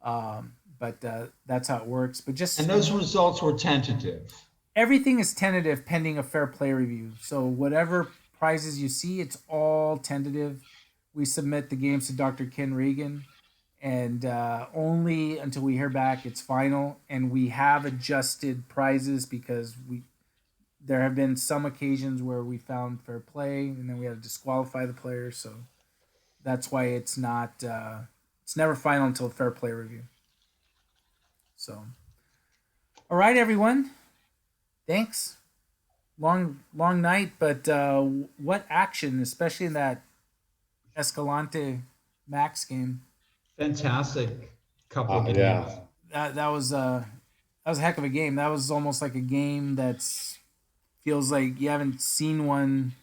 But that's how it works. But And those results were tentative. Everything is tentative pending a fair play review. So whatever prizes you see, it's all tentative. We submit the games to Dr. Ken Regan, and only until we hear back, it's final. And we have adjusted prizes because there have been some occasions where we found fair play, and then we had to disqualify the player. So that's why it's not. It's never final until a fair play review. So, all right, everyone. Thanks. Long night, but what action, especially in that Escalante Max game. Fantastic couple of games. Yeah. That was a heck of a game. That was almost like a game feels like you haven't seen one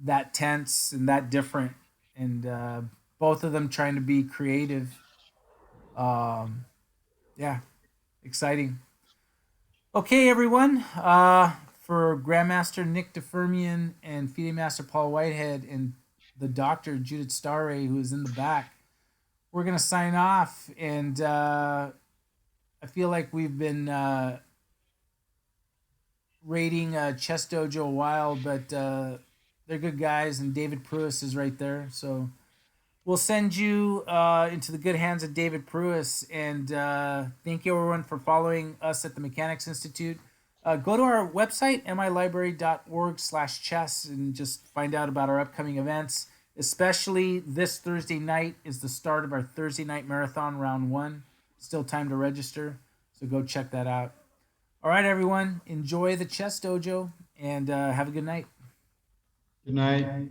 that tense and that different, and both of them trying to be creative. Yeah, exciting. Okay, everyone. For Grandmaster Nick DeFermian and FIDE Master Paul Whitehead and the Doctor Judith Starre, who is in the back, we're gonna sign off. And I feel like we've been rating Chess Dojo a while, but they're good guys, and David Pruis is right there. So we'll send you into the good hands of David Pruis. And thank you, everyone, for following us at the Mechanics Institute. Go to our website, milibrary.org/chess, and just find out about our upcoming events. Especially this Thursday night is the start of our Thursday night marathon round 1. Still time to register, so go check that out. All right, everyone, enjoy the Chess Dojo, and have a good night. Good night.